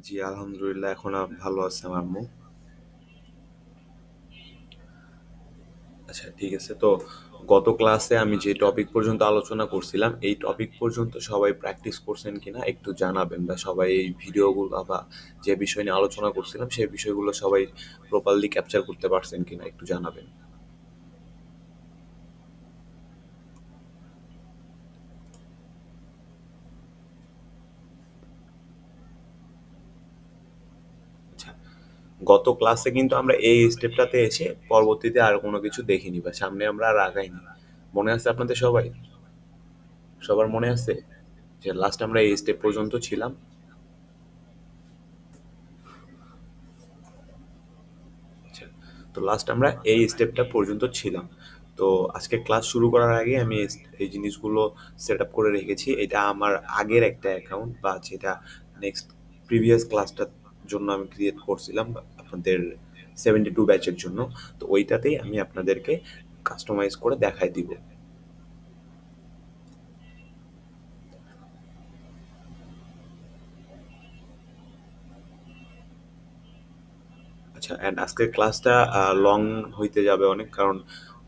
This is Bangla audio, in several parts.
জি, আলহামদুলিল্লাহ এখন ভালো আছে আমার আম্মু। আচ্ছা, ঠিক আছে। তো গত ক্লাসে আমি যে টপিক পর্যন্ত আলোচনা করছিলাম, এই টপিক পর্যন্ত সবাই প্র্যাকটিস করছেন কিনা একটু জানাবেন, বা সবাই এই ভিডিওগুলো বা যে বিষয় নিয়ে আলোচনা করছিলাম সেই বিষয়গুলো সবাই প্রপারলি ক্যাপচার করতে পারছেন কিনা একটু জানাবেন। আচ্ছা, গত ক্লাসে কিন্তু আমরা এই স্টেপটাতে এসে পরবর্তীতে আর কোনো কিছু দেখিনি বা সামনে আমরা আর আগাইনি। মনে আছে আপনাদের সবাই? সবার মনে আছে যে লাস্ট আমরা এই স্টেপ পর্যন্ত ছিলাম? আচ্ছা, তো লাস্ট আমরা এই স্টেপটা পর্যন্ত ছিলাম। তো আজকে ক্লাস শুরু করার আগে আমি এই জিনিসগুলো সেট আপ করে রেখেছি। এটা আমার আগের একটা অ্যাকাউন্ট, বা যেটা নেক্সট প্রিভিয়াস ক্লাসটার জন্য আমি ক্রিয়েট করছিলাম আপনাদের 72 ব্যাচের জন্য। তো ওইটাতেই আমি আপনাদেরকে কাস্টমাইজ করে দেখাই দিব। আচ্ছা, অ্যান্ড আজকের ক্লাসটা লং হইতে যাবে অনেক, কারণ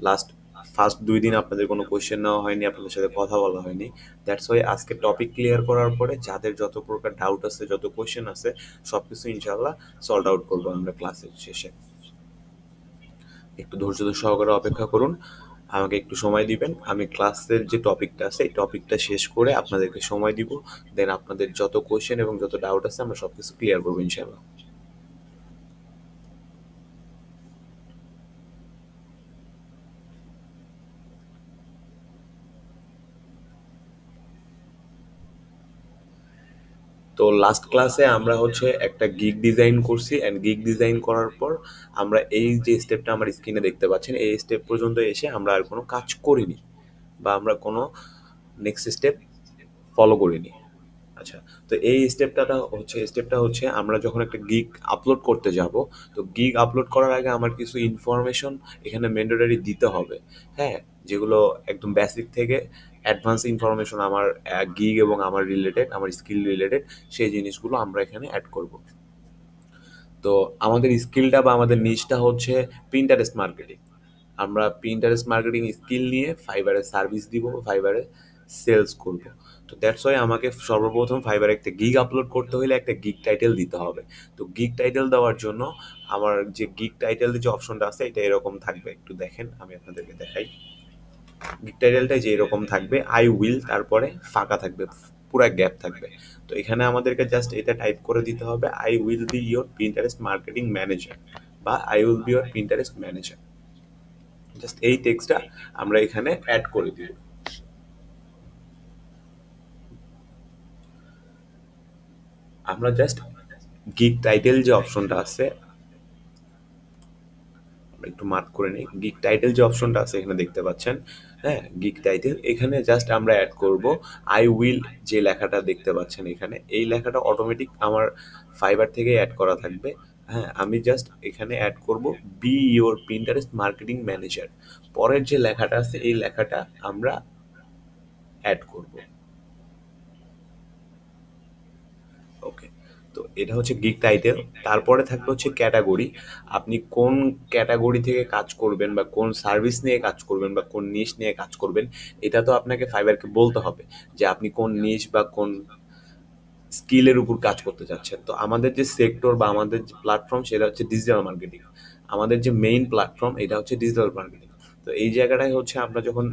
লাস্ট ফার্স্ট 2 দিন আপনাদের কোনো কোয়েশ্চেন নেওয়া হয়নি, আপনাদের সাথে কথা বলা হয়নি। দ্যাটস ওয়াই আজকে টপিক ক্লিয়ার করার পরে যাদের যত প্রকার ডাউট আছে, যত কোয়েশ্চেন আছে, সব কিছু ইনশাল্লাহ সলভ আউট করবো আমরা ক্লাসের শেষে। একটু ধৈর্য সহকারে অপেক্ষা করুন, আমাকে একটু সময় দিবেন। আমি ক্লাসের যে টপিকটা আছে এই টপিকটা শেষ করে আপনাদেরকে সময় দিব। দেন আপনাদের যত কোয়েশ্চেন এবং যত ডাউট আছে আমরা সব কিছু ক্লিয়ার করবো ইনশাল্লাহ। তো লাস্ট ক্লাসে আমরা হচ্ছে একটা গিগ ডিজাইন করছি, অ্যান্ড গিগ ডিজাইন করার পর আমরা এই যে স্টেপটা আমার স্ক্রিনে দেখতে পাচ্ছেন এই স্টেপ পর্যন্ত এসে আমরা আর কোনো কাজ করিনি, বা আমরা কোনো নেক্সট স্টেপ ফলো করিনি। আচ্ছা, তো এই স্টেপটা হচ্ছে আমরা যখন একটা গিগ আপলোড করতে যাব, তো গিগ আপলোড করার আগে আমার কিছু ইনফরমেশন এখানে ম্যান্ডেটরি দিতে হবে। হ্যাঁ, যেগুলো একদম বেসিক থেকে অ্যাডভান্স ইনফরমেশন আমার গিগ এবং আমার রিলেটেড, আমার স্কিল রিলেটেড, সেই জিনিসগুলো আমরা এখানে অ্যাড করব। তো আমাদের স্কিলটা বা আমাদের নিচটা হচ্ছে প্রিন্টারেস্ট মার্কেটিং। আমরা প্রিন্টারেস্ট মার্কেটিং স্কিল নিয়ে ফাইবারে সার্ভিস দিব, ফাইবারে সেলস করব। তো দ্যাটস ওয়াই আমাকে সর্বপ্রথম ফাইবারে একটা গিগ আপলোড করতে হলে একটা গিগ টাইটেল দিতে হবে। তো গিগ টাইটেল দেওয়ার জন্য আমার যে গিগ টাইটেলের যে অপশনটা আছে এটা এরকম থাকবে, একটু দেখেন, আমি আপনাদেরকে দেখাই। গিগ টাইটেলটা যে এরকম থাকবে, আই উইল, তারপরে ফাঁকা থাকবে, পুরা গ্যাপ থাকবে। তো এখানে আমাদেরকে জাস্ট এটা টাইপ করে দিতে হবে, I will be your Pinterest marketing manager, বা I will be your Pinterest manager. Just এই টেক্সটটা আমরা এখানে অ্যাড করে দিব। আমরা জাস্ট গিগ টাইটেল যে অপশনটা আছে, আমরা একটু মার্ক করে নিই, গিগ টাইটেল যে অপশনটা আছে এখানে দেখতে পাচ্ছেন। হ্যাঁ, গিগ টাইটেল, এখানে জাস্ট আমরা অ্যাড করব আই উইল। যে লেখাটা দেখতে পাচ্ছেন এখানে, এই লেখাটা অটোমেটিক আমার ফাইবার থেকে অ্যাড করা থাকবে। হ্যাঁ, আমি জাস্ট এখানে অ্যাড করব B your Pinterest marketing manager. পরের যে লেখাটা আছে এই লেখাটা আমরা অ্যাড করব। ওকে, তো এটা হচ্ছে গিগ টাইটেল। তারপরে থাকবে হচ্ছে ক্যাটাগরি। আপনি কোন ক্যাটাগরি থেকে কাজ করবেন, বা কোন সার্ভিস নিয়ে কাজ করবেন, বা কোন নিশ নিয়ে কাজ করবেন, এটা তো আপনাকে ফাইবারকে বলতে হবে যে আপনি কোন নিশ বা কোন স্কিলের উপর কাজ করতে চাচ্ছেন। তো আমাদের যে সেক্টর বা আমাদের যে প্ল্যাটফর্ম সেটা হচ্ছে ডিজিটাল মার্কেটিং। আমাদের যে মেইন প্ল্যাটফর্ম এটা হচ্ছে ডিজিটাল মার্কেটিং। তো এই জায়গাটায় হচ্ছে আমরা যখন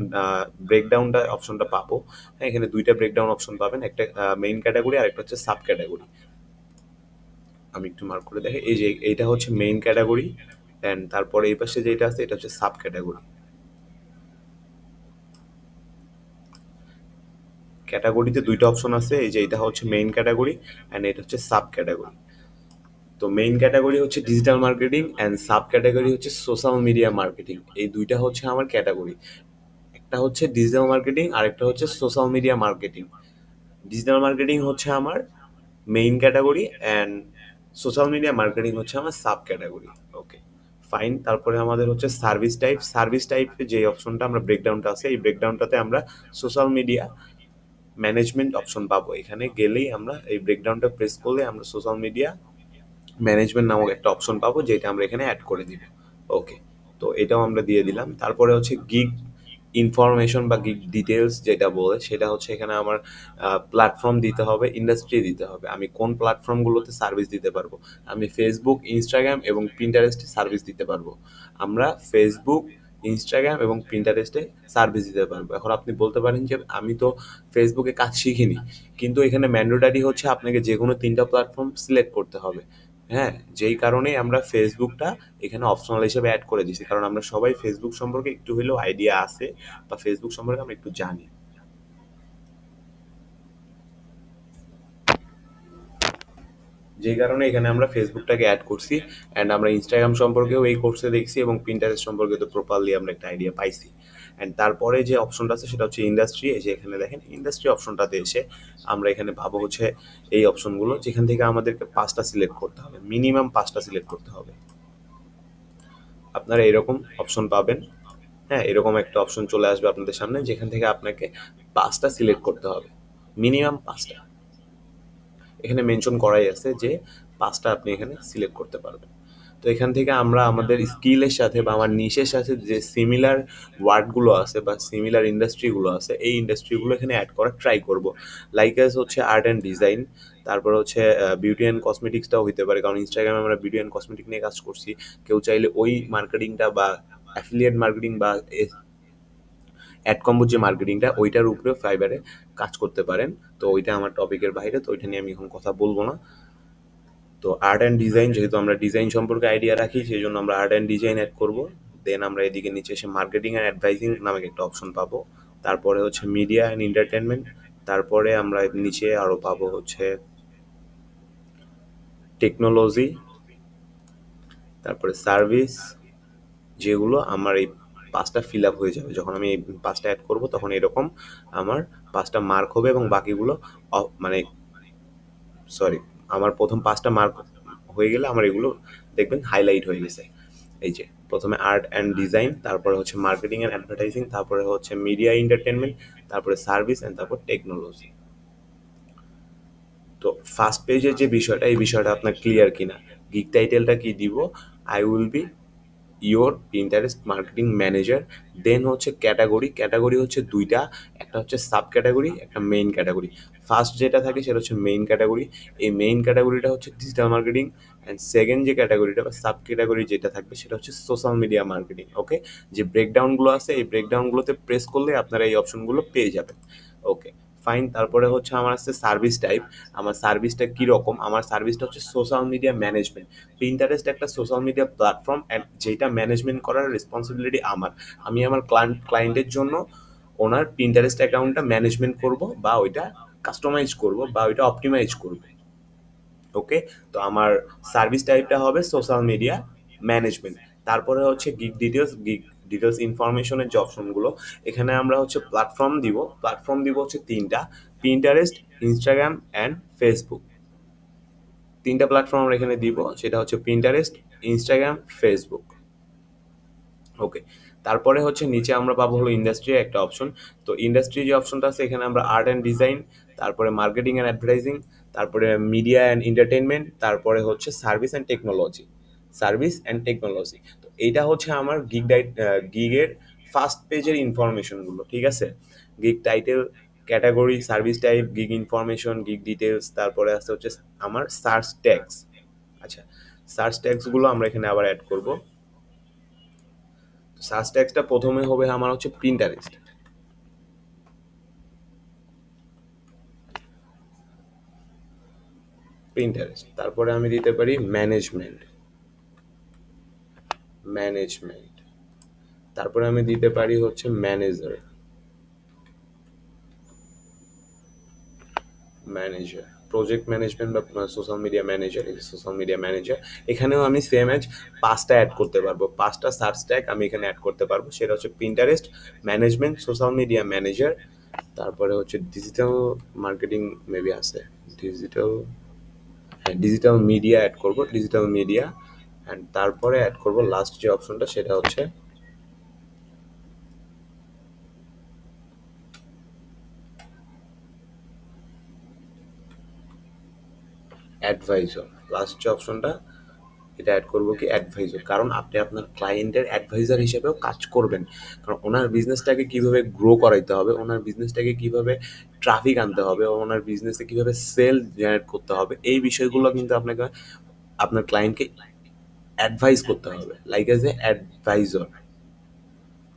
ব্রেকডাউনটা অপশনটা পাবো, হ্যাঁ, এখানে দুইটা ব্রেকডাউন অপশন পাবেন, একটা মেইন ক্যাটাগরি আর একটা হচ্ছে সাব ক্যাটাগরি। আমি একটু মার্ক করে দেখি, এই যে এইটা হচ্ছে মেইন ক্যাটাগরি, অ্যান্ড তারপরে এই পাশে যেটা আছে এটা হচ্ছে সাব ক্যাটাগরি। ক্যাটাগরিতে দুইটা অপশন আছে, এই যে এটা হচ্ছে মেইন ক্যাটাগরি, অ্যান্ড এটা হচ্ছে সাব ক্যাটাগরি। তো মেইন ক্যাটাগরি হচ্ছে digital marketing, and sub category হচ্ছে সোশ্যাল মিডিয়া মার্কেটিং। এই দুইটা হচ্ছে আমার ক্যাটাগরি। একটা হচ্ছে ডিজিটাল মার্কেটিং আর একটা হচ্ছে social media marketing. Digital marketing হচ্ছে আমার main category, and social media marketing হচ্ছে আমার সাব ক্যাটাগরি। ওকে, ফাইন। তারপরে আমাদের হচ্ছে সার্ভিস টাইপ। সার্ভিস টাইপে যে অপশনটা আমরা ব্রেকডাউনটা আছে এই ব্রেকডাউনটাতে আমরা সোশ্যাল মিডিয়া ম্যানেজমেন্ট অপশন পাবো। এখানে গেলেই আমরা এই ব্রেকডাউনটা প্রেস করলে আমরা সোশ্যাল মিডিয়া ম্যানেজমেন্ট নামক একটা অপশন পাবো, যেটা আমরা এখানে অ্যাড করে দিব। ওকে, তো এটাও আমরা দিয়ে দিলাম। তারপরে হচ্ছে গিগ ইনফরমেশন বা গিগ ডিটেলস যেটা বলে, সেটা হচ্ছে এখানে আমার প্ল্যাটফর্ম দিতে হবে, ইন্ডাস্ট্রি দিতে হবে। আমি কোন প্ল্যাটফর্মগুলোতে সার্ভিস দিতে পারবো। আমি ফেসবুক, ইনস্টাগ্রাম এবং পিন্টারেস্টে সার্ভিস দিতে পারবো। আমরা ফেসবুক, ইনস্টাগ্রাম এবং পিন্টারেস্টে সার্ভিস দিতে পারবো। এখন আপনি বলতে পারেন যে আমি তো ফেসবুকে কাজ শিখিনি, কিন্তু এখানে ম্যান্ডেটরি হচ্ছে আপনাকে যে কোনো ৩টা প্ল্যাটফর্ম সিলেক্ট করতে হবে। হ্যাঁ, যেই কারণেই আমরা ফেসবুকটা এখানে অপশনাল হিসেবে অ্যাড করে দিছি, কারণ আমরা সবাই ফেসবুক সম্পর্কে একটু হলেও আইডিয়া আছে বা ফেসবুক সম্পর্কে আমরা একটু জানি। যেই কারণে এখানে আমরা ফেসবুকটাকে অ্যাড করছি। অ্যান্ড আমরা ইনস্টাগ্রাম সম্পর্কেও এই কোর্সে দেখছি এবং পিন্টারেস্ট সম্পর্কে তো প্রপারলি আমরা একটা আইডিয়া পাইছি। অ্যান্ড তারপরে যে অপশনটা আছে সেটা হচ্ছে ইন্ডাস্ট্রি। এই যে এখানে দেখেন ইন্ডাস্ট্রি অপশনটাতে এসে আমরা এখানে পাবো হচ্ছে এই অপশনগুলো, যেখান থেকে আমাদেরকে 5টা সিলেক্ট করতে হবে, মিনিমাম 5টা সিলেক্ট করতে হবে। আপনারা এরকম অপশন পাবেন। হ্যাঁ, এরকম একটা অপশন চলে আসবে আপনাদের সামনে, যেখান থেকে আপনাকে 5টা সিলেক্ট করতে হবে, মিনিমাম 5টা। এখানে মেনশন করাই আছে যে 5টা আপনি এখানে সিলেক্ট করতে পারবেন। তো এখান থেকে আমরা আমাদের স্কিলের সাথে বা আমার নিশের সাথে যে সিমিলার ওয়ার্ডগুলো আছে বা সিমিলার ইন্ডাস্ট্রিগুলো আছে, এই ইন্ডাস্ট্রিগুলো এখানে অ্যাড করার ট্রাই করব। লাইক এস হচ্ছে আর্ট অ্যান্ড ডিজাইন, তারপর হচ্ছে বিউটি অ্যান্ড কসমেটিক্সটাও হইতে পারে, কারণ ইনস্টাগ্রামে আমরা বিউটি অ্যান্ড কসমেটিক নিয়ে কাজ করছি। কেউ চাইলে ওই মার্কেটিংটা বা অ্যাফিলিয়েট মার্কেটিং বা অ্যাড কম্বো যে মার্কেটিংটা, ওইটার উপরেও ফাইবারে কাজ করতে পারেন। তো ওইটা আমার টপিকের বাইরে, তো ওইটা নিয়ে আমি এখন কথা বলবো না। তো আর্ট অ্যান্ড ডিজাইন, যেহেতু আমরা ডিজাইন সম্পর্কে আইডিয়া রাখি, সেই জন্য আমরা আর্ট অ্যান্ড ডিজাইন অ্যাড করবো। দেন আমরা এদিকে নিচে এসে মার্কেটিং অ্যান্ড অ্যাডভাইজিং নামে একটা অপশন পাবো। তারপরে হচ্ছে মিডিয়া অ্যান্ড এন্টারটেনমেন্ট। তারপরে আমরা নিচে আরও পাবো হচ্ছে টেকনোলজি, তারপরে সার্ভিস, যেগুলো আমার এই 5টা ফিল আপ হয়ে যাবে। যখন আমি এই 5টা অ্যাড করবো তখন এরকম আমার 5টা মার্ক হবে এবং বাকিগুলো মানে সরি, আমার প্রথম 5টা মার্ক হয়ে গেলে আমার এগুলো দেখবেন হাইলাইট হয়ে গেছে। এই যে প্রথমে আর্ট অ্যান্ড ডিজাইন, তারপরে হচ্ছে মার্কেটিং অ্যান্ড অ্যাডভার্টাইজিং, তারপরে হচ্ছে মিডিয়া এন্টারটেনমেন্ট, তারপরে সার্ভিস অ্যান্ড তারপর টেকনোলজি। তো ফার্স্ট পেজের যে বিষয়টা, এই বিষয়টা আপনার ক্লিয়ার কিনা? গিগ টাইটেলটা কি দিব? I will be your Pinterest marketing manager. Then হচ্ছে ক্যাটাগরি, ক্যাটাগরি হচ্ছে দুইটা, একটা হচ্ছে সাব ক্যাটাগরি, একটা মেইন ক্যাটাগরি। ফার্স্ট যেটা থাকে সেটা হচ্ছে মেইন ক্যাটাগরি। এই মেইন ক্যাটাগরিটা হচ্ছে ডিজিটাল মার্কেটিং। অ্যান্ড সেকেন্ড যে ক্যাটাগরিটা বা সাব ক্যাটাগরি যেটা থাকবে সেটা হচ্ছে সোশ্যাল মিডিয়া মার্কেটিং। ওকে, যে ব্রেকডাউনগুলো আছে এই ব্রেকডাউনগুলোতে প্রেস করলে আপনারা এই অপশনগুলো পেয়ে যাবেন। ওকে, ফাইন। তারপরে হচ্ছে আমার আছে সার্ভিস টাইপ। আমার সার্ভিসটা কীরকম? আমার সার্ভিসটা হচ্ছে সোশ্যাল মিডিয়া ম্যানেজমেন্ট। পিন্টারেস্ট একটা সোশ্যাল মিডিয়া প্ল্যাটফর্ম, অ্যান্ড যেটা ম্যানেজমেন্ট করার রেসপন্সিবিলিটি আমার। আমি আমার ক্লায়েন্টের জন্য ওনার পিন্টারেস্ট অ্যাকাউন্টটা ম্যানেজমেন্ট করব বা ওইটা কাস্টমাইজ করব বা ওইটা অপটিমাইজ করব। ওকে, তো আমার সার্ভিস টাইপটা হবে সোশ্যাল মিডিয়া ম্যানেজমেন্ট। তারপরে হচ্ছে গিগ ডিটেলস, গিগ ডিটেলস ইনফরমেশনের যে অপশনগুলো, এখানে আমরা হচ্ছে প্ল্যাটফর্ম দিব। প্ল্যাটফর্ম দিব হচ্ছে 3টা, পিন্টারেস্ট, ইনস্টাগ্রাম অ্যান্ড ফেসবুক। 3টা প্ল্যাটফর্ম আমরা এখানে দিব, সেটা হচ্ছে পিন্টারেস্ট, ইনস্টাগ্রাম, ফেসবুক। ওকে, তারপরে হচ্ছে নিচে আমরা পাবো হলো ইন্ডাস্ট্রি একটা অপশন। তো ইন্ডাস্ট্রি যে অপশনটা আছে এখানে আমরা আর্ট অ্যান্ড ডিজাইন, তারপরে মার্কেটিং অ্যান্ড অ্যাডভার্টাইজিং, তারপরে মিডিয়া অ্যান্ড এন্টারটেনমেন্ট, তারপরে হচ্ছে service and technology. Service and technology, তো এইটা হচ্ছে আমার গিগের ফার্স্ট পেজের ইনফরমেশনগুলো। ঠিক আছে, gig title, category, service type, gig information, gig details, তারপরে আসতে হচ্ছে আমার সার্চ ট্যাগস। আচ্ছা, সার্চ ট্যাগসগুলো আমরা এখানে আবার অ্যাড করব। সার্চ ট্যাগসটা প্রথমে হবে আমার হচ্ছে প্রিন্টারেস্ট। প্রিন্টারেস্ট, তারপরে আমি দিতে পারি ম্যানেজমেন্ট, ম্যানেজমেন্ট, তারপরে আমি দিতে পারি হচ্ছে ম্যানেজার, ম্যানেজার, প্রজেক্ট ম্যানেজমেন্ট বা সোশ্যাল মিডিয়া ম্যানেজার। এই সোশ্যাল মিডিয়া ম্যানেজার, এখানেও আমি সেম এজ 5টা অ্যাড করতে পারবো। 5টা সার্চ ট্যাগ আমি এখানে অ্যাড করতে পারবো, সেটা হচ্ছে Pinterest, management, social media manager, তারপরে হচ্ছে ডিজিটাল মার্কেটিং মেবি আছে, ডিজিটাল, হ্যাঁ ডিজিটাল মিডিয়া অ্যাড করবো, ডিজিটাল মিডিয়া। অ্যান্ড তারপরে অ্যাড করবো লাস্ট যে অপশনটা, সেটা হচ্ছে অ্যাডভাইজর, লাস্ট যে অপশনটা এটা অ্যাড করবো কি অ্যাডভাইজর, কারণ আপনি আপনার ক্লায়েন্টের অ্যাডভাইজার হিসেবেও কাজ করবেন। কারণ ওনার বিজনেসটাকে কিভাবে গ্রো করাইতে হবে, ওনার বিজনেসটাকে কিভাবে ট্রাফিক আনতে হবে, ওনার বিজনেসে কিভাবে সেল জেনারেট করতে হবে, এই বিষয়গুলো কিন্তু আপনাকে আপনার ক্লায়েন্টকে অ্যাডভাইস করতে হবে, like as a advisor.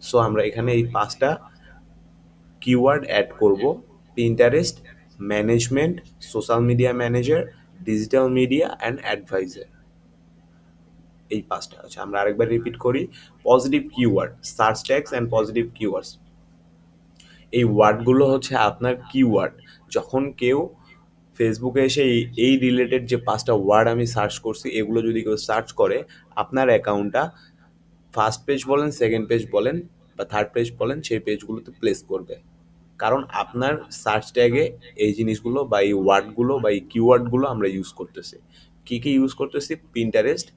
So আমরা এখানে এই 5টা কিওয়ার্ড অ্যাড করব: Pinterest, management, social media manager, digital media and advisor. এই 5টা আছে। আমরা আরেকবার রিপিট করি: positive keyword, search tags and positive keywords. এই ওয়ার্ডগুলো হচ্ছে আপনার কিওয়ার্ড। যখন কেউ ফেসবুকে এসে এই রিলেটেড যে 5টা ওয়ার্ড আমি সার্চ করছি, এগুলো যদি কেউ সার্চ করে, আপনার অ্যাকাউন্টটা ফার্স্ট পেজ বলেন, সেকেন্ড পেজ বলেন বা থার্ড পেজ বলেন, সেই পেজগুলোতে প্লেস করবে। কারণ আপনার সার্চ ট্যাগে এই জিনিসগুলো বা এই ওয়ার্ডগুলো বা এই কিওয়ার্ডগুলো আমরা ইউজ করতেছি। কী কী ইউজ করতেছি? Pinterest,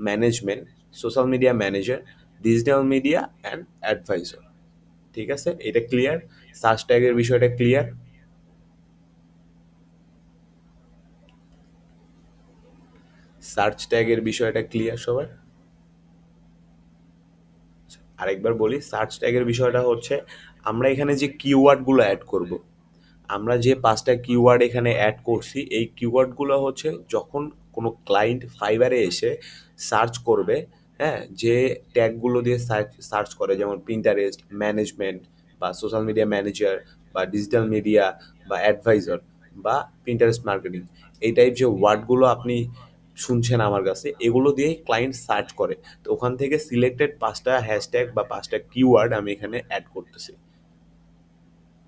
management, social media manager, digital media and advisor. ঠিক আছে, এটা ক্লিয়ার? সার্চ ট্যাগের বিষয়টা ক্লিয়ার? সার্চ ট্যাগের বিষয়টা ক্লিয়ার সবার? আরেকবার বলি, সার্চ ট্যাগের বিষয়টা হচ্ছে আমরা এখানে যে কিওয়ার্ডগুলো অ্যাড করব, আমরা যে 5টা কিওয়ার্ড এখানে অ্যাড করছি, এই কিওয়ার্ডগুলো হচ্ছে যখন কোনো ক্লায়েন্ট ফাইবারে এসে সার্চ করবে, হ্যাঁ, যে ট্যাগগুলো দিয়ে সার্চ করে, যেমন পিন্টারেস্ট, ম্যানেজমেন্ট বা সোশ্যাল মিডিয়া ম্যানেজার বা ডিজিটাল মিডিয়া বা অ্যাডভাইজার বা পিন্টারেস্ট মার্কেটিং, এই টাইপ যে ওয়ার্ডগুলো আপনি শুনছেন আমার কাছে, এগুলো দিয়েই ক্লায়েন্ট সার্চ করে। তো ওখান থেকে সিলেক্টেড 5টা হ্যাশট্যাগ বা 5টা কিওয়ার্ড আমি এখানে অ্যাড করতেছি।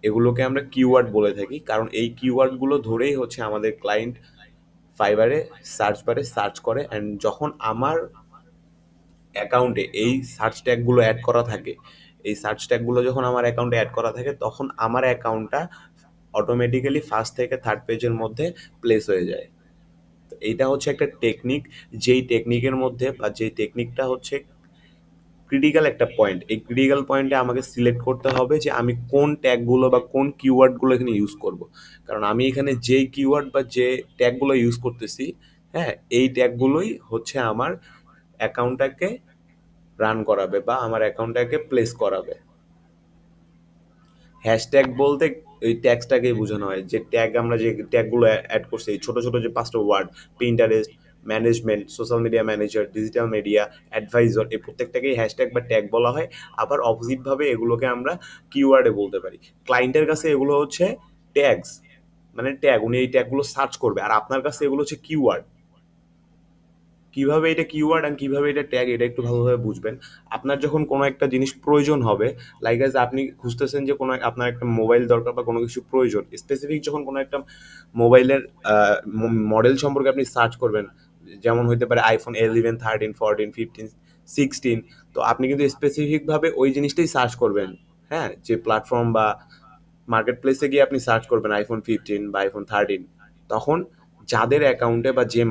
এগুলোকে আমরা কিওয়ার্ড বলে থাকি, কারণ এই কিওয়ার্ডগুলো ধরেই হচ্ছে আমাদের ক্লায়েন্ট ফাইবারে সার্চ বারে সার্চ করে। অ্যান্ড যখন আমার অ্যাকাউন্টে এই সার্চ ট্যাগগুলো অ্যাড করা থাকে, এই সার্চ ট্যাগগুলো যখন আমার অ্যাকাউন্টে অ্যাড করা থাকে, তখন আমার অ্যাকাউন্টটা অটোমেটিক্যালি ফার্স্ট থেকে থার্ড পেজের মধ্যে প্লেস হয়ে যায়। তো এইটা হচ্ছে একটা টেকনিক, যেই টেকনিকের মধ্যে বা যেই টেকনিকটা হচ্ছে ক্রিটিক্যাল একটা পয়েন্ট। এই ক্রিটিক্যাল পয়েন্টে আমাকে সিলেক্ট করতে হবে যে আমি কোন ট্যাগগুলো বা কোন কিওয়ার্ডগুলো এখানে ইউজ করব। কারণ আমি এখানে যেই কিওয়ার্ড বা যে ট্যাগগুলো ইউজ করতেছি, হ্যাঁ, এই ট্যাগগুলোই হচ্ছে আমার অ্যাকাউন্টটাকে রান করাবে বা আমার অ্যাকাউন্টটাকে প্লেস করাবে। হ্যাশট্যাগ বলতে এই ট্যাগসটাকেই বোঝানো হয়, যে ট্যাগ আমরা যে ট্যাগগুলো অ্যাড করছি, এই ছোট ছোট যে 5টা word: Pinterest, management, social media manager, digital media, advisor, এই প্রত্যেকটাকেই হ্যাশট্যাগ বা ট্যাগ বলা হয়। আবার অপোজিটভাবে এগুলোকে আমরা কিওয়ার্ডে বলতে পারি। ক্লায়েন্টের কাছে এগুলো হচ্ছে ট্যাগস, মানে ট্যাগ, উনি এই ট্যাগগুলো সার্চ করবে, আর আপনার কাছে এগুলো হচ্ছে কিওয়ার্ড। কিভাবে এটা কিওয়ার্ড আর কিভাবে এটা ট্যাগ, এটা একটু ভালোভাবে বুঝবেন। আপনার যখন কোনো একটা জিনিস প্রয়োজন হবে, লাইক আজ আপনি খুঁজতেছেন যে কোনো আপনার একটা মোবাইল দরকার বা কোনো কিছু প্রয়োজন, স্পেসিফিক যখন কোনো একটা মোবাইলের মডেল সম্পর্কে আপনি সার্চ করবেন, যেমন হইতে পারে আইফোন 11, 13, 14, 15, 16, তো আপনি কিন্তু স্পেসিফিকভাবে ওই জিনিসটাই সার্চ করবেন। হ্যাঁ, যে প্ল্যাটফর্ম বা মার্কেট প্লেসে গিয়ে আপনি সার্চ করবেন আইফোন 15 বা আইফোন 13, তখন যাদের অ্যাকাউন্টে বা যে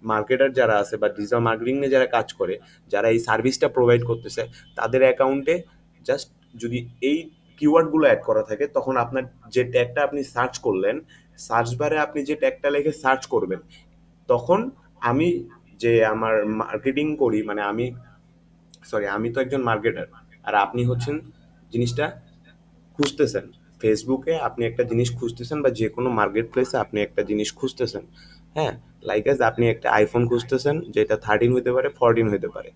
মার্কেটার যারা আছে বা ডিজিটাল মার্কেটিং এ যারা কাজ করে, যারা এই সার্ভিসটা প্রোভাইড করতেছে, তাদের অ্যাকাউন্টে জাস্ট যদি এই কিওয়ার্ডগুলো অ্যাড করা থাকে, তখন আপনার যে ট্যাগটা আপনি সার্চ করলেন, সার্চ বারে আপনি যে ট্যাগটা লিখে সার্চ করবেন, তখন আমি যে আমার মার্কেটিং করি, মানে আমি তো একজন মার্কেটার, আর আপনি হচ্ছেন জিনিসটা খুঁজতেছেন। ফেসবুকে আপনি একটা জিনিস খুঁজতেছেন বা যে কোনো মার্কেট প্লেসে আপনি একটা জিনিস খুঁজতেছেন, হ্যাঁ, লাইক এজ আপনি একটা আইফোন খুঁজতেছেন, যেটা 13 হতে পারে, 14 হতে পারে।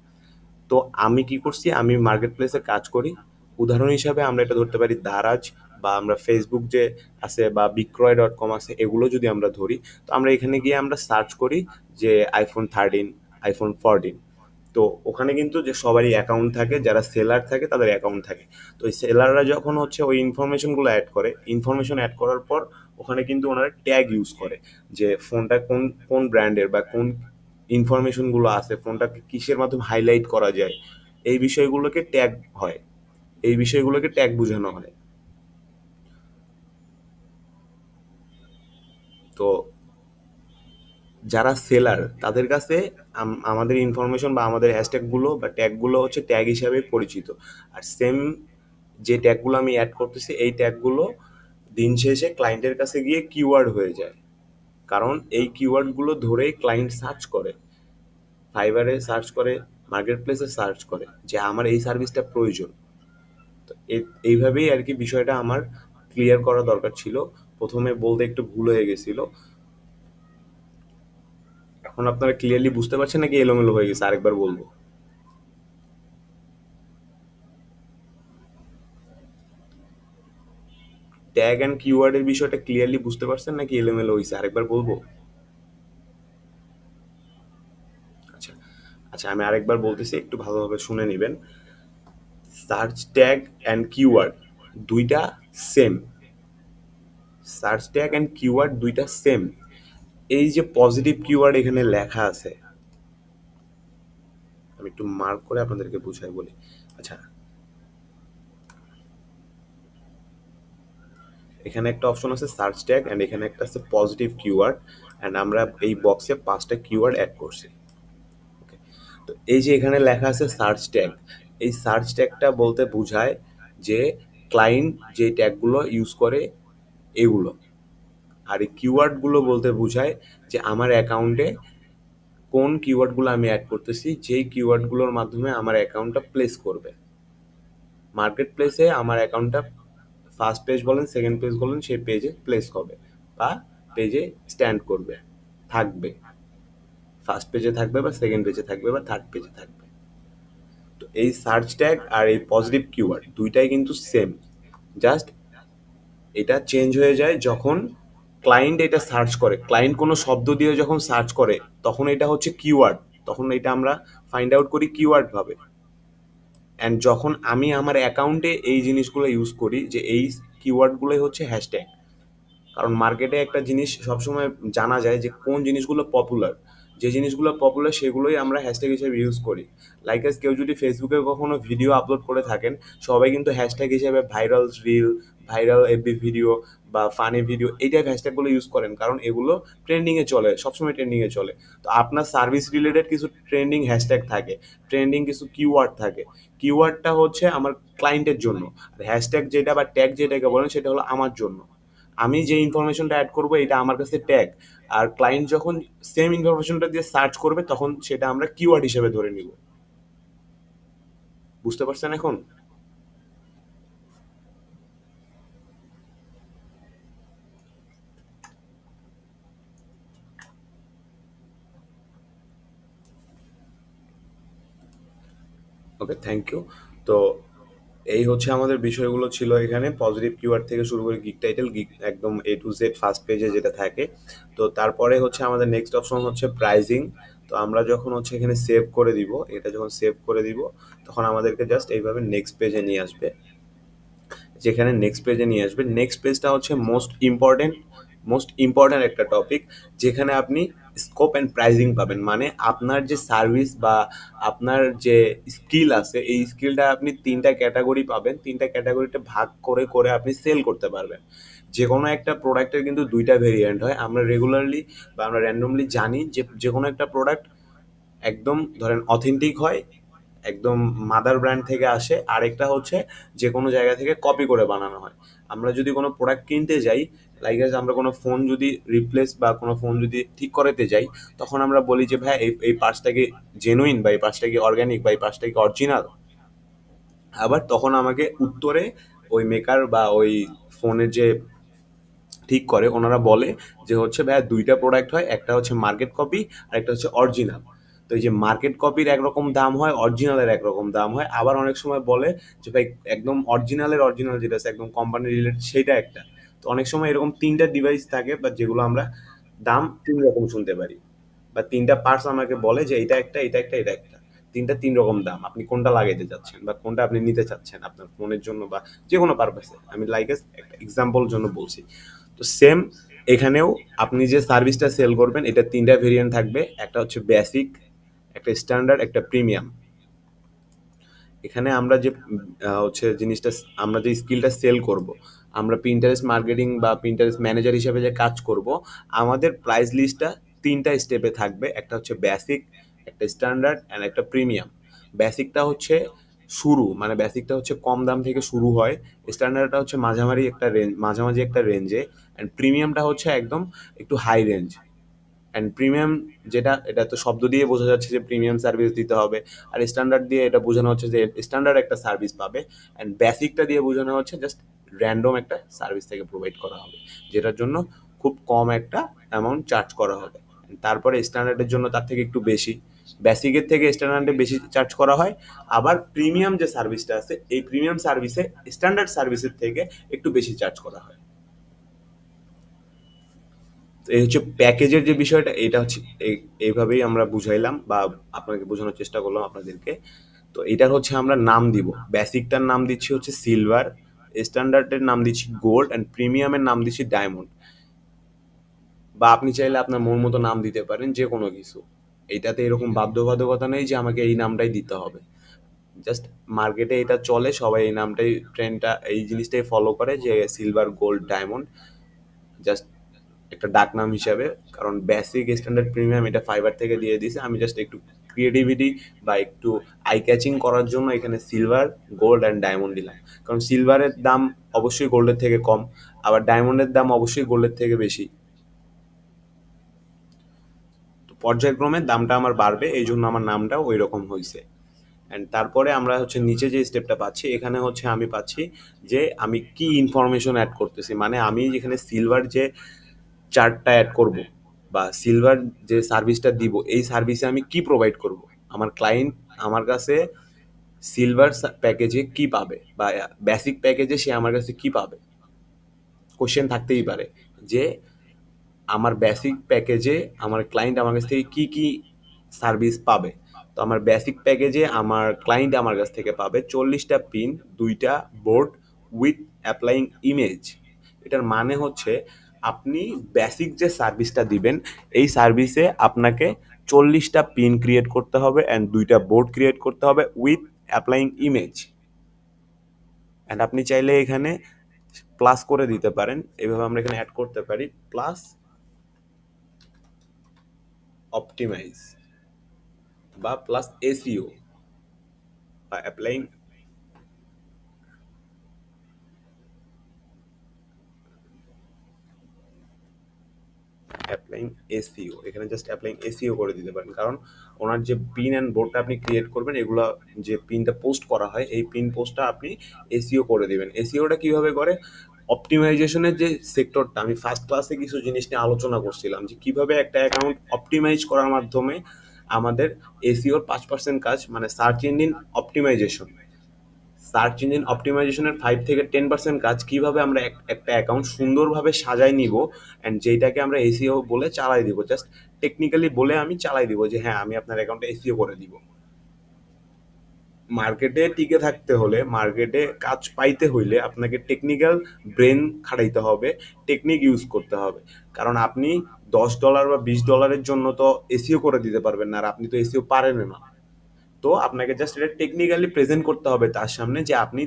তো আমি কি করছি, আমি মার্কেট প্লেসে কাজ করি। উদাহরণ হিসাবে আমরা এটা ধরতে পারি দারাজ, বা আমরা ফেসবুক যে আছে বা বিক্রয়.com আছে, এগুলো যদি আমরা ধরি, তো আমরা এখানে গিয়ে আমরা সার্চ করি যে আইফোন 13, আইফোন 14। তো ওখানে কিন্তু যে সবারই অ্যাকাউন্ট থাকে, যারা সেলার থাকে তাদের অ্যাকাউন্ট থাকে। তো ওই সেলাররা যখন হচ্ছে ওই ইনফরমেশনগুলো অ্যাড করে, ইনফরমেশন অ্যাড করার পর ওখানে কিন্তু ওনারা ট্যাগ ইউজ করে, যে ফোনটা কোন কোন ব্র্যান্ডের বা কোন ইনফরমেশনগুলো আছে, ফোনটাকে কিসের মাধ্যমে হাইলাইট করা যায়, এই বিষয়গুলোকে ট্যাগ হয়, এই বিষয়গুলোকে ট্যাগ বোঝানো হয়। তো যারা সেলার তাদের কাছে আমাদের ইনফরমেশন বা আমাদের হ্যাশট্যাগুলো বা ট্যাগগুলো হচ্ছে ট্যাগ হিসাবে পরিচিত। আর সেম যে ট্যাগগুলো আমি অ্যাড করতেছি, এই ট্যাগগুলো দিন শেষে ক্লায়েন্টের কাছে গিয়ে কিওয়ার্ড হয়ে যায়। কারণ এই কিওয়ার্ডগুলো ধরেই ক্লায়েন্ট সার্চ করে, ফাইবারে সার্চ করে, মার্কেট প্লেসে সার্চ করে যে আমার এই সার্ভিসটা প্রয়োজন। তো এইভাবেই আর কি বিষয়টা আমার ক্লিয়ার করা দরকার ছিল, প্রথমে বলতে একটু ভুল হয়ে গেছিল। এখন আপনারা ক্লিয়ারলি বুঝতে পারছেন নাকি এলোমেলো হয়ে গেছে? আরেকবার বলবো। ট্যাগ অ্যান্ড কিওয়ার্ডের বিষয়টা ক্লিয়ারলি বুঝতে পারছেন নাকি এলোমেলো হয়েছে? আরেকবার বলবো। আচ্ছা, আচ্ছা, আমি আরেকবার বলতেছি, একটু ভালোভাবে শুনে নেবেন। সার্চ ট্যাগ অ্যান্ড কিওয়ার্ড দুইটা same. Search tag and keyword দুইটা সেম। এই যে পজিটিভ কিওয়ার্ড এখানে লেখা আছে, আমি একটু মার্ক করে আপনাদেরকে বুঝাই বলি। আচ্ছা, এখানে একটা অপশন আছে সার্চ ট্যাগ অ্যান্ড এখানে একটা আছে পজিটিভ কিওয়ার্ড, অ্যান্ড আমরা এই বক্সে 5টা কিওয়ার্ড অ্যাড করছি। ওকে, তো এই যে এখানে লেখা আছে সার্চ ট্যাগ, এই সার্চ ট্যাগটা বলতে বোঝায় যে ক্লায়েন্ট যে ট্যাগগুলো ইউজ করে এগুলো। আর এই কিওয়ার্ডগুলো বলতে বোঝায় যে আমার অ্যাকাউন্টে কোন কিওয়ার্ডগুলো আমি অ্যাড করতেছি, যেই কিওয়ার্ডগুলোর মাধ্যমে আমার অ্যাকাউন্টটা প্লেস করবে মার্কেট প্লেসে, আমার অ্যাকাউন্টটা ফার্স্ট পেজ বলেন সেকেন্ড পেজ বলেন সেই পেজে প্লেস হবে বা পেজে স্ট্যান্ড করবে, থাকবে, ফার্স্ট পেজে থাকবে বা সেকেন্ড পেজে থাকবে বা থার্ড পেজে থাকবে। তো এই সার্চ ট্যাগ আর এই পজিটিভ কিওয়ার্ড দুইটাই কিন্তু সেম, জাস্ট এটা চেঞ্জ হয়ে যায় যখন ক্লায়েন্ট এটা সার্চ করে। ক্লায়েন্ট কোনো শব্দ দিয়ে যখন সার্চ করে তখন এটা হচ্ছে কিওয়ার্ড, তখন এটা আমরা ফাইন্ড আউট করি কিওয়ার্ড ভাবে। অ্যান্ড যখন আমি আমার অ্যাকাউন্টে এই জিনিসগুলো ইউজ করি, যে এই কিওয়ার্ডগুলোই হচ্ছে হ্যাশট্যাগ। কারণ মার্কেটে একটা জিনিস সবসময় জানা যায় যে কোন জিনিসগুলো পপুলার, যে জিনিসগুলো পপুলার সেগুলোই আমরা হ্যাশট্যাগ হিসেবে ইউজ করি। লাইক আস কেউ যদি ফেসবুকে কখনো ভিডিও আপলোড করে থাকেন, সবাই কিন্তু হ্যাশট্যাগ হিসেবে viral reel, viral FB video বা ফানি ভিডিও এই টাইপ হ্যাশট্যাগুলো ইউজ করেন, কারণ এগুলো ট্রেন্ডিংয়ে চলে, সবসময় ট্রেন্ডিংয়ে চলে। তো আপনার সার্ভিস রিলেটেড কিছু ট্রেন্ডিং হ্যাশট্যাগ থাকে, ট্রেন্ডিং কিছু কিওয়ার্ড থাকে। কিওয়ার্ডটা হচ্ছে আমার ক্লায়েন্টের জন্য, আর হ্যাশট্যাগ যেটা বা ট্যাগ যেটাকে বলেন সেটা হলো আমার জন্য। আমি যে ইনফরমেশনটা অ্যাড করবো এটা আমার কাছে ট্যাগ, আর ক্লায়েন্ট যখন সেম ইনফরমেশনটা দিয়ে সার্চ করবে তখন সেটা আমরা কিওয়ার্ড হিসেবে ধরে নিব। বুঝতে পারছেন এখন? ওকে, থ্যাংক ইউ। তো এই হচ্ছে আমাদের বিষয়গুলো ছিল এখানে, পজিটিভ কিওয়ার্ড থেকে শুরু করে গিগ টাইটেল, গিগ একদম এ টু জেড ফার্স্ট পেজে যেটা থাকে। তো তারপরে হচ্ছে আমাদের নেক্সট অপশন হচ্ছে প্রাইজিং। তো আমরা যখন হচ্ছে এখানে সেভ করে দিব, এটা যখন সেভ করে দিব তখন আমাদেরকে জাস্ট এইভাবে নেক্সট পেজে নিয়ে আসবে, যেখানে নেক্সট পেজে নিয়ে আসবে। নেক্সট পেজটা হচ্ছে মোস্ট ইম্পর্ট্যান্ট একটা টপিক, যেখানে আপনি স্কোপ অ্যান্ড প্রাইজিং পাবেন। মানে আপনার যে সার্ভিস বা আপনার যে স্কিল আছে এই স্কিলটা আপনি 3টা ক্যাটাগরি পাবেন, 3টা ক্যাটাগরিতে ভাগ করে করে আপনি সেল করতে পারবেন। যে কোনো একটা প্রোডাক্টের কিন্তু 2টা ভেরিয়েন্ট হয়, আমরা রেগুলারলি বা আমরা র্যান্ডমলি জানি যে যে কোনো একটা প্রোডাক্ট একদম ধরেন অথেন্টিক হয়, একদম মাদার ব্র্যান্ড থেকে আসে, আরেকটা হচ্ছে যে কোনো জায়গা থেকে কপি করে বানানো হয়। আমরা যদি কোনো প্রোডাক্ট কিনতে যাই, লাইক আমরা কোনো ফোন যদি রিপ্লেস বা কোনো ফোন যদি ঠিক করাতে যাই, তখন আমরা বলি যে ভাই এই পার্টসটা কি জেনুইন, বা এই পার্টসটা কি অর্গ্যানিক, বা এই পার্টসটা কি অরিজিনাল। আবার তখন আমাকে উত্তরে ওই মেকার বা ওই ফোনের যে ঠিক করে ওনারা বলে যে হচ্ছে ভাইয়া 2টা প্রোডাক্ট হয়, একটা হচ্ছে মার্কেট কপি আর একটা হচ্ছে অরিজিনাল। তো এই যে মার্কেট কপির একরকম দাম হয়, অরিজিনালের একরকম দাম হয়। আবার অনেক সময় বলে যে ভাই একদম অরিজিনাল যেটা আছে একদম কোম্পানি রিলেটেড সেইটা একটা। তো অনেক সময় এরকম 3টা ডিভাইস থাকে বা যেগুলো আমরা দাম 3 রকম শুনতে পারি, বা 3টা পার্টস আমাকে বলে যে এটা একটা, এটা একটা, এটা একটা, 3টা 3 রকম দাম, আপনি কোনটা লাগাইতে চাচ্ছেন বা কোনটা আপনি নিতে চাচ্ছেন আপনার ফোনের জন্য বা যে কোনো পারপাসে। আমি লাইক একটা এক্সাম্পল জন্য বলছি। তো সেম এখানেও আপনি যে সার্ভিসটা সেল করবেন এটা 3টা ভেরিয়েন্ট থাকবে, একটা হচ্ছে বেসিক, একটা স্ট্যান্ডার্ড, একটা প্রিমিয়াম। এখানে আমরা যে হচ্ছে জিনিসটা, আমরা যে স্কিলটা সেল করব, আমরা পিন্টারেস্ট মার্কেটিং বা পিন্টারেস্ট ম্যানেজার হিসেবে যে কাজ করব, আমাদের প্রাইস লিস্টটা 3টা স্টেপে থাকবে। একটা হচ্ছে বেসিক, একটা স্ট্যান্ডার্ড অ্যান্ড একটা প্রিমিয়াম। বেসিকটা হচ্ছে শুরু, মানে বেসিকটা হচ্ছে কম দাম থেকে শুরু হয়, স্ট্যান্ডার্ডটা হচ্ছে মাঝামাঝি একটা রেঞ্জে, অ্যান্ড প্রিমিয়ামটা হচ্ছে একদম একটু হাই রেঞ্জ। অ্যান্ড প্রিমিয়াম যেটা, এটা তো শব্দ দিয়ে বোঝা যাচ্ছে যে প্রিমিয়াম সার্ভিস দিতে হবে, আর স্ট্যান্ডার্ড দিয়ে এটা বোঝানো হচ্ছে যে স্ট্যান্ডার্ড একটা সার্ভিস পাবে, অ্যান্ড বেসিকটা দিয়ে বোঝানো হচ্ছে জাস্ট র্যান্ডম একটা সার্ভিস থেকে প্রোভাইড করা হবে, যেটার জন্য খুব কম একটা অ্যামাউন্ট চার্জ করা হবে। তারপরে স্ট্যান্ডার্ডের জন্য তার থেকে একটু বেশি, বেসিকের থেকে স্ট্যান্ডার্ডে বেশি চার্জ করা হয়। আবার প্রিমিয়াম যে সার্ভিসটা আছে, এই প্রিমিয়াম সার্ভিসে স্ট্যান্ডার্ড সার্ভিসের থেকে একটু বেশি চার্জ করা হয়। তো এই হচ্ছে প্যাকেজের যে বিষয়টা, এটা হচ্ছে এইভাবেই আমরা বুঝাইলাম বা আপনাকে বোঝানোর চেষ্টা করলাম আপনাদেরকে। তো এটার হচ্ছে আমরা নাম দিব, বেসিকটার নাম দিচ্ছি হচ্ছে সিলভার, স্ট্যান্ডার্ডের নাম দিচ্ছি গোল্ড, অ্যান্ড প্রিমিয়ামের নাম দিচ্ছি ডায়মন্ড। বা আপনি চাইলে আপনার মন মতো নাম দিতে পারেন যে কোনো কিছু, এইটাতে এরকম বাধ্যবাধকতা নেই যে আমাকে এই নামটাই দিতে হবে। জাস্ট মার্কেটে এটা চলে, সবাই এই নামটাই, ট্রেন্ডটা এই জিনিসটাই ফলো করে যে সিলভার গোল্ড ডায়মন্ড, জাস্ট একটা ডাক নাম হিসাবে। কারণ বেসিক স্ট্যান্ডার্ড প্রিমিয়াম এটা ফাইবার থেকে দিয়ে দিয়েছে, আমি জাস্ট একটু ক্রিয়েটিভিটি বা একটু আই ক্যাচিং করার জন্য এখানে সিলভার গোল্ড অ্যান্ড ডায়মন্ড দিলাম। কারণ সিলভারের দাম অবশ্যই গোল্ডের থেকে কম, আবার ডায়মন্ডের দাম অবশ্যই গোল্ডের থেকে বেশি। তো পর্যায়ক্রমে দামটা আমার বাড়বে, এই জন্য আমার নামটাও ওই রকম হয়েছে। অ্যান্ড তারপরে আমরা হচ্ছে নিচে যে স্টেপটা পাচ্ছি, এখানে হচ্ছে আমি পাচ্ছি যে আমি কি ইনফরমেশন অ্যাড করতেছি, মানে আমি যেখানে সিলভার যে চার্টটা অ্যাড করব বা সিলভার যে সার্ভিসটা দিব, এই সার্ভিসে আমি কি প্রোভাইড করব, আমার ক্লায়েন্ট আমার কাছে সিলভার প্যাকেজে কি পাবে বা বেসিক প্যাকেজে সে আমার কাছে কি পাবে। কোশ্চেন থাকতেই পারে যে আমার বেসিক প্যাকেজে আমার ক্লায়েন্ট আমার কাছ থেকে কি কি সার্ভিস পাবে। তো আমার বেসিক প্যাকেজে আমার ক্লায়েন্ট আমার কাছ থেকে পাবে 40টা পিন, 2টা বোর্ড উইথ অ্যাপ্লাইং ইমেজ। এটার মানে হচ্ছে আপনি বেসিক যে সার্ভিসটা দিবেন, এই সার্ভিসে আপনাকে 40টা পিন ক্রিয়েট করতে হবে অ্যান্ড 2টা বোর্ড ক্রিয়েট করতে হবে উইথ অ্যাপ্লাইং ইমেজ। অ্যান্ড আপনি চাইলে এখানে প্লাস করে দিতে পারেন, এভাবে আমরা এখানে অ্যাড করতে পারি প্লাস অপটিমাইজ বা প্লাস এসইও বা অ্যাপ্লাইং এসইও, এখানে জাস্ট অ্যাপ্লাইং এসইও করে দিতে পারেন। কারণ ওনার যে পিন অ্যান্ড বোর্ডটা আপনি ক্রিয়েট করবেন, এগুলো যে পিনটা পোস্ট করা হয়, এই পিন পোস্টটা আপনি এসইও করে দিবেন। এসইওটা কিভাবে করে, অপটিমাইজেশনের যে সেক্টরটা, আমি ফার্স্ট ক্লাসে কিছু জিনিস নিয়ে আলোচনা করছিলাম যে কিভাবে একটা অ্যাকাউন্ট অপটিমাইজ করার মাধ্যমে আমাদের এসইওর 5% কাজ, মানে search engine optimization, search engine অপটিমাইজেশনের 5 থেকে 10% কাজ কিভাবে আমরা একটা অ্যাকাউন্ট সুন্দরভাবে সাজাই নিব, অ্যান্ড যেটাকে আমরা এসিও বলে চালাই দিব, জাস্ট টেকনিক্যালি বলে আমি চালাই দিব যে হ্যাঁ আমি আপনার অ্যাকাউন্টে এসিও করে দিব। মার্কেটে টিকে থাকতে হলে, মার্কেটে কাজ পাইতে হইলে আপনাকে টেকনিক্যাল ব্রেন খাটাইতে হবে, টেকনিক ইউজ করতে হবে। কারণ আপনি $10 বা $20 জন্য তো এসিও করে দিতে পারবেন না, আর আপনি তো এসিও পারেন না। তো আপনাকে জাস্ট এটা টেকনিক্যালি প্রেজেন্ট করতে হবে তার সামনে যে আপনি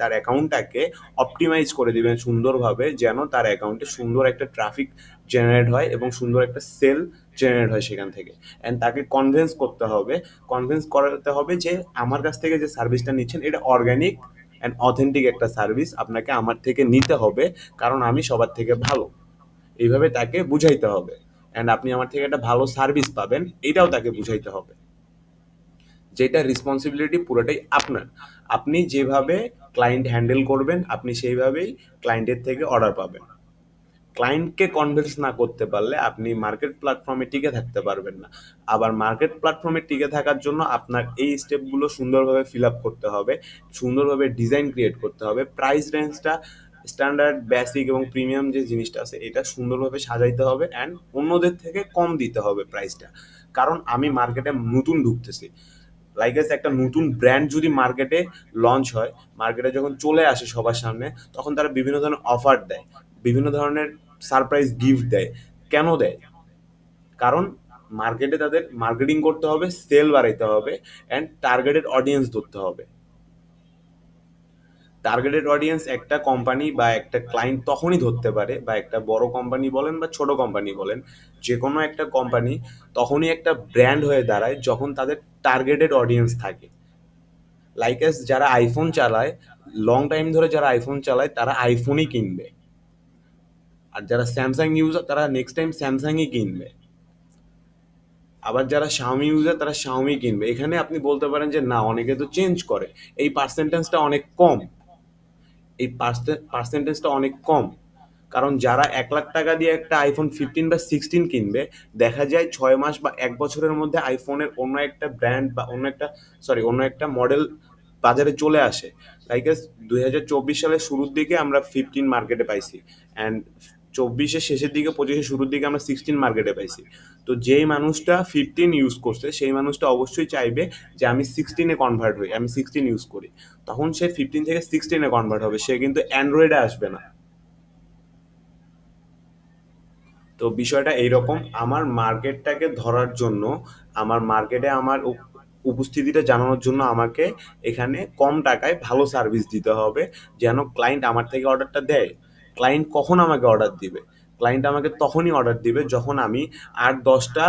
তার অ্যাকাউন্টটাকে অপটিমাইজ করে দিবেন সুন্দরভাবে, যেন তার অ্যাকাউন্টে সুন্দর একটা ট্রাফিক জেনারেট হয় এবং সুন্দর একটা সেল জেনারেট হয় সেখান থেকে। অ্যান্ড তাকে কনভিন্স করাতে হবে যে আমার কাছ থেকে যে সার্ভিসটা নিচ্ছেন এটা অর্গানিক অ্যান্ড অথেন্টিক একটা সার্ভিস, আপনাকে আমার থেকে নিতে হবে কারণ আমি সবার থেকে ভালো। এইভাবে তাকে বুঝাইতে হবে, অ্যান্ড আপনি আমার থেকে একটা ভালো সার্ভিস পাবেন এটাও তাকে বুঝাইতে হবে, যেটা রেসপন্সিবিলিটি পুরোটাই আপনার। আপনি যেভাবে ক্লায়েন্ট হ্যান্ডেল করবেন, আপনি সেইভাবেই ক্লায়েন্টের থেকে অর্ডার পাবেন। ক্লায়েন্টকে কনভিন্স না করতে পারলে আপনি মার্কেট প্ল্যাটফর্মে টিকে থাকতে পারবেন না। আবার মার্কেট প্ল্যাটফর্মে টিকে থাকার জন্য আপনার এই স্টেপগুলো সুন্দরভাবে ফিল আপ করতে হবে, সুন্দরভাবে ডিজাইন ক্রিয়েট করতে হবে, প্রাইস রেঞ্জটা স্ট্যান্ডার্ড, বেসিক এবং প্রিমিয়াম যে জিনিসটা আছে এটা সুন্দরভাবে সাজাইতে হবে, অ্যান্ড অন্যদের থেকে কম দিতে হবে প্রাইসটা। কারণ আমি মার্কেটে নতুন ঢুকতেছি, লাইক একটা নতুন ব্র্যান্ড যদি মার্কেটে লঞ্চ হয়, মার্কেটে যখন চলে আসে সবার সামনে, তখন তারা বিভিন্ন ধরনের অফার দেয়, বিভিন্ন ধরনের সারপ্রাইজ গিফট দেয়। কেন দেয়? কারণ মার্কেটে তাদের মার্কেটিং করতে হবে, সেল বাড়াইতে হবে, অ্যান্ড টার্গেটেড অডিয়েন্স ধরতে হবে। টার্গেটেড অডিয়েন্স একটা কোম্পানি বা একটা ক্লায়েন্ট তখনই ধরতে পারে, বা একটা বড় কোম্পানি বলেন বা ছোট কোম্পানি বলেন, যে কোনো একটা কোম্পানি তখনই একটা ব্র্যান্ড হয়ে দাঁড়ায় যখন তাদের টার্গেটেড অডিয়েন্স থাকে। লাইকাস যারা আইফোন চালায়, লং টাইম ধরে যারা আইফোন চালায় তারা আইফোনই কিনবে, আর যারা স্যামসাং ইউজার তারা নেক্সট টাইম স্যামসাংই কিনবে। আবার যারা Xiaomi ইউজার তারা Xiaomi কিনবে। এখানে আপনি বলতে পারেন যে না, অনেকে তো চেঞ্জ করে। এই পার্সেন্টেজটা অনেক কম। এই পার্সেন্টেজটা অনেক কম। কারণ যারা 1,00,000 টাকা দিয়ে একটা আইফোন 15 বা 16 কিনবে, দেখা যায় 6 মাস বা 1 বছরের মধ্যে আইফোনের অন্য একটা ব্র্যান্ড বা অন্য একটা মডেল বাজারে চলে আসে। লাইক 2024 সালের শুরুর দিকে আমরা 15 মার্কেটে পাইছি, অ্যান্ড 24-এর শেষের দিকে 25-এর শুরুর দিকে আমরা 16 মার্কেটে পাইছি। তো যেই মানুষটা 15 ইউজ করছে সেই মানুষটা অবশ্যই চাইবে যে আমি 16-এ কনভার্ট হই, আমি 16 ইউজ করি। তখন সে 15 থেকে 16-এ কনভার্ট হবে, সে কিন্তু অ্যান্ড্রয়েডে আসবে না। তো বিষয়টা এইরকম, আমার মার্কেটটাকে ধরার জন্য, আমার মার্কেটে আমার উপস্থিতিটা জানানোর জন্য আমাকে এখানে কম টাকায় ভালো সার্ভিস দিতে হবে, যেন ক্লায়েন্ট আমার থেকে অর্ডারটা দেয়। ক্লায়েন্ট কখন আমাকে অর্ডার দিবে? ক্লায়েন্ট আমাকে তখনই অর্ডার দিবে যখন আমি 8-10টা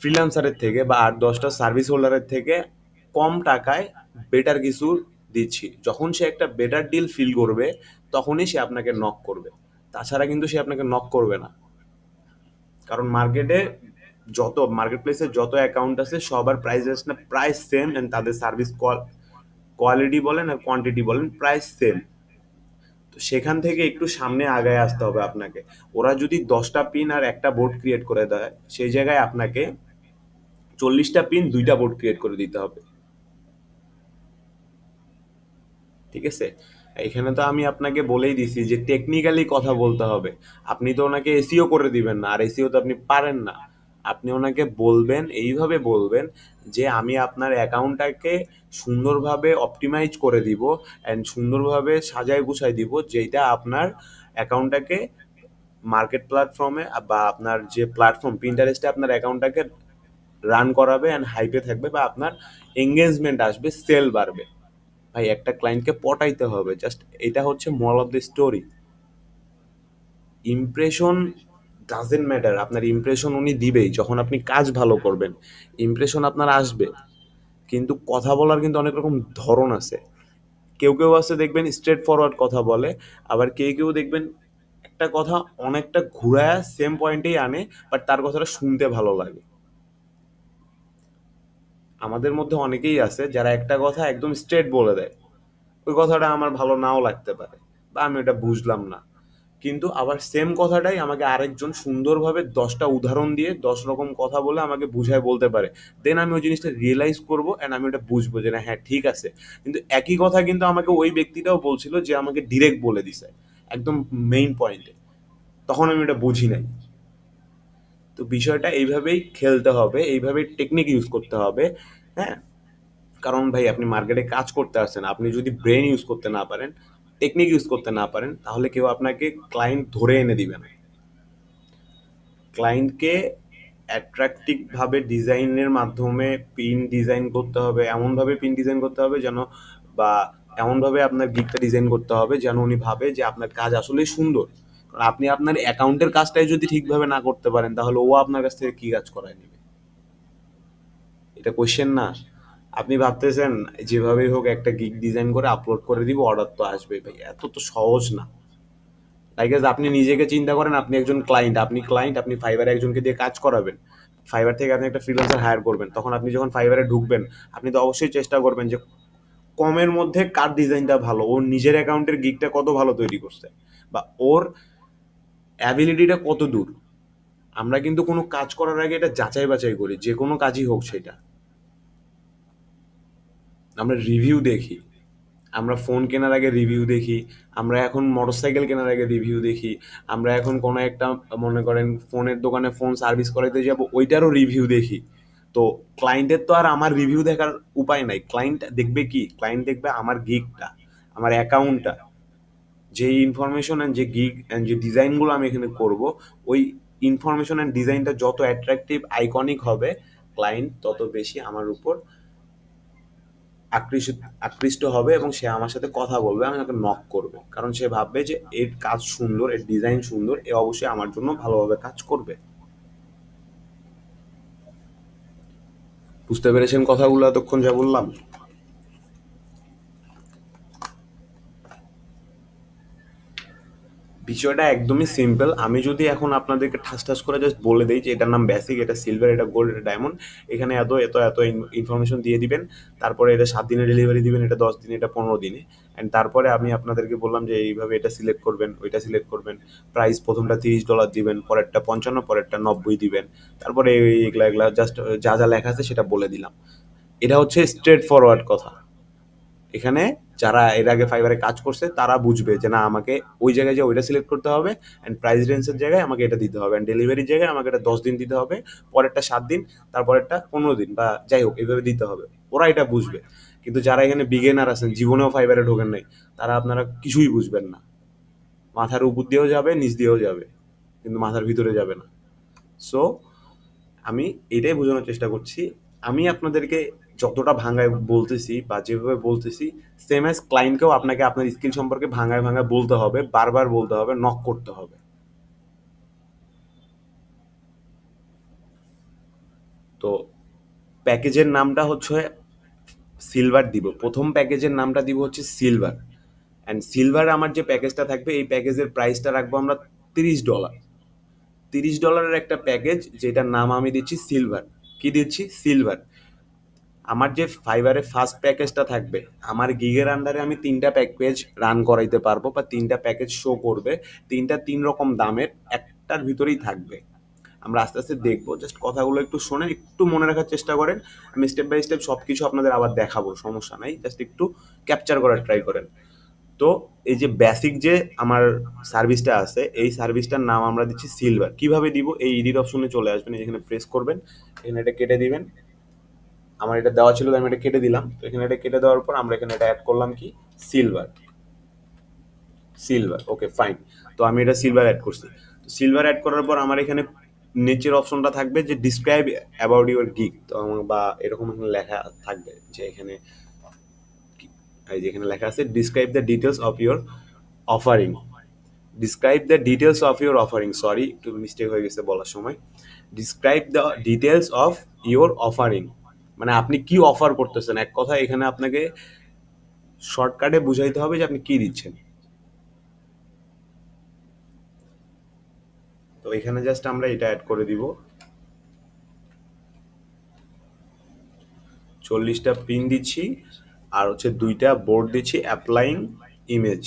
ফ্রিল্যান্সারের থেকে বা 8-10টা সার্ভিস হোল্ডারের থেকে কম টাকায় বেটার কিছু দিচ্ছি। যখন সে একটা বেটার ডিল ফিল করবে, তখনই সে আপনাকে নক করবে। তাছাড়া কিন্তু সে আপনাকে নক করবে না। কারণ মার্কেট প্লেসে যত অ্যাকাউন্ট আছে সবার প্রাইস না প্রায় সেম, এন্ড তাদের সার্ভিস কোয়ালিটি বলেন আর কোয়ান্টিটি বলেন প্রায় সেম। তো সেখান থেকে একটু সামনে আগায় আসতে হবে আপনাকে। ওরা যদি 10টা পিন আর একটা বোর্ড ক্রিয়েট করে দেয়, সেই জায়গায় আপনাকে 40টা পিন 2টা বোর্ড ক্রিয়েট করে দিতে হবে। ঠিক আছে? এখানে তো আমি আপনাকে বলেই দিছি যে টেকনিক্যালি কথা বলতে হবে। আপনি তো ওনাকে এসইও করে দিবেন না, আর এসইও তো আপনি পারেন না। আপনি ওনাকে বলবেন, এইভাবে বলবেন যে আমি আপনার অ্যাকাউন্টটাকে সুন্দরভাবে অপটিমাইজ করে দিব, অ্যান্ড সুন্দরভাবে সাজায় গুছায় দিব, যেটা আপনার অ্যাকাউন্টটাকে মার্কেট প্ল্যাটফর্মে বা আপনার যে প্ল্যাটফর্ম পিন্টারেস্টে আপনার অ্যাকাউন্টটাকে রান করাবে, অ্যান্ড হাইপে থাকবে, বা আপনার এঙ্গেজমেন্ট আসবে, সেল বাড়বে। ভাই, একটা ক্লায়েন্টকে পটাইতে হবে, জাস্ট এটা হচ্ছে moral of the story. Impression doesn't matter, আপনার ইমপ্রেশন উনি দিবেই যখন আপনি কাজ ভালো করবেন। ইমপ্রেশন আপনার আসবে, কিন্তু কথা বলার কিন্তু অনেক রকম ধরন আছে। কেউ কেউ আছে দেখবেন স্ট্রেট ফরওয়ার্ড কথা বলে, আবার কেউ কেউ দেখবেন একটা কথা অনেকটা ঘুরায় সেম পয়েন্টেই আনে, বাট তার কথাটা শুনতে ভালো লাগে। আমাদের মধ্যে অনেকেই আছে যারা একটা কথা একদম স্ট্রেট বলে দেয়, ওই কথাটা আমার ভালো নাও লাগতে পারে, বা আমি ওটা বুঝলাম না, কিন্তু আবার সেম কথাটাই আমাকে আরেকজন সুন্দরভাবে 10টা উদাহরণ দিয়ে 10 রকম কথা বলে আমাকে বুঝায় বলতে পারে। দেন আমি ওই জিনিসটা রিয়েলাইজ করবো, অ্যান্ড আমি ওটা বুঝবো যে না, হ্যাঁ ঠিক আছে। কিন্তু একই কথা কিন্তু আমাকে ওই ব্যক্তিটাও বলছিল, যে আমাকে ডিরেক্ট বলে দিছে একদম মেইন পয়েন্টে, তখন আমি ওটা বুঝি নাই। তো বিষয়টা এইভাবেই খেলতে হবে, এইভাবেই টেকনিক ইউজ করতে হবে। হ্যাঁ, কারণ ভাই আপনি মার্কেটে কাজ করতে আসছেন, আপনি যদি ব্রেন ইউজ করতে না পারেন, টেকনিক ইউজ করতে না পারেন, তাহলে কেউ আপনাকে ক্লায়েন্ট ধরে এনে দিবে না। ক্লায়েন্টকে অ্যাট্রাকটিভ ভাবে ডিজাইনের মাধ্যমে পিন ডিজাইন করতে হবে, এমনভাবে পিন ডিজাইন করতে হবে যেন, বা এমনভাবে আপনার গিকটা ডিজাইন করতে হবে যেন উনি ভাবে যে আপনার কাজ আসলেই সুন্দর। কারণ আপনি আপনার অ্যাকাউন্টের কাজটাই যদি ঠিকভাবে না করতে পারেন, তাহলে ও আপনার কাছ থেকে কি কাজ করায় নেবে? এটা কোশ্চেন না। আপনি ভাবতেছেন যেভাবেই হোক একটা গিগ ডিজাইন করে আপলোড করে দিব, অর্ডার তো আসবে। ভাই এত তো সহজ না। লাইক আপনি নিজেকে চিন্তা করেন, আপনি একজন ক্লায়েন্ট, আপনি ফাইবারে একজনকে দিয়ে কাজ করাবেন। ফাইবার থেকে আপনি একটা ফ্রিল্যান্সার হায়ার করবেন, তখন আপনি যখন ফাইবারে ঢুকবেন, আপনি তো অবশ্যই চেষ্টা করবেন যে কমের মধ্যে কার ডিজাইনটা ভালো, ওর নিজের অ্যাকাউন্টের গিগটা কত ভালো তৈরি করছে, বা ওর অ্যাবিলিটিটা কত দূর। আমরা কিন্তু কোনো কাজ করার আগে এটা যাচাই বাছাই করি, যে কোনো কাজই হোক সেটা। আমরা রিভিউ দেখি, আমরা ফোন কেনার আগে রিভিউ দেখি, আমরা এখন মোটরসাইকেল কেনার আগে রিভিউ দেখি, আমরা এখন কোনো একটা, মনে করেন ফোনের দোকানে ফোন সার্ভিস করাইতে যাব, ওইটারও রিভিউ দেখি। তো ক্লায়েন্টের তো আর আমার রিভিউ দেখার উপায় নাই। ক্লায়েন্ট দেখবে কি? ক্লায়েন্ট দেখবে আমার গিগটা, আমার অ্যাকাউন্টটা, যে ইনফরমেশন অ্যান্ড যে গিগ অ্যান্ড যে ডিজাইনগুলো আমি এখানে করব, ওই ইনফরমেশন অ্যান্ড ডিজাইনটা যত অ্যাট্রাকটিভ আইকনিক হবে, ক্লায়েন্ট তত বেশি আমার উপর আকৃষ্ট আকৃষ্ট হবে, এবং সে আমার সাথে কথা বলবে, আমাকে নক করবে, কারণ সে ভাববে যে এর কাজ সুন্দর, এর ডিজাইন সুন্দর, এ অবশ্যই আমার জন্য ভালোভাবে কাজ করবে। বুঝতে পেরেছেন কথাগুলো এতক্ষণ যা বললাম? বিষয়টা একদমই সিম্পল। আমি যদি এখন আপনাদেরকে ঠাস ঠাস করে জাস্ট বলে দেই যে এটার নাম বেসিক, এটা সিলভার, এটা গোল্ড, এটা ডায়মন্ড, এখানে এত এত এত ইনফরমেশন দিয়ে দিবেন, তারপরে এটা 7 দিনে ডেলিভারি দিবেন, এটা 10 দিনে, এটা 15 দিনে, অ্যান্ড তারপরে আমি আপনাদেরকে বললাম যে এইভাবে এটা সিলেক্ট করবেন, ওইটা সিলেক্ট করবেন, প্রাইস প্রথমটা $30 দিবেন, পরেরটা 55, পরেরটা 90 দিবেন, তারপরে এগুলা এগুলা জাস্ট যা যা লেখা আছে সেটা বলে দিলাম। এটা হচ্ছে স্ট্রেট ফরওয়ার্ড কথা। এখানে যারা এর আগে ফাইবারে কাজ করছে তারা বুঝবে যে না, আমাকে ওই জায়গায় যে ওইটা সিলেক্ট করতে হবে, অ্যান্ড প্রাইস রেঞ্জের জায়গায় আমাকে এটা দিতে হবে, অ্যান্ড ডেলিভারির জায়গায় আমাকে এটা 10 দিন দিতে হবে, পরেরটা 7 দিন, তারপরেরটা 15 দিন, বা যাই হোক এইভাবে দিতে হবে। ওরা এটা বুঝবে। কিন্তু যারা এখানে বিগেনার আছেন, জীবনেও ফাইবারে ঢোকেন নাই, তারা আপনারা কিছুই বুঝবেন না। মাথার উপর দিয়েও যাবে, নিচ দিয়েও যাবে, কিন্তু মাথার ভিতরে যাবে না। সো আমি এটাই বোঝানোর চেষ্টা করছি। আমি আপনাদেরকে যতটা ভাঙায় বলতেছি বা যেভাবে বলতেছি, সেম অ্যাজ ক্লায়েন্টকেও আপনাকে আপনার স্কিল সম্পর্কে ভাঙায় ভাঙায় বলতে হবে, বারবার বলতে হবে, নক করতে হবে। তো প্যাকেজের নামটা হচ্ছে সিলভার দিব। প্রথম প্যাকেজের নামটা দিব হচ্ছে সিলভার। অ্যান্ড সিলভার আমার যে প্যাকেজটা থাকবে, এই প্যাকেজের প্রাইসটা রাখবো আমরা $30। $30 একটা প্যাকেজ, যেটার নাম আমি দিচ্ছি সিলভার। কি দিচ্ছি? সিলভার। আমার যে ফাইবারে ফার্স্ট প্যাকেজটা থাকবে, আমার গিগের আন্ডারে আমি 3টা প্যাকেজ রান করাইতে পারবো, বা 3টা প্যাকেজ শো করবে। 3টা 3 রকম দামের, একটার ভিতরেই থাকবে। আমরা আস্তে আস্তে দেখবো, জাস্ট কথাগুলো একটু শোনেন, একটু মনে রাখার চেষ্টা করেন। আমি স্টেপ বাই স্টেপ সব কিছু আপনাদের আবার দেখাবো, সমস্যা নাই, জাস্ট একটু ক্যাপচার করার ট্রাই করেন। তো এই যে বেসিক যে আমার সার্ভিসটা আছে, এই সার্ভিসটার নাম আমরা দিচ্ছি সিলভার। কিভাবে দিব? এই এডিট অপশনে চলে আসবেন, এখানে প্রেস করবেন, এখানে এটা কেটে দিবেন। আমার এটা দেওয়া ছিল, আমি এটা কেটে দিলাম। তো এখানে এটা কেটে দেওয়ার পর আমরা এখানে এটা অ্যাড করলাম কি? সিলভার। Silver, okay fine. তো আমি এটা সিলভার অ্যাড করছি। তো সিলভার অ্যাড করার পর আমার এখানে নিচের অপশনটা থাকবে যে ডিসক্রাইব অ্যাবাউট ইউর গিগ, তো বা এরকম এখানে লেখা থাকবে যে এখানে, এই যে এখানে লেখা আছে describe the details of your offering. Describe the details of your offering, sorry একটু মিস্টেক হয়ে গেছে বলার সময়। Describe the details of your offering, মানে আপনি কি অফার করতেছেন। এক কথা এখানে আপনাকে শর্টকাটে বুঝাইতে হবে যে আপনি কি দিচ্ছেন। তো এখানে জাস্ট আমরা এটা অ্যাড করে দিব। 40টা পিন দিচ্ছি, আর হচ্ছে 2টা বোর্ড দিচ্ছি। ইমেজ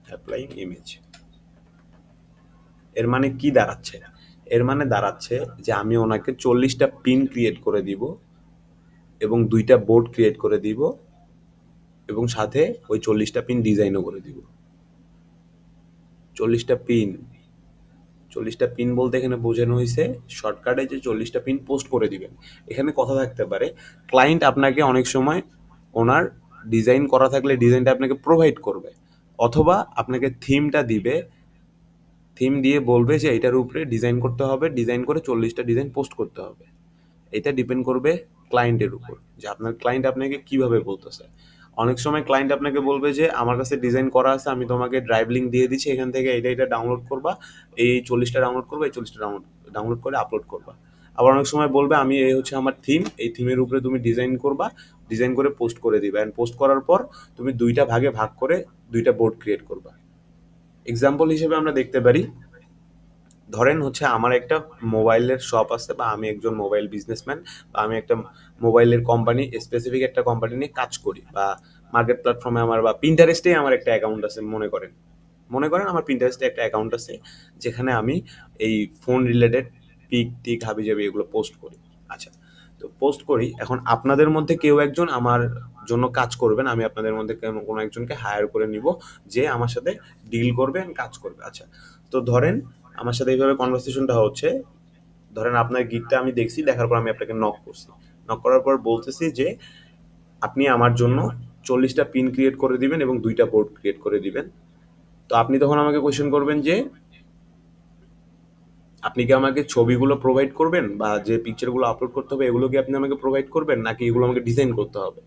অ্যাপ্লাইং ইমেজ এর মানে কি দাঁড়াচ্ছে? এর মানে দাঁড়াচ্ছে যে আমি ওনাকে 40টা পিন ক্রিয়েট করে দিব, এবং 2টা বোর্ড ক্রিয়েট করে দিব, এবং সাথে ওই 40টা পিন ডিজাইনও করে দিব। 40টা পিন, 40টা পিন বলতে এখানে বোঝানো হয়েছে শর্টকাটে যে 40টা পিন পোস্ট করে দিবেন। এখানে কথা থাকতে পারে, ক্লায়েন্ট আপনাকে অনেক সময় ওনার ডিজাইন করা থাকলে ডিজাইনটা আপনাকে প্রোভাইড করবে, অথবা আপনাকে থিমটা দিবে, থিম দিয়ে বলবে যে এটার উপরে ডিজাইন করতে হবে, ডিজাইন করে 40টা ডিজাইন পোস্ট করতে হবে। এটা ডিপেন্ড করবে ক্লায়েন্টের উপর, যে আপনার ক্লায়েন্ট আপনাকে কিভাবে বলতেছে। অনেক সময় ক্লায়েন্ট আপনাকে বলবে যে আমার কাছে ডিজাইন করা আছে, আমি তোমাকে ড্রাইভ লিঙ্ক দিয়ে দিচ্ছি, এখান থেকে এটা এটা ডাউনলোড করবা, এই 40টা ডাউনলোড করবা, এই 40টা ডাউনলোড করে আপলোড করবা। আবার অনেক সময় বলবে আমি এই হচ্ছে আমার থিম, এই থিমের উপরে তুমি ডিজাইন করবা, ডিজাইন করে পোস্ট করে দিবা, অ্যান্ড পোস্ট করার পর তুমি 2টা ভাগে ভাগ করে 2টা বোর্ড ক্রিয়েট করবা। এক্সাম্পল হিসেবে আমরা দেখতে পারি, ধরেন হচ্ছে আমার একটা মোবাইলের শপ আছে, বা আমি একজন মোবাইল বিজনেসম্যান, বা আমি একটা মোবাইলের কোম্পানি, স্পেসিফিক একটা কোম্পানি নিয়ে কাজ করি, বা মার্কেট প্ল্যাটফর্মে আমার, বা পিন্টারেস্টে আমার একটা অ্যাকাউন্ট আছে, মনে করেন আমার পিন্টারেস্টে একটা অ্যাকাউন্ট আছে, যেখানে আমি এই ফোন রিলেটেড পিক টিক হাবিজাবি এগুলো পোস্ট করি। আচ্ছা, তো পোস্ট করি। এখন আপনাদের মধ্যে কেউ একজন আমার জন্য কাজ করবেন, আমি আপনাদের মধ্যে কোনো একজনকে হায়ার করে নিব, যে আমার সাথে ডিল করবে and কাজ করবে। আচ্ছা, তো ধরেন আমার সাথে এইভাবে কনভারসেশনটা হচ্ছে। ধরেন আপনার গিগটা আমি দেখছি, দেখার পর আমি আপনাকে নক করছি। নক করার পর বলতেছি যে আপনি আমার জন্য 40টা পিন ক্রিয়েট করে দিবেন এবং 2টা বোর্ড ক্রিয়েট করে দিবেন। তো আপনি তখন আমাকে কোয়েশ্চেন করবেন যে আপনি কি আমাকে ছবিগুলো প্রোভাইড করবেন, বা যে পিকচারগুলো আপলোড করতে হবে এগুলো কি আপনি আমাকে প্রোভাইড করবেন, নাকি এগুলো আমাকে ডিজাইন করতে হবে?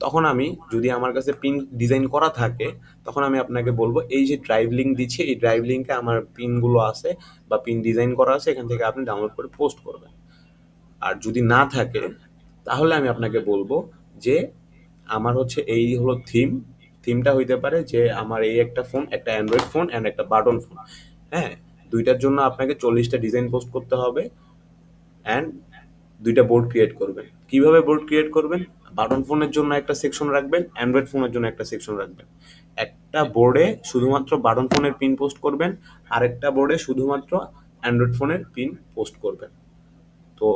তখন আমি, যদি আমার কাছে পিন ডিজাইন করা থাকে, তখন আমি আপনাকে বলবো এই যে ড্রাইভ লিঙ্ক দিচ্ছি, এই ড্রাইভ লিঙ্কে আমার পিনগুলো আছে, বা পিন ডিজাইন করা আছে, এখান থেকে আপনি ডাউনলোড করে পোস্ট করবেন। আর যদি না থাকে, তাহলে আমি আপনাকে বলবো যে আমার হচ্ছে এই হলো থিম, থিমটা হইতে পারে যে আমার এই একটা ফোন, একটা অ্যান্ড্রয়েড ফোন অ্যান্ড একটা বাটন ফোন। হ্যাঁ, দুইটার জন্য আপনাকে 40টা ডিজাইন পোস্ট করতে হবে অ্যান্ড দুইটা বোর্ড ক্রিয়েট করবেন। কিভাবে বোর্ড ক্রিয়েট করবেন? বাটন ফোনের জন্য একটা সেকশন রাখবেন, অ্যান্ড্রয়েড ফোনের জন্য একটা সেকশন রাখবেন। একটা বোর্ডে শুধুমাত্র বাটন ফোনের পিন পোস্ট করবেন, আরেকটা বোর্ডে শুধুমাত্র অ্যান্ড্রয়েড ফোনের পিন পোস্ট করবেন। তো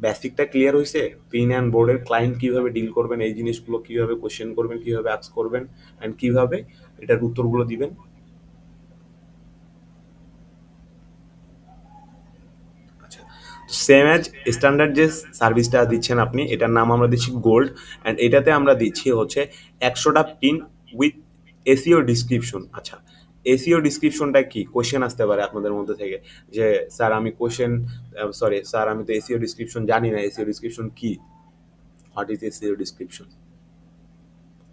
বেসিকটা ক্লিয়ার হয়েছে? পিন অ্যান্ড বোর্ডের ক্লায়েন্ট কিভাবে ডিল করবেন, এই জিনিসগুলো কিভাবে কোশ্চেন করবেন, কিভাবে আস্ক করবেন অ্যান্ড কিভাবে এটার উত্তরগুলো দিবেন। আচ্ছা, সেম অ্যাজ স্ট্যান্ডার্ড যে সার্ভিসটা দিচ্ছেন আপনি, এটার নাম আমরা দিচ্ছি গোল্ড, অ্যান্ড এটাতে আমরা দিচ্ছি হচ্ছে 100টা পিন উইথ এসিও ডিসক্রিপশন। আচ্ছা, এসিও ডিসক্রিপশনটা কি? কোশ্চেন আসতে পারে আপনাদের মধ্যে থেকে যে স্যার আমি কোশ্চেন, সরি স্যার আমি তো এসিও ডিসক্রিপশন জানি না, এসিও ডিসক্রিপশন কি? What is SEO description?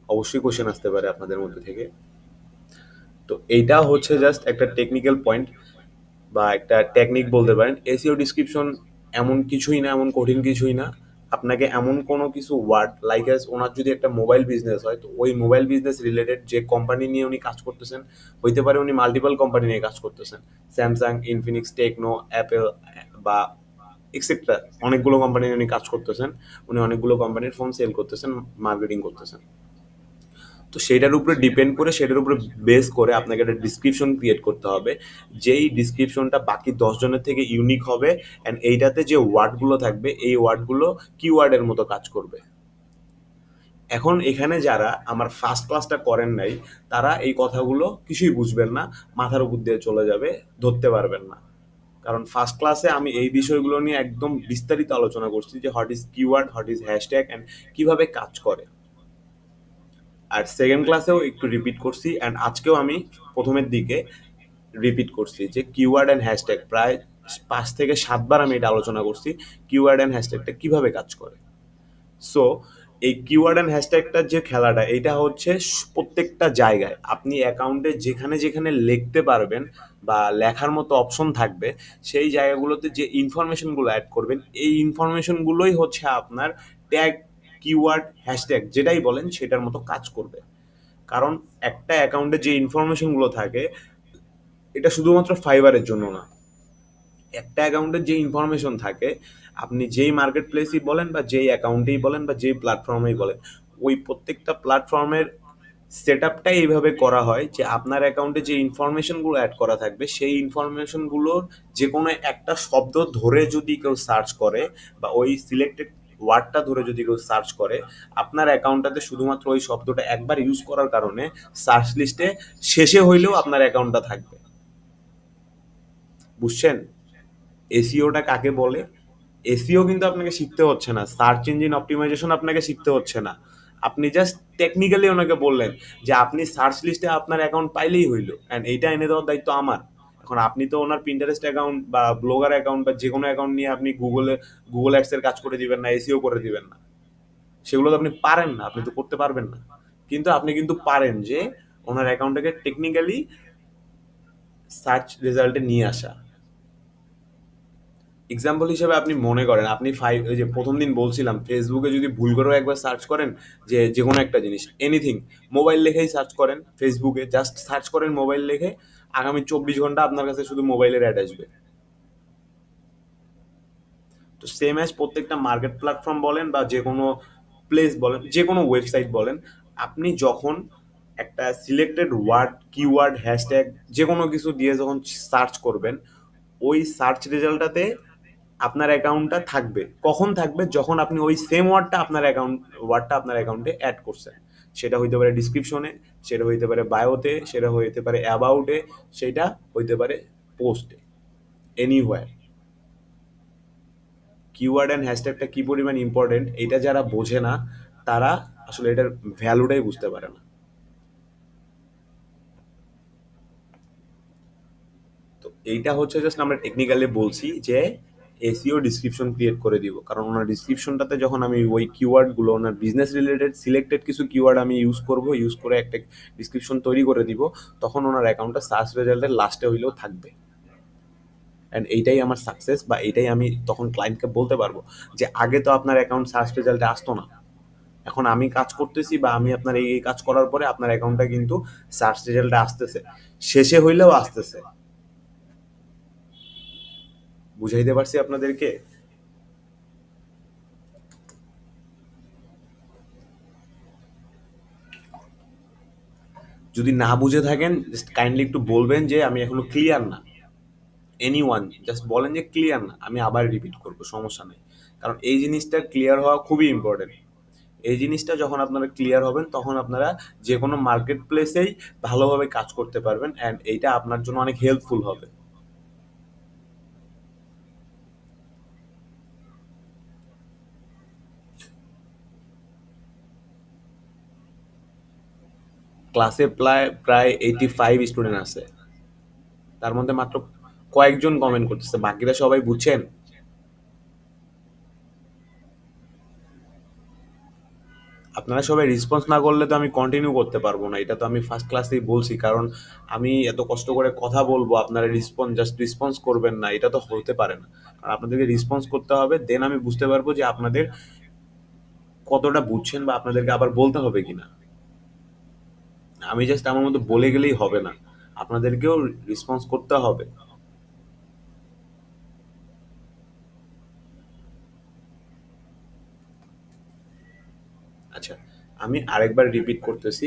অবশ্যই কোশ্চেন আসতে পারে আপনাদের মধ্যে থেকে। তো এইটা হচ্ছে জাস্ট একটা টেকনিক্যাল পয়েন্ট বা একটা টেকনিক বলতে পারেন। এসইও ডিসক্রিপশন এমন কিছুই না, এমন কঠিন কিছুই না। আপনাকে এমন কোনো কিছু ওয়ার্ড লাইক অ্যাজ ওনার যদি একটা মোবাইল বিজনেস হয়, তো ওই মোবাইল বিজনেস রিলেটেড যে কোম্পানি নিয়ে উনি কাজ করতেছেন, হইতে পারে উনি মাল্টিপল কোম্পানি নিয়ে কাজ করতেছেন, স্যামসাং, ইনফিনিক্স, টেকনো, অ্যাপেল বা এক্সেট্রা, অনেকগুলো কোম্পানি নিয়ে উনি কাজ করতেছেন। উনি অনেকগুলো কোম্পানির ফোন সেল করতেছেন, মার্কেটিং করতেছেন। তো সেটার উপরে ডিপেন্ড করে, সেটার উপরে বেস করে আপনাকে একটা ডিসক্রিপশন ক্রিয়েট করতে হবে, যেই ডিসক্রিপশনটা বাকি 10 জনের থেকে ইউনিক হবে অ্যান্ড এইটাতে যে ওয়ার্ডগুলো থাকবে এই ওয়ার্ডগুলো কিওয়ার্ডের মতো কাজ করবে। এখন এখানে যারা আমার ফার্স্ট ক্লাসটা করেন নাই, তারা এই কথাগুলো কিছুই বুঝবেন না, মাথার উপর দিয়ে চলে যাবে, ধরতে পারবেন না। কারণ ফার্স্ট ক্লাসে আমি এই বিষয়গুলো নিয়ে একদম বিস্তারিত আলোচনা করছি যে what is keyword, what is hashtag and কিভাবে কাজ করে। আর সেকেন্ড ক্লাসেও একটু রিপিট করছি অ্যান্ড আজকেও আমি প্রথমের দিকে রিপিট করছি যে কিওয়ার্ড অ্যান্ড হ্যাশট্যাগ প্রায় 5 থেকে 7 বার আমি এটা আলোচনা করছি, কিওয়ার্ড অ্যান্ড হ্যাশট্যাগটা কিভাবে কাজ করে। সো এই কিওয়ার্ড অ্যান্ড হ্যাশট্যাগটার যে খেলাটা, এটা হচ্ছে প্রত্যেকটা জায়গায় আপনি অ্যাকাউন্টে যেখানে যেখানে লিখতে পারবেন বা লেখার মতো অপশন থাকবে, সেই জায়গাগুলোতে যে ইনফরমেশনগুলো অ্যাড করবেন, এই ইনফরমেশনগুলোই হচ্ছে আপনার ট্যাগ, কিওয়ার্ড, হ্যাশট্যাগ যেটাই বলেন সেটার মতো কাজ করবে। কারণ একটা অ্যাকাউন্টে যে ইনফরমেশনগুলো থাকে, এটা শুধুমাত্র ফাইবারের জন্য না, একটা অ্যাকাউন্টের যে ইনফরমেশন থাকে, আপনি যেই মার্কেট প্লেসই বলেন বা যেই অ্যাকাউন্টেই বলেন বা যেই প্ল্যাটফর্মেই বলেন, ওই প্রত্যেকটা প্ল্যাটফর্মের সেট আপটাই এইভাবে করা হয় যে আপনার অ্যাকাউন্টে যে ইনফরমেশনগুলো অ্যাড করা থাকবে, সেই ইনফরমেশনগুলোর যে কোনো একটা শব্দ ধরে যদি কেউ সার্চ করে বা ওই সিলেক্টেড ওয়ার্ডটা ধরে যদি কেউ সার্চ করে, আপনার অ্যাকাউন্টটাতে শুধুমাত্র ওই শব্দটা একবার ইউজ করার কারণে সার্চ লিস্টে শেষে হইলেও আপনার অ্যাকাউন্টটা থাকবে। বুঝছেন এসিওটা কাকে বলে? এসিও কিন্তু আপনাকে শিখতে হচ্ছে না, সার্চ ইঞ্জিন অপটিমাইজেশন আপনাকে শিখতে হচ্ছে না। আপনি জাস্ট টেকনিক্যালি ওনাকে বললেন যে আপনি সার্চ লিস্টে আপনার অ্যাকাউন্ট পাইলেই হইলো, অ্যান্ড এইটা এনে দেওয়ার দায়িত্ব আমার। এখন আপনি তো ওনার পিন্টারেস্ট অ্যাকাউন্ট বা ব্লগার অ্যাকাউন্ট বা যে কোনো অ্যাকাউন্ট নিয়ে আপনি গুগল অ্যাডসের কাজ করে দিবেন না, এসিও করে দিবেন না। সেগুলো তো আপনি পারেন না, আপনি তো করতে পারবেন না। কিন্তু আপনি কিন্তু পারেন যে ওনার অ্যাকাউন্টটাকে টেকনিক্যালি সার্চ রেজাল্টে নিয়ে আসা। এক্সাম্পল হিসেবে আপনি মনে করেন আপনি ওই যে প্রথম দিন বলছিলাম, ফেসবুকে যদি ভুল করেও একবার সার্চ করেন যে যে কোনো একটা জিনিস, এনিথিং, মোবাইল লেখেই সার্চ করেন, ফেসবুকে জাস্ট সার্চ করেন মোবাইল লেখে, আগামী 24 ঘন্টা আপনার কাছে শুধু মোবাইলের অ্যাড আসবে। তো সেম অ্যাজ প্রত্যেকটা মার্কেট প্ল্যাটফর্ম বলেন বা যে কোনো প্লেস বলেন, যে কোনো ওয়েবসাইট বলেন, আপনি যখন একটা সিলেক্টেড ওয়ার্ড, কিওয়ার্ড, হ্যাশট্যাগ যে কোনো কিছু দিয়ে যখন সার্চ করবেন, ওই সার্চ রেজাল্টটাতে আপনার অ্যাকাউন্টটা থাকবে। কখন থাকবে? যখন আপনি ওই সেম ওয়ার্ডটা আপনার অ্যাকাউন্টে অ্যাড করছেন। সেটা হইতে পারে ডিসক্রিপশনে, সেটা হইতে পারে বায়োতে, সেটা হইতে পারে অ্যাবাউটে, সেটা হইতে পারে পোস্টে, এনিওয়্যার। কিওয়ার্ড অ্যান্ড হ্যাশট্যাগটা কি পরিমাণ ইম্পর্টেন্ট, এটা যারা বোঝে না, তারা আসলে এটার ভ্যালুটাই বুঝতে পারে না। তো এইটা হচ্ছে জাস্ট আমরা টেকনিক্যালি বলছি যে এসইও ডিসক্রিপশন ক্রিয়েট করে দিব, কারণ ওনার ডিসক্রিপশনটাতে যখন আমি ওই কিওয়ার্ডগুলো, ওনার বিজনেস রিলেটেড সিলেক্টেড কিছু কিওয়ার্ড আমি ইউজ করব, ইউজ করে একটা ডিসক্রিপশন তৈরি করে দিব, তখন ওনার অ্যাকাউন্টটা সার্চ রেজাল্টের লাস্টে হইলেও থাকবে। অ্যান্ড এইটাই আমার সাকসেস, বা এইটাই আমি তখন ক্লায়েন্টকে বলতে পারবো যে আগে তো আপনার অ্যাকাউন্ট সার্চ রেজাল্টে আসতো না, এখন আমি কাজ করতেছি বা আমি আপনার এই কাজ করার পরে আপনার অ্যাকাউন্টটা কিন্তু সার্চ রেজাল্টে আসতেছে, শেষে হইলেও আসতেছে। বুঝাইতে পারছি আপনাদেরকে? যদি না বুঝে থাকেন জাস্ট কাইন্ডলি একটু বলবেন যে আমি এখনো ক্লিয়ার না। এনিওয়ান জাস্ট বলেন যে ক্লিয়ার না, আমি আবার রিপিট করব, সমস্যা নেই। কারণ এই জিনিসটা ক্লিয়ার হওয়া খুবই ইম্পর্টেন্ট। এই জিনিসটা যখন আপনারা ক্লিয়ার হবেন তখন আপনারা যে কোনো মার্কেট প্লেসেই ভালোভাবে কাজ করতে পারবেন, অ্যান্ড এইটা আপনার জন্য অনেক হেল্পফুল হবে। ক্লাসে প্রায় প্রায় 85 স্টুডেন্ট আছে, তার মধ্যে মাত্র কয়েকজন কমেন্ট করতেছে, বাকিরা সবাই বুঝছেন। আপনারা সবাই রেসপন্স না করলে তো আমি কন্টিনিউ করতে পারবো না, এটা তো আমি ফার্স্ট ক্লাসেই বলছি। কারণ আমি এত কষ্ট করে কথা বলবো, আপনারা রেসপন্স করবেন না, এটা তো হতে পারে না। কারণ আপনাদেরকে রেসপন্স করতে হবে, দেন আমি বুঝতে পারবো যে আপনাদের কতটা বুঝছেন বা আপনাদেরকে আবার বলতে হবে কিনা। আমি জাস্ট আমার মতো বলে গেলেই হবে না, আপনাদেরকেও রেসপন্স করতে হবে। আচ্ছা, আমি আরেকবার রিপিট করতেছি,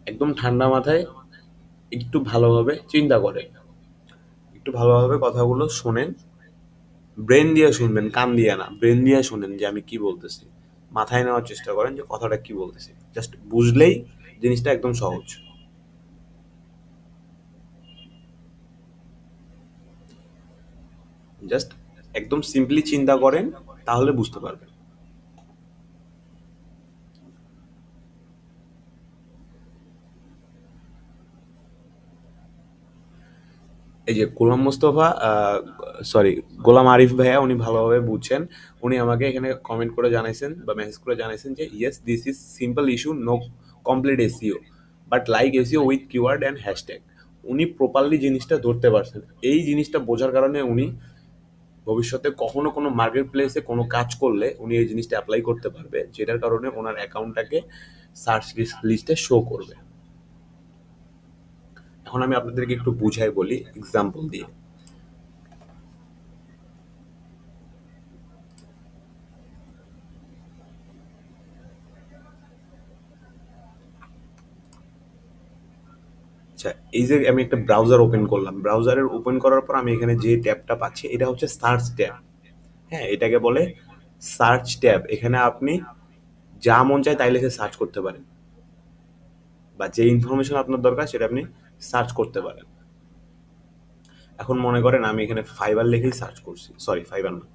একদম ঠান্ডা মাথায় একটু ভালোভাবে চিন্তা করেন, একটু ভালোভাবে কথাগুলো শোনেন, ব্রেন দিয়ে শুনবেন, কান দিয়ে না, ব্রেন দিয়ে শুনেন যে আমি কি বলতেছি। মাথায় নেওয়ার চেষ্টা করেন যে কথাটা কি বলতেছি, জাস্ট বুঝলেই জিনিসটা একদম সহজ। জাস্ট একদম সিম্পলি চিন্তা করেন, তাহলে বুঝতে পারবেন। এই যে গোলাম মোস্তফা, সরি, গোলাম আরিফ ভাইয়া, উনি ভালোভাবে বুঝছেন। উনি আমাকে এখানে কমেন্ট করে জানাইছেন বা মেসেজ করে জানাইছেন যে yes this is simple issue, no complete SEO, but like SEO with keyword and hashtag. উনি প্রপারলি জিনিসটা ধরতে পারছেন। এই জিনিসটা বোঝার কারণে উনি ভবিষ্যতে কখনো কোনো মার্কেট প্লেসে কোনো কাজ করলে উনি এই জিনিসটা অ্যাপ্লাই করতে পারবে, যেটার কারণে ওনার অ্যাকাউন্টটাকে সার্চ লিস্টে শো করবে। এখন আমি আপনাদেরকে একটু বুঝাই বলি এক্সাম্পল দিয়ে। আচ্ছা, এই যে আমি একটা ব্রাউজার ওপেন করলাম, ব্রাউজারের ওপেন করার পর আমি এখানে যে ট্যাবটা পাচ্ছি এটা হচ্ছে সার্চ ট্যাব। হ্যাঁ, এটাকে বলে সার্চ ট্যাব। এখানে আপনি যা মন চায় তাই লিখে সার্চ করতে পারেন, বা যে ইনফরমেশন আপনার দরকার সেটা আপনি সার্চ করতে পারেন। এখন মনে করেন আমি এখানে ফাইবার লিখেই সার্চ করছি, সরি ফাইবার না,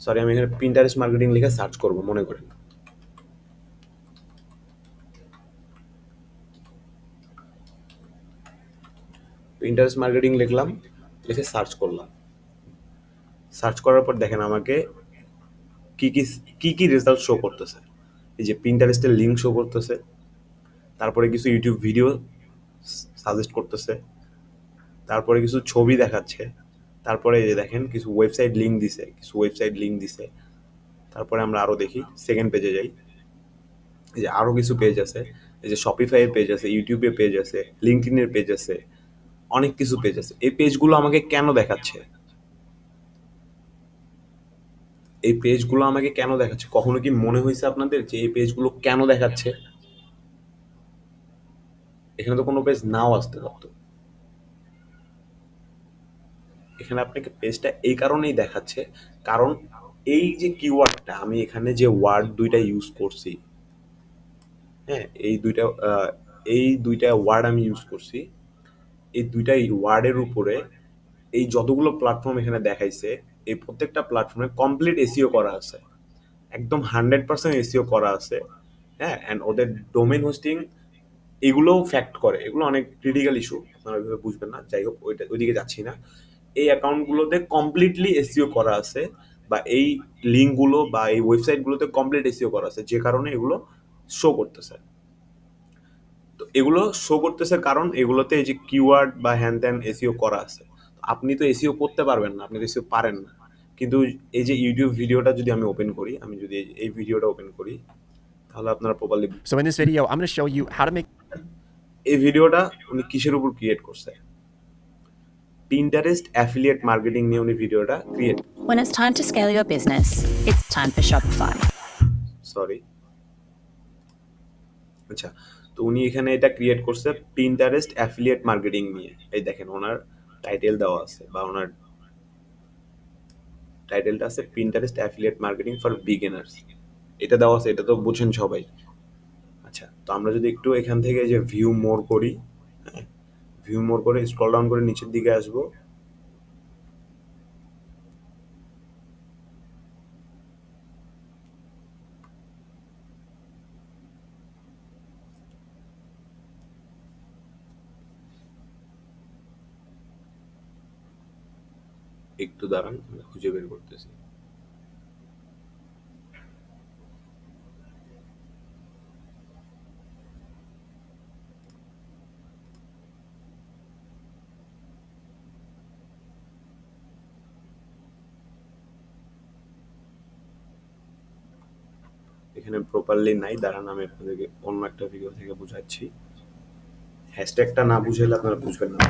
সরি, আমি এখানে পিন্টারেস্ট মার্কেটিং লিখে সার্চ করব মনে করেন। পিন্টারেস্ট মার্কেটিং লিখলাম, লিখে সার্চ করলাম। সার্চ করার পর দেখেন আমাকে কি কি কি কি রেজাল্ট শো করতেছে। এই যে পিন্টারেস্টের লিঙ্ক শো করতেছে, তারপরে কিছু ইউটিউব ভিডিও সাজেস্ট করতেছে, তারপরে কিছু ছবি দেখাচ্ছে, তারপরে এই যে দেখেন কিছু ওয়েবসাইট লিঙ্ক দিছে। তারপরে আমরা আরো দেখি, সেকেন্ড পেজে যাই, এই যে আরো কিছু পেজ আছে, এই যে শপিফাই এর পেজ আছে, ইউটিউবের পেজ আছে, লিঙ্কডইন এর পেজ আছে, অনেক কিছু পেজ আছে। এই পেজগুলো আমাকে কেন দেখাচ্ছে? এই পেজগুলো আমাকে কেন দেখাচ্ছে? কখনো কি মনে হয়েছে আপনাদের যে এই পেজগুলো কেন দেখাচ্ছে? এখানে তো কোনো পেজ নাও আসতে পারতো। এখানে আপনাকে পেজটা এই কারণেই দেখাচ্ছে, কারণ এই যে কিওয়ার্ডটা আমি এখানে যে ওয়ার্ড দুইটা ইউজ করছি, হ্যাঁ, এই দুইটা ওয়ার্ড আমি ইউজ করছি, এই দুইটা ওয়ার্ডের উপরে এই যতগুলো প্ল্যাটফর্ম এখানে দেখাইছে, এই প্রত্যেকটা প্ল্যাটফর্মে কমপ্লিট এসইও করা আছে, একদম 100% এসইও করা আছে। হ্যাঁ, অ্যান্ড ওদের ডোমেন হোস্টিং এগুলোও ফ্যাক্ট করে, এগুলো অনেক ক্রিটিক্যাল ইস্যু, আপনারা ওইভাবে বুঝবেন না, যাই হোক ওইদিকে যাচ্ছি না। এই অ্যাকাউন্টগুলোতে কমপ্লিটলি এসইও করা আছে, বা এই লিঙ্কগুলো বা এই ওয়েবসাইটগুলোতে কমপ্লিট এসইও করা আছে, যে কারণে এগুলো শো করতেছে। তো এগুলো শো করতেছে কারণ এগুলোতে এই যে কিওয়ার্ড বা হ্যান ত্যান এসইও করা আছে। আপনি তো এসইও করতে পারবেন না, আপনি তো এসইও পারেন না। কিন্তু এই যে ইউটিউব ভিডিওটা যদি আমি ওপেন করি, আমি যদি এই ভিডিওটা ওপেন করি, তাহলে আপনারা properly. So in this video, I'm going to show you how to make এই ভিডিওটা উনি কিসের উপর ক্রিয়েট করছে? পিন্টারেস্ট অ্যাফিলিয়েট মার্কেটিং নিয়ে উনি ভিডিওটা create. When it's time to scale your business, it's time for Shopify. Sorry, আচ্ছা, তো উনি এখানে এটা ক্রিয়েট করছে পিন্টারেস্ট অ্যাফিলিয়েট মার্কেটিং নিয়ে। এই দেখেন ওনার টাইটেল দেওয়া আছে, বা ওনার টাইটেলটা আছে Pinterest affiliate marketing for beginners. এটা দেওয়া আছে, এটা তো বুঝেন সবাই। আচ্ছা, তো আমরা যদি একটু এখান থেকে যে ভিউ মোর করি, হ্যাঁ, ভিউ মোর করে স্ক্রল ডাউন করে নিচের দিকে আসবো, একটু দাঁড়ান, আমি খুঁজে বের করতেছি। এখানে প্রপারলি নাই, দাঁড়ান আমি আপনাদেরকে অন্য একটা ভিডিও থেকে বুঝাচ্ছি। হ্যাশট্যাগটা না বুঝাইলে আপনারা বুঝবেন না।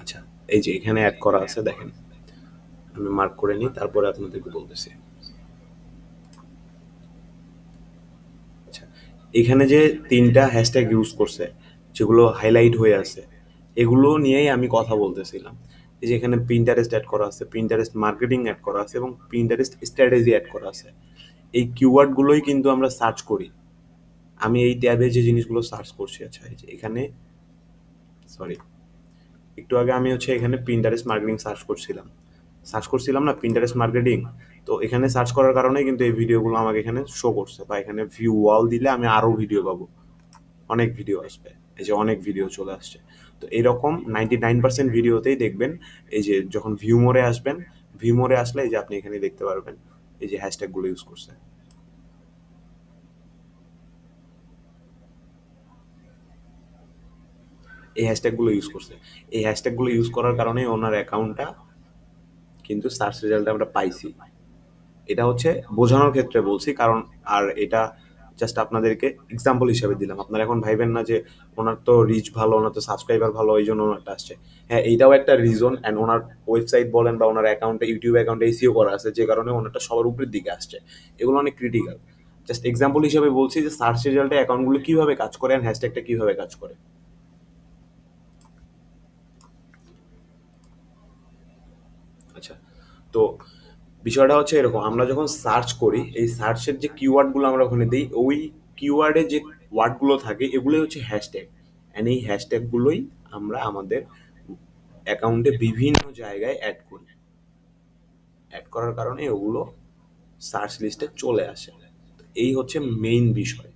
আচ্ছা, এই যে এখানে অ্যাড করা আছে, দেখেন আমি মার্ক করে নিই, তারপরে আপনাদেরকে বলতেছি। আচ্ছা, এখানে যে 3টা হ্যাশট্যাগ ইউজ করছে, যেগুলো হাইলাইট হয়ে আছে, এগুলো নিয়েই আমি কথা বলতেছিলাম। এই যে এখানে পিন্টারেস্ট অ্যাড করা আছে, পিন্টারেস্ট মার্কেটিং অ্যাড করা আছে, এবং পিন্টারেস্ট স্ট্র্যাটেজি অ্যাড করা আছে। এই কিওয়ার্ডগুলোই কিন্তু আমরা সার্চ করি। আমি এই ট্যাবে যে জিনিসগুলো সার্চ করছি, আচ্ছা এই যে এখানে, সরি, একটু আগে আমি এখানে পিন্টারেস্ট মার্কেটিং সার্চ করছিলাম না, পিন্টারেস্ট মার্কেটিং। তো এখানে সার্চ করার কারণে কিন্তু এই ভিডিওগুলো আমাকে এখানে শো করছে, বা এখানে ভিউ ওয়াল দিলে আমি আরো ভিডিও পাবো, অনেক ভিডিও আসবে। এই যে অনেক ভিডিও চলে আসছে। তো এরকম 99% ভিডিওতেই দেখবেন, এই যে যখন ভিউ মোরে আসবেন, ভিউ মোরে আসলে এই যে আপনি এখানে দেখতে পারবেন এই যে হ্যাশট্যাগুলো ইউজ করছে, এই হ্যাশট্যাগুলো ইউজ করছে। এই হ্যাশট্যাগুলো ইউজ করার কারণে ওনার অ্যাকাউন্টটা কিন্তু সার্চ রেজাল্টে আমরা পাইছি। এটা বোঝানোর ক্ষেত্রে বলছি, কারণ আর এটা জাস্ট আপনাদেরকে এক্সাম্পল হিসেবে দিলাম। আপনারা এখন ভাইবেন না যে ওনার তো রিচ ভালো, ওনার তো সাবস্ক্রাইবার ভালো, এই জন্য ওনারটা আসছে। হ্যাঁ, এইটাও একটা রিজন, অ্যান্ড ওনার ওয়েবসাইট বলেন বা ওনার অ্যাকাউন্টে, ইউটিউব অ্যাকাউন্টে এসিও করা আছে, যে কারণে ওনারটা সবার উপরের দিকে আসছে। এগুলো অনেক ক্রিটিক্যাল। জাস্ট এক্সাম্পল হিসেবে বলছি যে সার্চ রেজাল্টে অ্যাকাউন্টগুলো কীভাবে কাজ করে, অ্যান্ড হ্যাশট্যাগটা কীভাবে কাজ করে। আচ্ছা, তো বিষয়টা এরকম, আমরা যখন সার্চ করি, এই সার্চের যে কিওয়ার্ডগুলো আমরা ওখানে দিই, ওই কিওয়ার্ডে যে ওয়ার্ডগুলো থাকে এগুলোই হ্যাশট্যাগ, অ্যান্ড এই হ্যাশট্যাগুলোই আমরা আমাদের অ্যাকাউন্টে বিভিন্ন জায়গায় অ্যাড করি। অ্যাড করার কারণে ওগুলো সার্চ লিস্টে চলে আসে। এই মেইন বিষয়,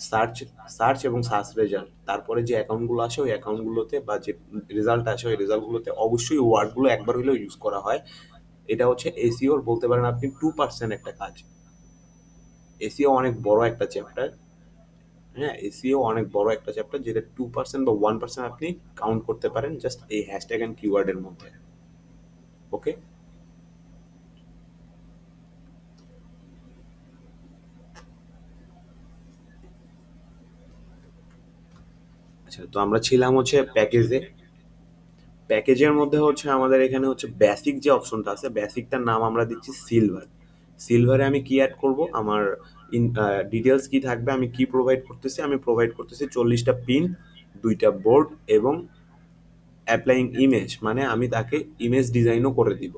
সার্চ সার্চ এবং সার্চ রেজাল্ট। তারপরে যে অ্যাকাউন্টগুলো আসে, ওই অ্যাকাউন্টগুলোতে বা যে রেজাল্ট আসে, ওই রেজাল্টগুলোতে অবশ্যই ওয়ার্ডগুলো একবার হলেও ইউজ করা হয়। এটা এসইওর বলতে পারেন আপনি 2% একটা কাজ। এসইও অনেক বড় একটা চ্যাপ্টার। হ্যাঁ, এসইও অনেক বড় একটা চ্যাপ্টার, যেটা 2% বা 1% আপনি কাউন্ট করতে পারেন জাস্ট এই হ্যাশট্যাগ অ্যান্ড কিওয়ার্ডের মধ্যে। ওকে, আচ্ছা, তো আমরা ছিলাম প্যাকেজে। প্যাকেজের মধ্যে আমাদের এখানে বেসিক যে অপশনটা আছে, বেসিকটার নাম আমরা দিচ্ছি সিলভার। সিলভারে আমি কি অ্যাড করব, আমার ডিটেলস কি থাকবে, আমি কি প্রোভাইড করতেছি, আমি প্রোভাইড করতেছি 40টা পিন, 2টা বোর্ড, এবং অ্যাপ্লাইং ইমেজ, মানে আমি তাকে ইমেজ ডিজাইনও করে দিব।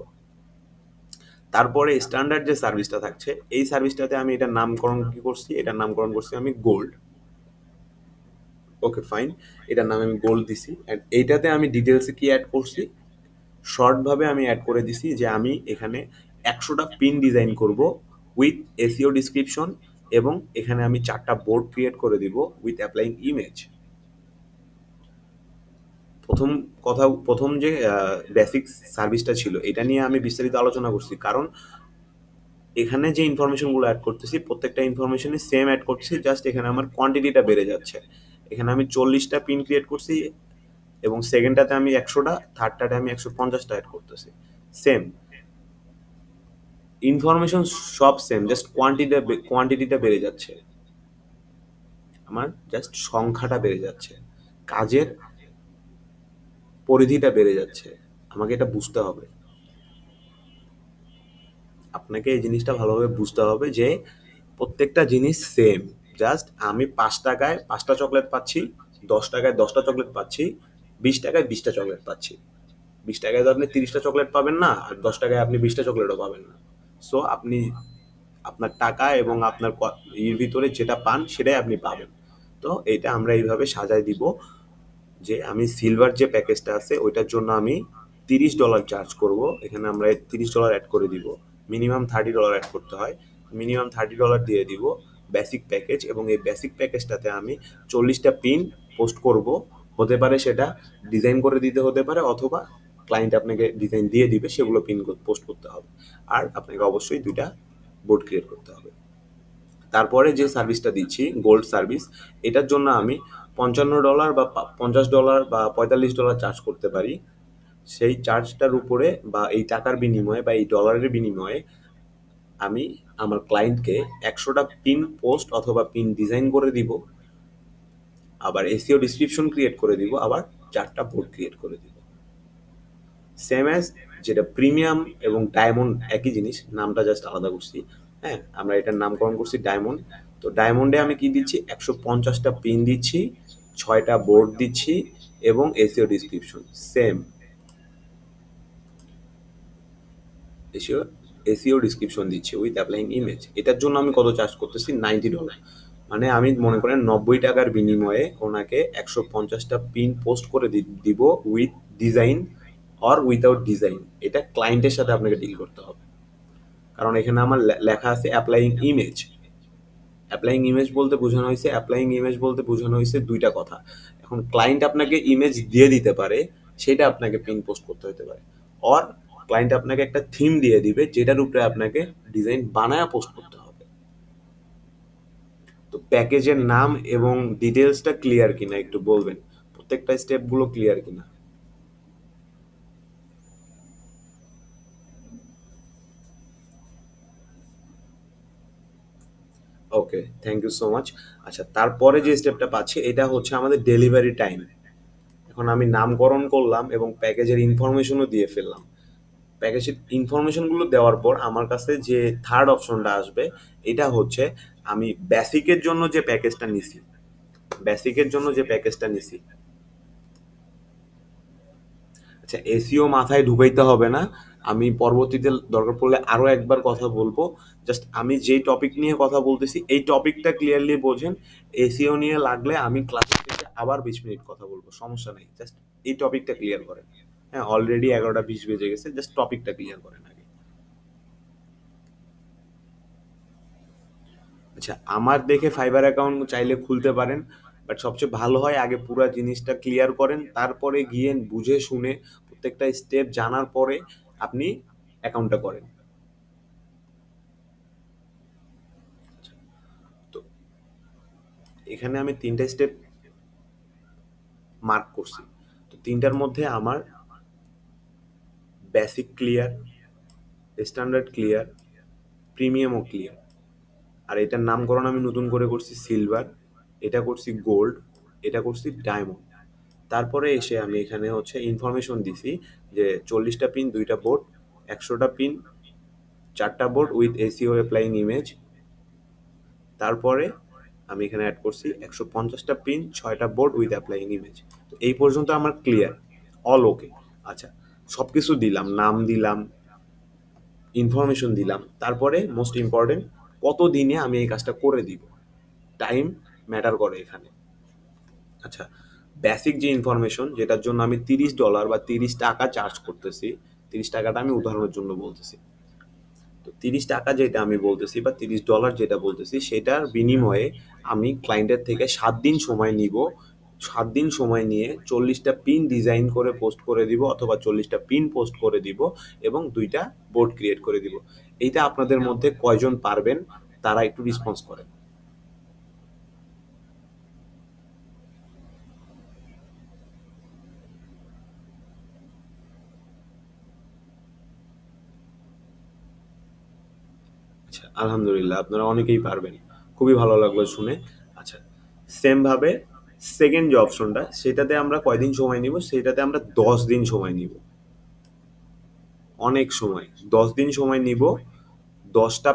তারপরে স্ট্যান্ডার্ড যে সার্ভিসটা থাকছে, এই সার্ভিসটাতে আমি এটার নামকরণ কি করছি, এটার নামকরণ করছি আমি গোল্ড। ওকে ফাইন, এটার নাম আমি গোল্ড দিছি। অ্যান্ড এইটাতে আমি ডিটেলসে কি অ্যাড করছি, শর্টভাবে আমি অ্যাড করে দিছি যে আমি এখানে 100টা পিন ডিজাইন করব উইথ এসইও ডিসক্রিপশন, এবং এখানে আমি 4টা বোর্ড ক্রিয়েট করে দিব উইথ অ্যাপ্লাইং ইমেজ। প্রথম যে বেসিক সার্ভিসটা ছিল, এটা নিয়ে আমি বিস্তারিত আলোচনা করছি, কারণ এখানে যে ইনফরমেশনগুলো অ্যাড করতেছি প্রত্যেকটা ইনফরমেশনই সেম অ্যাড করতেছি, জাস্ট এখানে আমার কোয়ান্টিটিটা বেড়ে যাচ্ছে। এখানে আমি 40টা পিন ক্রিয়েট করছি এবং সেকেন্ডটাতে আমি 100টা, থার্ডটাতে আমি 150টা অ্যাড করতেছি। সেম ইনফরমেশন, সব সেম, জাস্ট কোয়ান্টিটিটা বেড়ে যাচ্ছে, আমার জাস্ট সংখ্যাটা বেড়ে যাচ্ছে, কাজের পরিধিটা বেড়ে যাচ্ছে। আমাকে এটা বুঝতে হবে, আপনাকে এই জিনিসটা ভালোভাবে বুঝতে হবে যে প্রত্যেকটা জিনিস সেম, জাস্ট আমি 5 টাকায় 5টা চকলেট পাচ্ছি, 10 টাকায় 10টা চকলেট পাচ্ছি, 20 টাকায় 20টা চকলেট পাচ্ছি। 20 টাকায় তো আপনি 30টা চকলেট পাবেন না, আর 10 টাকায় আপনি 20টা চকলেটও পাবেন না। সো আপনি আপনার টাকা এবং আপনার এর ভিতরে যেটা পান সেটাই আপনি পাবেন। তো এটা আমরা এইভাবে সাজায় দিব যে আমি সিলভার যে প্যাকেজটা আছে ওইটার জন্য আমি $30 চার্জ করব। এখানে আমরা $30 অ্যাড করে দিব, মিনিমাম $30 অ্যাড করতে হয়, মিনিমাম $30 দিয়ে দিব বেসিক প্যাকেজ। এবং এই বেসিক প্যাকেজটাতে আমি 40টা পিন পোস্ট করব। হতে পারে সেটা ডিজাইন করে দিতে হতে পারে, অথবা ক্লায়েন্ট আপনাকে ডিজাইন দিয়ে দিবে, সেগুলো পিন পোস্ট করতে হবে। আর আপনাকে অবশ্যই 2টা বোর্ড ক্রিয়েট করতে হবে। তারপরে যে সার্ভিসটা দিচ্ছি গোল্ড সার্ভিস, এটার জন্য আমি $55 বা $50 বা $45 চার্জ করতে পারি। সেই চার্জটার উপরে বা এই টাকার বিনিময়ে বা এই ডলারের বিনিময়ে আমি আমার ক্লায়েন্টকে 100টা পিন পোস্ট অথবা পিন ডিজাইন করে দিব, আবার এসইও ডিসক্রিপশন ক্রিয়েট করে দিব, আবার 4টা বোর্ড ক্রিয়েট করে দিব। সেম অ্যাজ যেটা প্রিমিয়াম এবং ডায়মন্ড একই জিনিস, নামটা জাস্ট আলাদা করছি। হ্যাঁ, আমরা এটার নামকরণ করছি ডায়মন্ড। তো ডায়মন্ডে আমি কি দিচ্ছি, 150টা পিন দিচ্ছি, 6টা বোর্ড দিচ্ছি এবং SEO description same. SEO SEO description দিচ্ছি উইথ অ্যাপ্লাইং ইমেজ। এটার জন্য আমি কত চার্জ করতেছি, $90। মানে আমি মনে করেন 90 টাকার বিনিময়ে ওনাকে 150টা পিন পোস্ট করে দিব with design or without design. এটা ক্লায়েন্টের সাথে আপনাকে ডিল করতে হবে, কারণ এখানে আমার লেখা আছে অ্যাপ্লাইং ইমেজ। অ্যাপ্লাইং ইমেজ বলতে বোঝানো হয়েছে 2টা কথা। এখন ক্লায়েন্ট আপনাকে ইমেজ দিয়ে দিতে পারে, সেটা আপনাকে পিন পোস্ট করতে হতে পারে, অর ক্লায়েন্ট আপনাকে একটা থিম দিয়ে দিবে যেটার উপরে আপনাকে ডিজাইন বানায়া পোস্ট করতে হবে। তো প্যাকেজের নাম এবং ডিটেলসটা ক্লিয়ার কিনা একটু বলবেন, প্রত্যেকটা স্টেপগুলো ক্লিয়ার কিনা। ওকে, থ্যাংক ইউ সো মাচ। আচ্ছা, তারপরে যে স্টেপটা পাচ্ছি এটা হচ্ছে আমাদের ডেলিভারি টাইম। এখন আমি নামকরণ করলাম এবং প্যাকেজের ইনফরমেশনও দিয়ে ফেললাম। প্যাকেজের ইনফরমেশনগুলো দেওয়ার পর আমার কাছে যে থার্ড অপশনটা আসবে, এটা হচ্ছে আমি বেসিকের জন্য যে প্যাকেজটা নিছি। আচ্ছা, এসইও মাথায় ঢুকাইতে হবে না, আমি পরবর্তীতে দরকার পড়লে আরো একবার কথা বলবো। জাস্ট আমি যেই টপিক নিয়ে কথা বলতেছি এই টপিকটা ক্লিয়ারলি বোঝেন। এসইও নিয়ে লাগলে আমি ক্লাসে থেকে আবার 20 মিনিট কথা বলবো, সমস্যা নেই, জাস্ট এই টপিকটা ক্লিয়ার করেন। হ্যাঁ, অলরেডি 11টা 20 বেজে গেছে, জাস্ট টপিকটা ক্লিয়ার করেন আগে। আচ্ছা, আমার দেখে ফাইবার অ্যাকাউন্ট চাইলে খুলতে পারেন, বাট সবচেয়ে ভালো হয় আগে পুরো জিনিসটা ক্লিয়ার করেন, তারপরে গিয়ে বুঝে শুনে প্রত্যেকটা স্টেপ জানার পরে আপনি অ্যাকাউন্টটা করেন। তো এখানে আমি 3টা স্টেপ মার্ক করছি। তো 3টার মধ্যে আমার বেসিক ক্লিয়ার, স্ট্যান্ডার্ড ক্লিয়ার, প্রিমিয়ামও ক্লিয়ার। আর এটার নামকরণ আমি নতুন করে করছি সিলভার, এটা করছি গোল্ড, এটা করছি ডায়মন্ড। তারপরে এসে আমি এখানে হচ্ছে ইনফরমেশন দিছি যে 40টা পিন 2টা বোর্ড, 100টা পিন 4টা board with SEO applying image. তারপরে আমি এখানে অ্যাড করছি 150টা পিন 6টা বোর্ড উইথ অ্যাপ্লাইং ইমেজ। তো এই পর্যন্ত আমার ক্লিয়ার, অল ওকে। আচ্ছা, সব কিছু দিলাম, নাম দিলাম, ইনফরমেশন দিলাম, তারপরে মোস্ট ইম্পর্টেন্ট কত দিনে আমি এই কাজটা করে দিব, টাইম ম্যাটার করে এখানে। আচ্ছা, বেসিক যে ইনফরমেশন যেটার জন্য আমি $30 বা $30 চার্জ করতেছি, 30 টাকাটা আমি উদাহরণের জন্য বলতেছি। তো 30 টাকা যেটা আমি বলতেছি বা $30 যেটা বলতেছি সেটার বিনিময়ে আমি ক্লায়েন্টের থেকে 7 দিন সময় নিব 7 দিন সময় নিয়ে 40টা পিন ডিজাইন করে পোস্ট করে দিব, অথবা 40টা পিন পোস্ট করে দিব এবং 2টা বোর্ড ক্রিয়েট করে দিব। এইটা আপনাদের মধ্যে কয়জন পারবেন তারা একটু রেসপন্স করেন। আচ্ছা, আলহামদুলিল্লাহ আপনারা অনেকেই পারবেন, খুবই ভালো লাগলো শুনে। আচ্ছা, সেম ভাবে সেকেন্ড যে অপশনটা, সেটাতে আমরা কয়দিন সময় নিব, সেটাতে আমরা 10 দিন সময় নিব। অনেক সময়, 10 দিন সময় নিব। 10টা,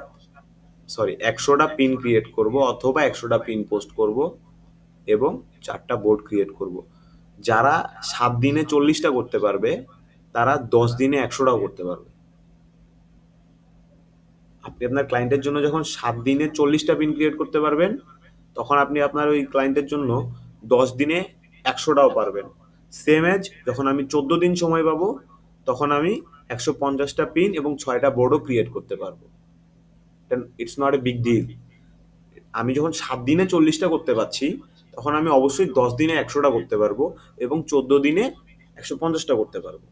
সরি 100টা পিন ক্রিয়েট করব, অথবা 100টা পিন পোস্ট করব এবং 4টা বোর্ড ক্রিয়েট করব। যারা 7 দিনে 40টা করতে পারবে তারা 10 দিনে 100টাও করতে পারবে। আপনি আপনার ক্লায়েন্টের জন্য যখন 7 দিনে 40টা পিন ক্রিয়েট করতে পারবেন, তখন আপনি আপনার ওই ক্লায়েন্টের জন্য 10 দিনে 100টাও পারবেন। সেম এজ যখন আমি 14 দিন সময় পাবো, তখন আমি 150টা পিন এবং 6টা বোর্ডও ক্রিয়েট করতে পারবো। It's not a big deal. আমি যখন 7 দিনে 40টা করতে পারছি, তখন আমি অবশ্যই 10 দিনে 100টা করতে পারবো এবং 14 দিনে 150টা করতে পারবো।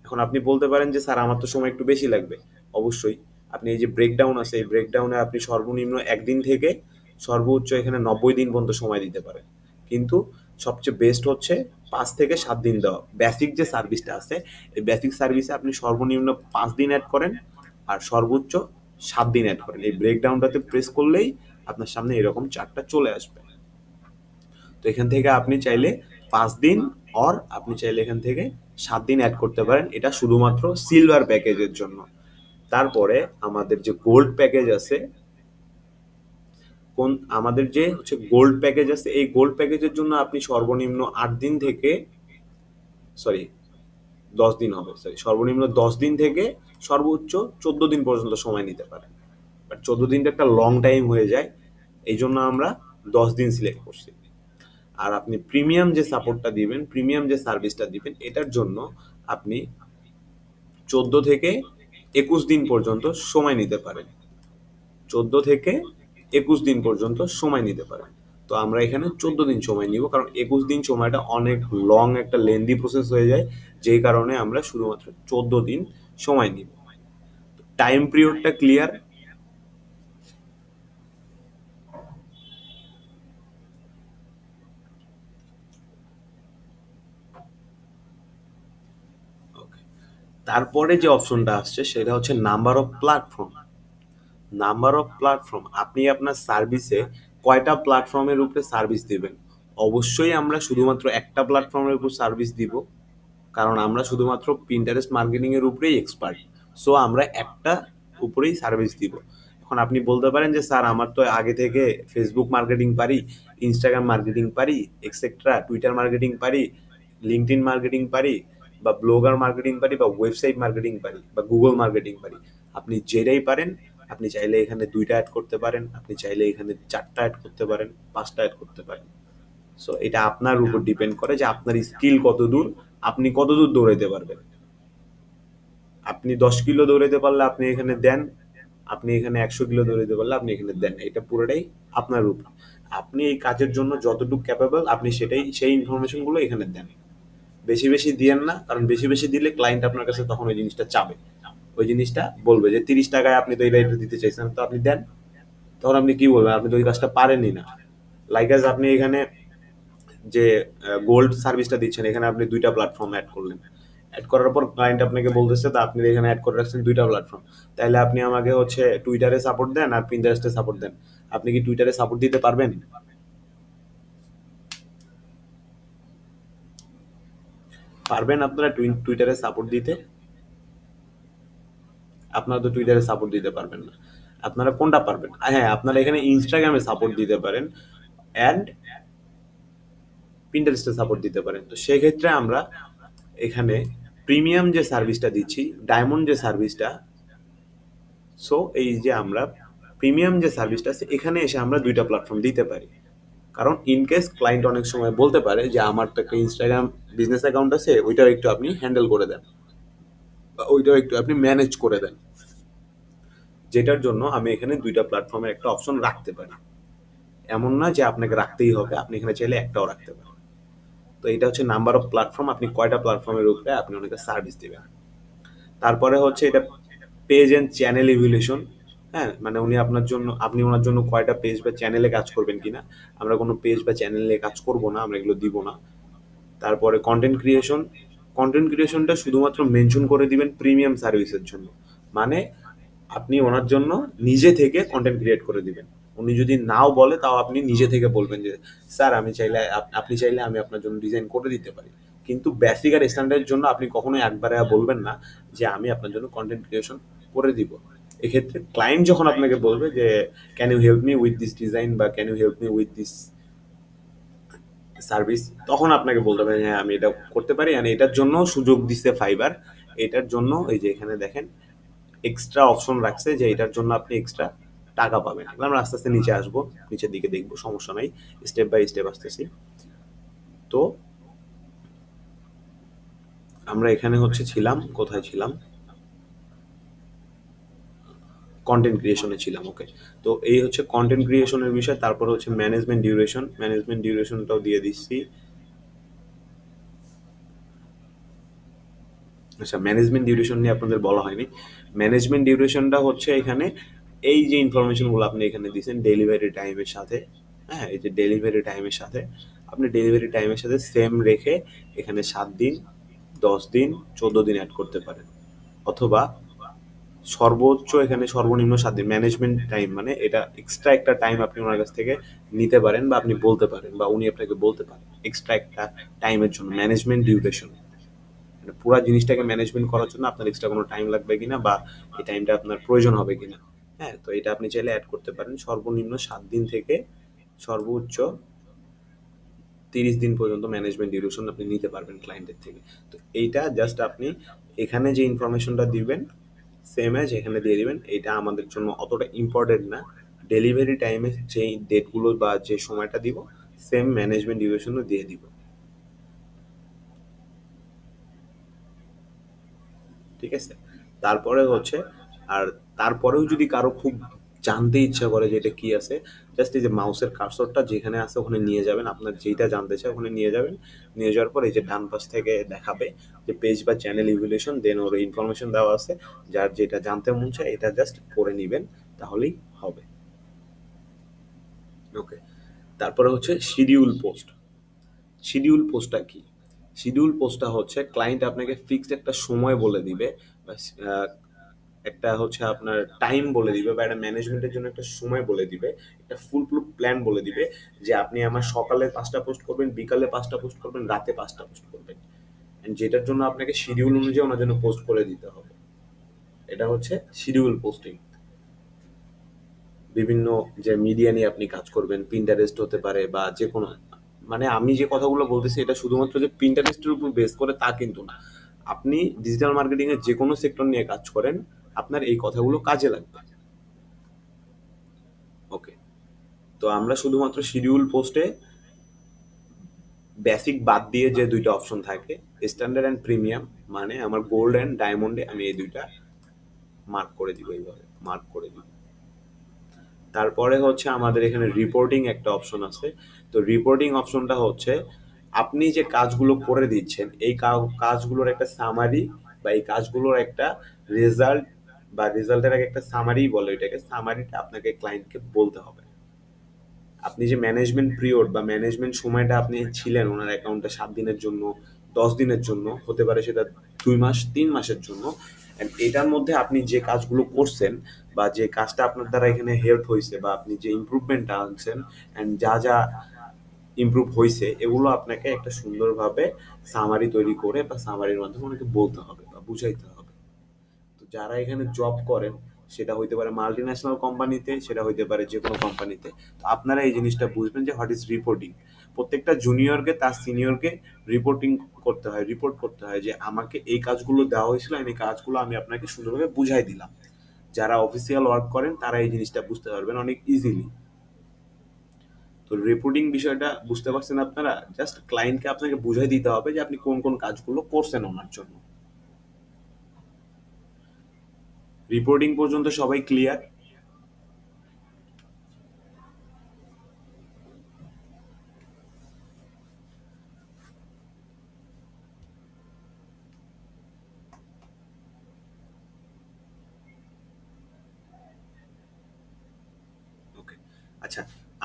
এখন আপনি বলতে পারেন যে স্যার আমার তো সময় একটু বেশি লাগবে। অবশ্যই আপনি এই যে ব্রেকডাউন আছে, এই ব্রেকডাউনে আপনি সর্বনিম্ন 1 দিন থেকে সর্বোচ্চ এখানে 90 দিন পর্যন্ত সময় দিতে পারেন। কিন্তু সবচেয়ে বেস্ট হচ্ছে 5 থেকে 7 দিন দেওয়া। বেসিক যে সার্ভিসটা আছে, এই বেসিক সার্ভিসে আপনি সর্বনিম্ন 5 দিন অ্যাড করেন আর সর্বোচ্চ 7 দিন অ্যাড করেন। এই ব্রেকডাউনটাতে প্রেস করলেই আপনার সামনে এরকম চার্টটা চলে আসবে। তো এখান থেকে আপনি চাইলে 5 দিন, অর আপনি চাইলে এখান থেকে 7 দিন অ্যাড করতে পারেন। এটা শুধুমাত্র সিলভার প্যাকেজের জন্য। তারপরে আমাদের যে গোল্ড প্যাকেজ আছে, আমাদের যে হচ্ছে গোল্ড প্যাকেজ আছে, এই গোল্ড প্যাকেজের জন্য আপনি সর্বনিম্ন 8 দিন থেকে, সরি 10 দিন হবে, সরি সর্বনিম্ন 10 দিন থেকে সর্বোচ্চ 14 দিন পর্যন্ত সময় নিতে পারেন। বাট 14 দিনটা একটা লং টাইম হয়ে যায়, এই জন্য আমরা 10 দিন সিলেক্ট করছি। আর আপনি প্রিমিয়াম যে সাপোর্টটা দিবেন, প্রিমিয়াম যে সার্ভিসটা দিবেন, এটার জন্য আপনি 14 থেকে 21 দিন পর্যন্ত সময় নিতে পারেন। 14 থেকে 21 দিন পর্যন্ত সময় নিতে পারেন। তো আমরা এখানে 14 দিন সময় নিব, কারণ 21 দিন সময়টা অনেক লং একটা লেন্দি প্রসেস হয়ে যায়, যেই কারণে আমরা শুধুমাত্র 14 দিন সময় নিব। টাইম পিরিয়ডটা ক্লিয়ার? ওকে। তারপরে যে অপশনটা আসছে সেটা হচ্ছে number of platform. Number of platform, আপনি আপনার সার্ভিসে কয়টা প্ল্যাটফর্মের উপরে সার্ভিস দিবেন। অবশ্যই আমরা শুধুমাত্র একটা প্ল্যাটফর্মের উপর সার্ভিস দিব, কারণ আমরা শুধুমাত্র পিন্টারেস্ট মার্কেটিং এর উপরেই এক্সপার্ট। সো আমরা একটা উপরেই সার্ভিস দিব। এখন আপনি বলতে পারেন যে স্যার আমার তো আগে থেকে ফেসবুক মার্কেটিং পারি, ইনস্টাগ্রাম মার্কেটিং পারি, এক্সেট্রা, টুইটার মার্কেটিং পারি, লিঙ্কডইন মার্কেটিং পারি, বা ব্লগার মার্কেটিং পারি, বা ওয়েবসাইট মার্কেটিং পারি, বা গুগল মার্কেটিং পারি। আপনি যেটাই পারেন, আপনি চাইলে এখানে 2টা অ্যাড করতে পারেন, আপনি চাইলে এখানে 4টা অ্যাড করতে পারেন, 5টা অ্যাড করতে পারেন। সো এটা আপনার উপর ডিপেন্ড করে যে আপনার স্কিল কত দূর, আপনি কত দূর দৌড়াইতে পারবেন। আপনি 10 কিলো দৌড়াইতে পারলে আপনি এখানে দেন, আপনি এখানে 100 কিলো দৌড়াইতে পারলে আপনি এখানে দেন। এটা পুরোটাই আপনার উপর। আপনি এই কাজের জন্য যতটুকু ক্যাপেবল, আপনি সেটাই, সেই ইনফরমেশনগুলো এখানে দেন। বেশি বেশি দিয়েন না, কারণ বেশি বেশি দিলে ক্লায়েন্ট আপনার কাছে তখন ওই জিনিসটা চাবে। ওই জিনিসটা বলবে যে 30 টাকায় আপনি তো এটা এটা দিতে চাইছেন, তো আপনি দেন। তখন আপনি কি বলবেন, আপনি তো ওই কাজটা পারেনই না। লাইক আজ আপনি এখানে যে গোল্ড সার্ভিসটা দিচ্ছেন, এখানে আপনি 2টা প্ল্যাটফর্ম অ্যাড করলেন। অ্যাড করার পর ক্লায়েন্ট আপনাকে বলতেছে তা আপনি এখানে অ্যাড করে রাখছেন 2টা প্ল্যাটফর্ম, তাহলে আপনি আমাকে হচ্ছে টুইটারে সাপোর্ট দেন আর পিন্টারেস্টে সাপোর্ট দেন। আপনি কি টুইটারে সাপোর্ট দিতে পারবেন? পারবেন আপনারা টুইটারে সাপোর্ট দিতে? আপনারা তো টুইটারে সাপোর্ট দিতে পারবেন না। আপনারা কোনটা পারবেন? হ্যাঁ, আপনারা এখানে ইনস্টাগ্রামে সাপোর্ট দিতে পারেন অ্যান্ড পিন্টারেস্টে সাপোর্ট দিতে পারেন। তো সেই ক্ষেত্রে আমরা এখানে প্রিমিয়াম যে সার্ভিসটা দিচ্ছি, ডায়মন্ড যে সার্ভিসটা, সো এই যে আমরা প্রিমিয়াম যে সার্ভিসটা আছে, এখানে এসে আমরা 2টা প্ল্যাটফর্ম দিতে পারি। কারণ ইনকেস ক্লায়েন্ট অনেক সময় বলতে পারে যে আমার তো একটা ইনস্টাগ্রাম বিজনেস অ্যাকাউন্ট আছে, ওইটাও একটু আপনি হ্যান্ডেল করে দেন, বা ওইটাও একটু আপনি ম্যানেজ করে দেন। যেটার জন্য আমি এখানে 2টা প্ল্যাটফর্মের একটা অপশন রাখতে পারি। এমন না যে আপনাকে রাখতেই হবে, আপনি এখানে চাইলে একটাও রাখতে পারেন। তো এটা হচ্ছে নাম্বার অফ প্ল্যাটফর্ম, আপনি কয়টা প্ল্যাটফর্মের উপরে আপনি ওনাকে সার্ভিস দিবেন। তারপরে হচ্ছে এটা পেজ এন্ড চ্যানেল ইভ্যালুয়েশন। হ্যাঁ, মানে উনি আপনার জন্য, আপনি ওনার জন্য কয়টা পেজ বা চ্যানেলে কাজ করবেন কিনা। আমরা কোনো পেজ বা চ্যানেলে কাজ করব না, আমরা এগুলো দিব না। তারপরে কন্টেন্ট ক্রিয়েশন। কন্টেন্ট ক্রিয়েশনটা শুধুমাত্র মেনশন করে দিবেন প্রিমিয়াম সার্ভিসের জন্য, মানে আপনি ওনার জন্য নিজে থেকে কন্টেন্ট ক্রিয়েট করে দিবেন। উনি যদি নাও বলে তাও আপনি নিজে থেকে বলবেন যে স্যার আমি চাইলে, আপনি চাইলে আমি আপনার জন্য ডিজাইন করে দিতে পারি। কিন্তু বেসিক আর স্ট্যান্ডার্ডের জন্য আপনি কখনোই একবারে বলবেন না যে আমি আপনার জন্য কন্টেন্ট ক্রিয়েশন করে দিব। এক্ষেত্রে ক্লায়েন্ট যখন আপনাকে বলবে যে can you help me with this design বা can you help me with this service, তখন আপনাকে বলতে হবে হ্যাঁ আমি এটা করতে পারি। আর এটার জন্য সুযোগ দিচ্ছে ফাইবার। এটার জন্য এই যে এখানে দেখেন এক্সট্রা অপশন রাখছে যে এটার জন্য আপনি এক্সট্রা টাকা পাবেন। এগুলো আমরা আস্তে আস্তে নিচে আসবো, নিচের দিকে দেখবো, সমস্যা নাই, স্টেপ বাই স্টেপ আসতেছি। তো আমরা এখানে হচ্ছে ছিলাম, কোথায় ছিলাম, কন্টেন্ট ক্রিয়েশনে ছিলাম। ওকে, তো এই হচ্ছে কন্টেন্ট ক্রিয়েশনের বিষয়। তারপর হচ্ছে ম্যানেজমেন্ট ডিউরেশন, ম্যানেজমেন্ট ডিউরেশনটাও দিয়ে দিচ্ছি। আচ্ছা, ম্যানেজমেন্ট ডিউরেশন নিয়ে আপনাদের বলা হয়নি। ম্যানেজমেন্ট ডিউরেশনটা হচ্ছে এখানে এই যে ইনফরমেশনগুলো আপনি এখানে দিয়েছেন ডেলিভারি টাইমের সাথে, হ্যাঁ এই যে ডেলিভারি টাইমের সাথে আপনি ডেলিভারি টাইমের সাথে সেম রেখে এখানে 7 দিন, 10 দিন, 14 দিন অ্যাড করতে পারেন। অথবা সর্বোচ্চ এখানে সর্বনিম্ন 7 দিন ম্যানেজমেন্ট টাইম, মানে এটা এক্সট্রা একটা টাইম আপনি ওনার কাছ থেকে নিতে পারেন বা আপনি বলতে পারেন বা উনি আপনাকে বলতে পারেন এক্সট্রা একটা টাইমের জন্য ম্যানেজমেন্ট ডিউরেশন। মানে পুরো জিনিসটাকে ম্যানেজমেন্ট করার জন্য আপনার এক্সট্রা কোনো টাইম লাগবে কিনা বা এই টাইমটা আপনার প্রয়োজন হবে কিনা। হ্যাঁ, তো এটা আপনি চাইলে অ্যাড করতে পারেন। সর্বনিম্ন 7 দিন থেকে সর্বোচ্চ 30 দিন পর্যন্ত ম্যানেজমেন্ট ডিউরেশন আপনি নিতে পারবেন ক্লায়েন্টের থেকে। তো এইটা জাস্ট আপনি এখানে যে ইনফরমেশনটা দিবেন সেম অ্যাজ এখানে দিয়ে দিবেন। এটা আমাদের জন্য অতটা ইম্পর্টেন্ট না। ডেলিভারি টাইমে যেই ডেটগুলো বা যে সময়টা দিব সেম ম্যানেজমেন্ট ডিউরেশনও দিয়ে দিব। ঠিক আছে, তারপরে হচ্ছে, আর তারপরেও যদি কারো খুব জানতে ইচ্ছা করে যে এটা কি আছে, জাস্ট এই যে মাউসের কার্সরটা যেখানে আছে ওখানে নিয়ে যাবেন, আপনার যেটা জানতে চায় ওখানে নিয়ে যাবেন। নিয়ে যাওয়ার পর এই যে ডান পাশ থেকে দেখাবে যে পেজ বা চ্যানেল ইভ্যালুয়েশন, দেন ওর ইনফরমেশন দেওয়া আছে। যার যেটা জানতে মন চায় এটা জাস্ট করে নিবেন, তাহলেই হবে। ওকে, তারপরে হচ্ছে শিডিউল পোস্ট। শিডিউল পোস্টটা কি? শিডিউল পোস্টটা হচ্ছে ক্লায়েন্ট আপনাকে ফিক্সড একটা সময় বলে দিবে বা একটা হচ্ছে আপনার টাইম বলে দিবে বা একটা ম্যানেজমেন্টের জন্য একটা সময় বলে দিবে, একটা ফুল প্রুফ প্ল্যান বলে দিবে যে আপনি আমার সকালে 5টা পোস্ট করবেন, বিকালে 5টা পোস্ট করবেন, রাতে 5টা পোস্ট করবেন। And যেটার জন্য আপনাকে শিডিউল অনুযায়ী ওনার জন্য পোস্ট করে দিতে হবে। এটা হচ্ছে শিডিউল পোস্টিং। বিভিন্ন যে মিডিয়া নিয়ে আপনি কাজ করবেন, পিন্টারেস্ট হতে পারে বা যে কোনো, মানে আমি যে কথাগুলো বলতেছি এটা শুধুমাত্র যে পিন্টারেস্টের উপর বেস করে তা কিন্তু না। আপনি ডিজিটাল মার্কেটিং এর যে কোনো সেক্টর নিয়ে কাজ করেন, আপনার এই কথাগুলো কাজে লাগবে। ওকে, তো আমরা শুধুমাত্র শিডিউল পোস্টে বেসিক বাদ দিয়ে যে দুইটা অপশন থাকে স্ট্যান্ডার্ড অ্যান্ড প্রিমিয়াম, মানে আমার গোল্ড অ্যান্ড ডায়মন্ডে আমি এই দুইটা মার্ক করে দিব, এইভাবে মার্ক করে দিব। তারপরে হচ্ছে আমাদের এখানে রিপোর্টিং একটা অপশন আছে। তো রিপোর্টিং অপশনটা হচ্ছে আপনি যে কাজগুলো করে দিচ্ছেন এই কাজগুলোর একটা সামারি বা এই কাজগুলোর একটা রেজাল্ট বা রেজাল্টের আগে একটা সামারি বলে, এটাকে সামারিটা আপনাকে ক্লায়েন্টকে বলতে হবে। আপনি যে ম্যানেজমেন্ট পিরিয়ড বা ম্যানেজমেন্ট সময়টা আপনি ছিলেন ওনার অ্যাকাউন্টে 7 দিনের জন্য, 10 দিনের জন্য, হতে পারে সেটা 2 মাস, 3 মাসের জন্য। And এটার মধ্যে আপনি যে কাজগুলো করছেন বা যে কাজটা আপনার দ্বারা এখানে হেল্প হয়েছে বা আপনি যে ইমপ্রুভমেন্টটা আনছেন অ্যান্ড যা যা ইমপ্রুভ হয়েছে এগুলো আপনাকে একটা সুন্দরভাবে সামারি তৈরি করে বা সামারির মাধ্যমে ওনাকে বলতে হবে বা বুঝাইতে হবে। তো যারা এখানে জব করেন, সেটা হইতে পারে মাল্টি ন্যাশনাল কোম্পানিতে, সেটা হইতে পারে যে কোনো কোম্পানিতে, তো আপনারা এই জিনিসটা বুঝবেন যে হোয়াট ইজ রিপোর্টিং। প্রত্যেকটা জুনিয়রকে তার সিনিয়রকে রিপোর্টিং করতে হয়, রিপোর্ট করতে হয় যে আমাকে এই কাজগুলো দেওয়া হয়েছিল, এই কাজগুলো আমি আপনাকে সুন্দরভাবে বুঝাই দিলাম। যারা অফিসিয়াল ওয়ার্ক করেন তারা এই জিনিসটা বুঝতে পারবেন অনেক ইজিলি। তো রিপোর্টিং বিষয়টা বুঝতে পারছেন আপনারা? জাস্ট ক্লায়েন্টকে আপনাকে বুঝাই দিতে হবে যে আপনি কোন কোন কাজগুলো করছেন ওনার জন্য। রিপোর্টিং পর্যন্ত সবাই ক্লিয়ার?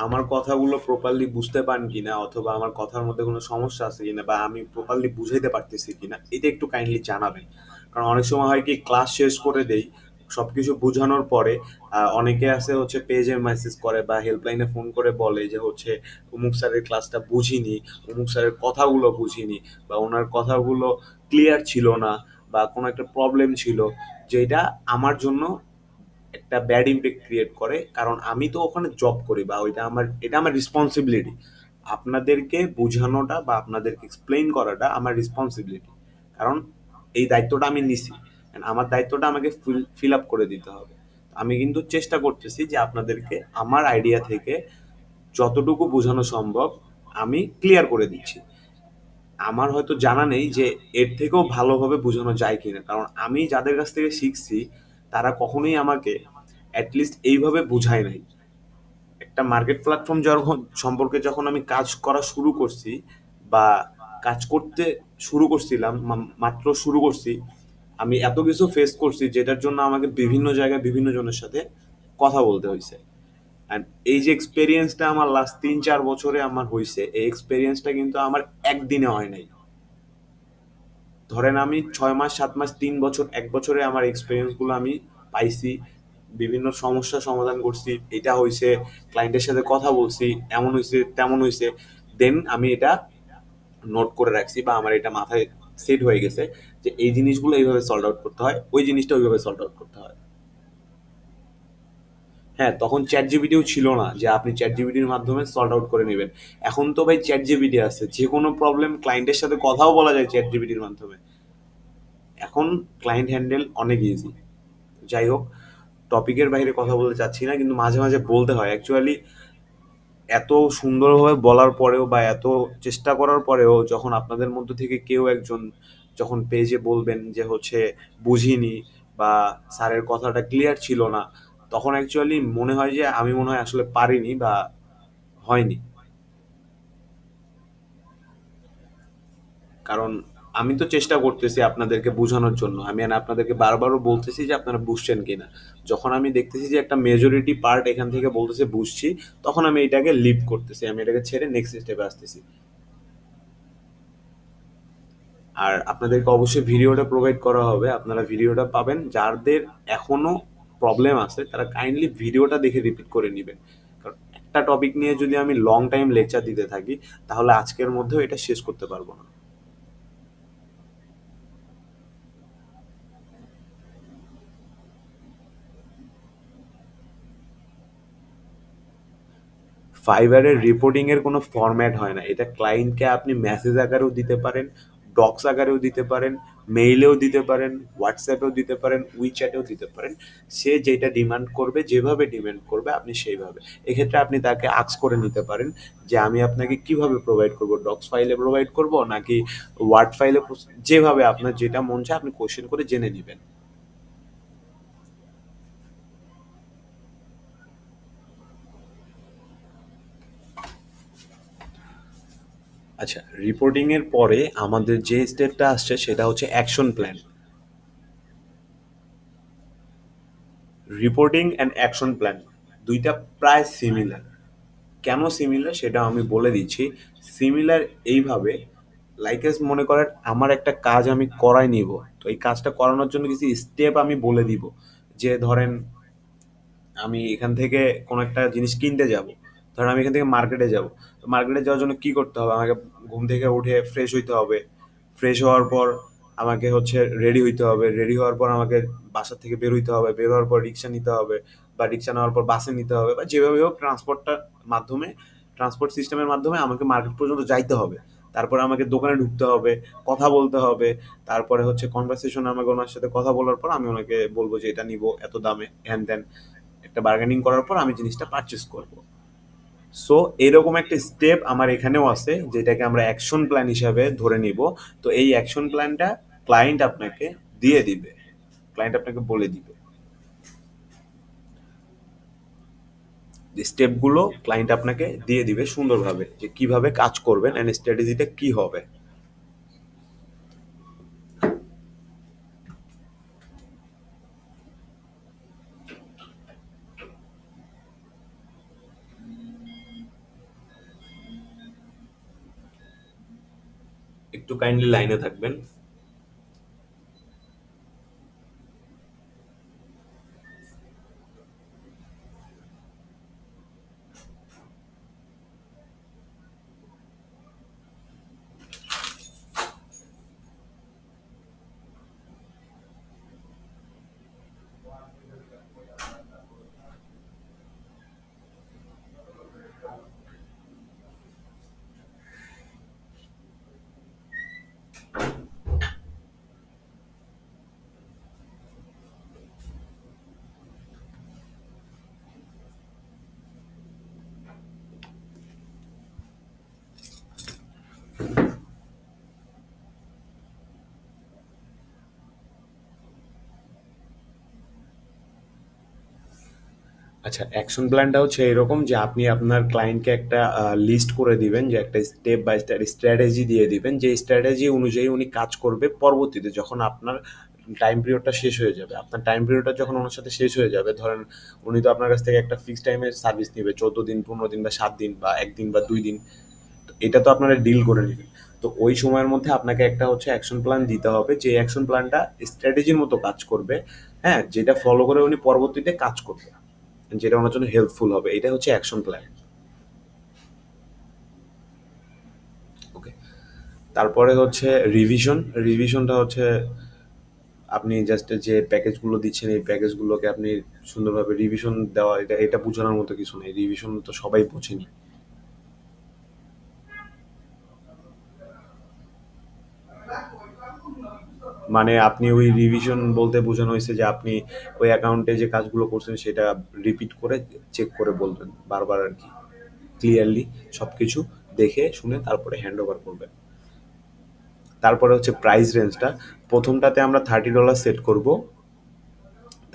আমার কথাগুলো প্রপারলি বুঝতে পারেন কিনা, অথবা আমার কথার মধ্যে কোনো সমস্যা আছে কিনা, বা আমি প্রপারলি বুঝাইতে পারতেছি কিনা, এটা একটু কাইন্ডলি জানাবেন। কারণ অনেক সময় হয় কি, ক্লাস শেষ করে দেই, সবকিছু বোঝানোর পরে অনেকে আছে হচ্ছে পেজে মেসেজ করে বা হেল্পলাইনে ফোন করে বলে যে হচ্ছে অমুক স্যারের ক্লাসটা বুঝিনি, অমুক স্যারের কথাগুলো বুঝিনি, বা ওনার কথাগুলো ক্লিয়ার ছিল না, বা কোনো একটা প্রবলেম ছিল, যেটা আমার জন্য একটা ব্যাড ইমপ্যাক্ট ক্রিয়েট করে। কারণ আমি তো ওখানে জব করি, বা এটা আমার রেসপন্সিবিলিটি। আপনাদেরকে বোঝানোটা বা আপনাদেরকে এক্সপ্লেইন করাটা আমার রেসপন্সিবিলিটি। কারণ এই দায়িত্বটা আমি নিছি, and আমার দায়িত্বটা আমাকে ফিল আপ করে দিতে হবে। আমি কিন্তু চেষ্টা করতেছি যে আপনাদেরকে আমার আইডিয়া থেকে যতটুকু বোঝানো সম্ভব আমি ক্লিয়ার করে দিচ্ছি। আমার হয়তো জানা নেই যে এর থেকেও ভালোভাবে বোঝানো যায় কিনা, কারণ আমি যাদের কাছ থেকে শিখছি তারা কখনোই আমাকে অ্যাটলিস্ট এইভাবে বুঝায় নাই। একটা মার্কেট প্ল্যাটফর্ম যখন সম্পর্কে যখন আমি কাজ করা শুরু করছি, বা কাজ করতে শুরু করছিলাম, মাত্র শুরু করছি, আমি এত কিছু ফেস করছি যেটার জন্য আমাকে বিভিন্ন জায়গায় বিভিন্ন জনের সাথে কথা বলতে হয়েছে। অ্যান্ড এই যে এক্সপেরিয়েন্সটা আমার লাস্ট 3-4 বছরে আমার হয়েছে, এই এক্সপেরিয়েন্সটা কিন্তু আমার একদিনে হয় নাই। ধরেন আমি 6 মাস, 7 মাস, 3 বছর, 1 বছরে আমার এক্সপিরিয়েন্সগুলো আমি পাইছি, বিভিন্ন সমস্যার সমাধান করছি, এটা হয়েছে, ক্লায়েন্টের সাথে কথা বলছি, এমন হয়েছে তেমন হয়েছে, দেন আমি এটা নোট করে রাখছি, বা আমার এটা মাথায় সেট হয়ে গেছে যে এই জিনিসগুলো এইভাবে সল্ভ আউট করতে হয়, ওই জিনিসটা ওইভাবে সল্ভ আউট করতে হয়। হ্যাঁ, তখন চ্যাট জিপিটিও ছিল না যে আপনি চ্যাট জিপিটির মাধ্যমে সল্ভ আউট করে নেবেন। এখন তো ভাই চ্যাট জিপিটি আছে, যে কোনো প্রবলেম ক্লায়েন্টের সাথে কথাও বলা যায় চ্যাট জিপিটির মাধ্যমে। এখন ক্লায়েন্ট হ্যান্ডেল অনেক ইজি। যাই হোক, টপিকের বাইরে কথা বলতে চাচ্ছি না, কিন্তু মাঝে মাঝে বলতে হয় অ্যাকচুয়ালি। এত সুন্দরভাবে বলার পরেও বা এত চেষ্টা করার পরেও যখন আপনাদের মধ্য থেকে কেউ একজন যখন পেজে বলবেন যে হচ্ছে বুঝিনি, বা স্যারের কথাটা ক্লিয়ার ছিল না, তখন অ্যাকচুয়ালি মনে হয় যে আমি মনে হয় আসলে পারিনি বা হয়নি। কারণ আমি তো চেষ্টা করতেছি আপনাদেরকে বোঝানোর জন্য, আমি আপনাদেরকে বারবারও বলতেছি যে আপনারা বুঝছেন কিনা। যখন আমি দেখতেছি যে একটা মেজরিটি পার্ট এখান থেকে বলতেছে বুঝছি, তখন আমি এটাকে লিভ করতেছি, আমি এটাকে ছেড়ে নেক্সট স্টেপে আসতেছি। আর আপনাদেরকে অবশ্যই ভিডিওটা প্রোভাইড করা হবে, আপনারা ভিডিওটা পাবেন। যাদের এখনো প্রবলেম আছে তারা কাইন্ডলি ভিডিওটা দেখে রিপিট করে নেবেন। কারণ একটা টপিক নিয়ে যদি আমি লং টাইম লেকচার দিতে থাকি, তাহলে আজকের মধ্যেও এটা শেষ করতে পারবো না। ফাইবারের রিপোর্টিং এর কোনো ফরম্যাট হয় না। এটা ক্লায়েন্টকে আপনি মেসেজ আকারেও দিতে পারেন, ডক্স আকারেও দিতে পারেন, মেইলেও দিতে পারেন, হোয়াটসঅ্যাপেও দিতে পারেন, উইচ্যাটেও দিতে পারেন। সে যেটা ডিমান্ড করবে, যেভাবে ডিমান্ড করবে আপনি সেইভাবে। এক্ষেত্রে আপনি তাকে আস্ক করে নিতে পারেন যে আমি আপনাকে কিভাবে প্রোভাইড করব, ডক্স ফাইলে প্রোভাইড করব নাকি ওয়ার্ড ফাইলে, যেভাবে আপনার যেটা মন চায় আপনি কোশ্চেন করে জেনে নেবেন। আচ্ছা, রিপোর্টিং এর পরে আমাদের যে স্টেপটা আসছে সেটা হচ্ছে action plan. Reporting and action plan দুইটা প্রায় সিমিলার। কেন সিমিলার সেটা আমি বলে দিচ্ছি। সিমিলার এইভাবে, লাইক এস মনে করেন আমার একটা কাজ আমি করাই নিব, তো এই কাজটা করানোর জন্য কিছু স্টেপ আমি বলে দিব। যে ধরেন আমি এখান থেকে কোনো একটা জিনিস কিনতে যাব, ধরেন আমি এখান থেকে মার্কেটে যাব। তো মার্কেটে যাওয়ার জন্য কি করতে হবে, আমাকে ঘুম থেকে উঠে ফ্রেশ হইতে হবে, ফ্রেশ হওয়ার পর আমাকে হচ্ছে রেডি হইতে হবে, রেডি হওয়ার পর আমাকে বাসা থেকে বের হইতে হবে, বের হওয়ার পর রিক্সা নিতে হবে, বা রিক্সা নেওয়ার পর বাসে নিতে হবে, বা যেভাবে হোক মাধ্যমে ট্রান্সপোর্ট সিস্টেমের মাধ্যমে আমাকে মার্কেট পর্যন্ত যাইতে হবে। তারপরে আমাকে দোকানে ঢুকতে হবে, কথা বলতে হবে, তারপরে হচ্ছে কনভারসেশন, আমাকে ওনার সাথে কথা বলার পর আমি ওনাকে বলবো যে এটা নিব এত দামে, হ্যান ত্যান, একটা বার্গেনিং করার পর আমি জিনিসটা পারচেস করব। সো এরকম একটা স্টেপ আমার এখানেও আছে, যেটাকে আমরা অ্যাকশন প্ল্যান হিসাবে ধরে নিব। তো এই অ্যাকশন প্ল্যানটা ক্লায়েন্ট আপনাকে দিয়ে দিবে, ক্লায়েন্ট আপনাকে বলে দিবে যে স্টেপগুলো ক্লায়েন্ট আপনাকে দিয়ে দিবে সুন্দরভাবে, যে কিভাবে কাজ করবেন এন্ড স্ট্র্যাটেজিটা কি হবে। একটু কাইন্ডলি লাইনে থাকবেন। আচ্ছা, অ্যাকশন প্ল্যানটা হচ্ছে এরকম যে আপনি আপনার ক্লায়েন্টকে একটা লিস্ট করে দিবেন, যে একটা স্টেপ বাই স্টেপ স্ট্র্যাটেজি দিয়ে দিবেন, যে স্ট্র্যাটেজি অনুযায়ী উনি কাজ করবে পরবর্তীতে যখন আপনার টাইম পিরিয়ডটা শেষ হয়ে যাবে। আপনার টাইম পিরিয়ডটা যখন ওনার সাথে শেষ হয়ে যাবে, ধরেন উনি তো আপনার কাছ থেকে একটা ফিক্সড টাইমের সার্ভিস নেবে, 14 দিন, 15 দিন বা 7 দিন বা 1 দিন বা 2 দিন। তো এটা তো আপনারা ডিল করে নেবেন। তো ওই সময়ের মধ্যে আপনাকে একটা হচ্ছে অ্যাকশন প্ল্যান দিতে হবে, যে অ্যাকশন প্ল্যানটা স্ট্র্যাটেজির মতো কাজ করবে। হ্যাঁ, যেটা ফলো করে উনি পরবর্তীতে কাজ করবে, যেটা ওনার জন্য হেল্পফুল হবে। এটা হচ্ছে অ্যাকশন প্ল্যান। ওকে, তারপরে হচ্ছে রিভিশন। রিভিশনটা হচ্ছে আপনি জাস্ট যে প্যাকেজগুলো দিচ্ছেন এই প্যাকেজগুলোকে আপনি সুন্দরভাবে রিভিশন দেওয়া। এটা এটা বোঝানোর মতো কিছু নেই, রিভিশন তো সবাই বোঝেনি। মানে আপনি ওই রিভিশন বলতে বোঝানো হয়েছে যে আপনি ওই অ্যাকাউন্টে যে কাজগুলো করছেন সেটা রিপিট করে চেক করে বলবেন বারবার আর কি, ক্লিয়ারলি সব কিছু দেখে শুনে তারপরে হ্যান্ড ওভার করবেন। তারপরে হচ্ছে প্রাইস রেঞ্জটা, প্রথমটাতে আমরা $30 সেট করব,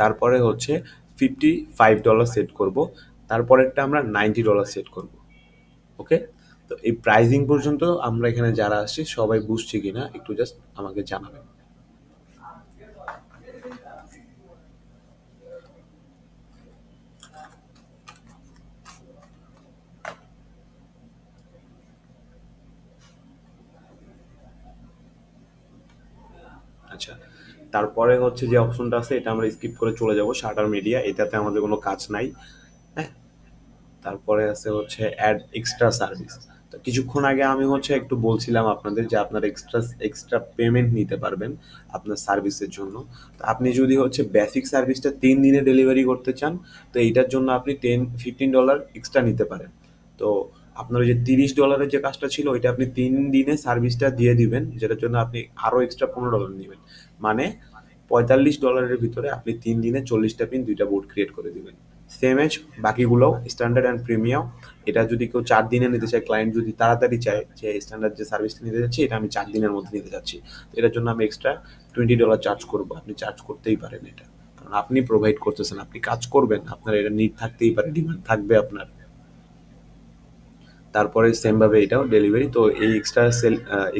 তারপরে হচ্ছে $55 সেট করব, তারপরেরটা আমরা $90 সেট করব। ওকে, তো এই প্রাইজিং পর্যন্ত আমরা এখানে যারা আসছি সবাই বুঝছি কিনা একটু জাস্ট আমাকে জানাবেন। আচ্ছা, তারপরে হচ্ছে যে অপশনটা আছে এটা আমরা স্কিপ করে চলে যাব, শাটার মিডিয়া, এটাতে আমাদের কোনো কাজ নাই। হ্যাঁ, তারপরে আছে হচ্ছে অ্যাড এক্সট্রা সার্ভিস। তো কিছুক্ষণ আগে আমি হচ্ছে একটু বলছিলাম আপনাদের যে আপনার এক্সট্রা এক্সট্রা পেমেন্ট নিতে পারবেন আপনার সার্ভিসের জন্য। তো আপনি যদি হচ্ছে বেসিক সার্ভিসটা 3 দিনে ডেলিভারি করতে চান, তো এইটার জন্য আপনি $15 এক্সট্রা নিতে পারেন। তো আপনার ওই যে $30 যে কাজটা ছিল ওইটা আপনি 3 দিনে সার্ভিসটা দিয়ে দিবেন, যেটার জন্য আপনি আরও এক্সট্রা $15 নেবেন। মানে $45 ভিতরে আপনি 3 দিনে 40টা পিন 2টা বোর্ড ক্রিয়েট করে দিবেন। সেম এজ বাকিগুলোও স্ট্যান্ডার্ড অ্যান্ড প্রিমিয়াম। এটা যদি কেউ 4 দিনে নিতে চায়, ক্লায়েন্ট যদি তাড়াতাড়ি চায় যে স্ট্যান্ডার্ড যে সার্ভিসটা নিতে যাচ্ছি এটা আমি 4 দিনের মধ্যে নিতে চাচ্ছি, তো এটার জন্য আমি এক্সট্রা $20 চার্জ করবো। আপনি চার্জ করতেই পারেন এটা, কারণ আপনি প্রোভাইড করতেছেন, আপনি কাজ করবেন, আপনার এটা নিড থাকতেই পারে, ডিমান্ড থাকবে আপনার। তারপরে সেমভাবে এটাও ডেলিভারি। তো এই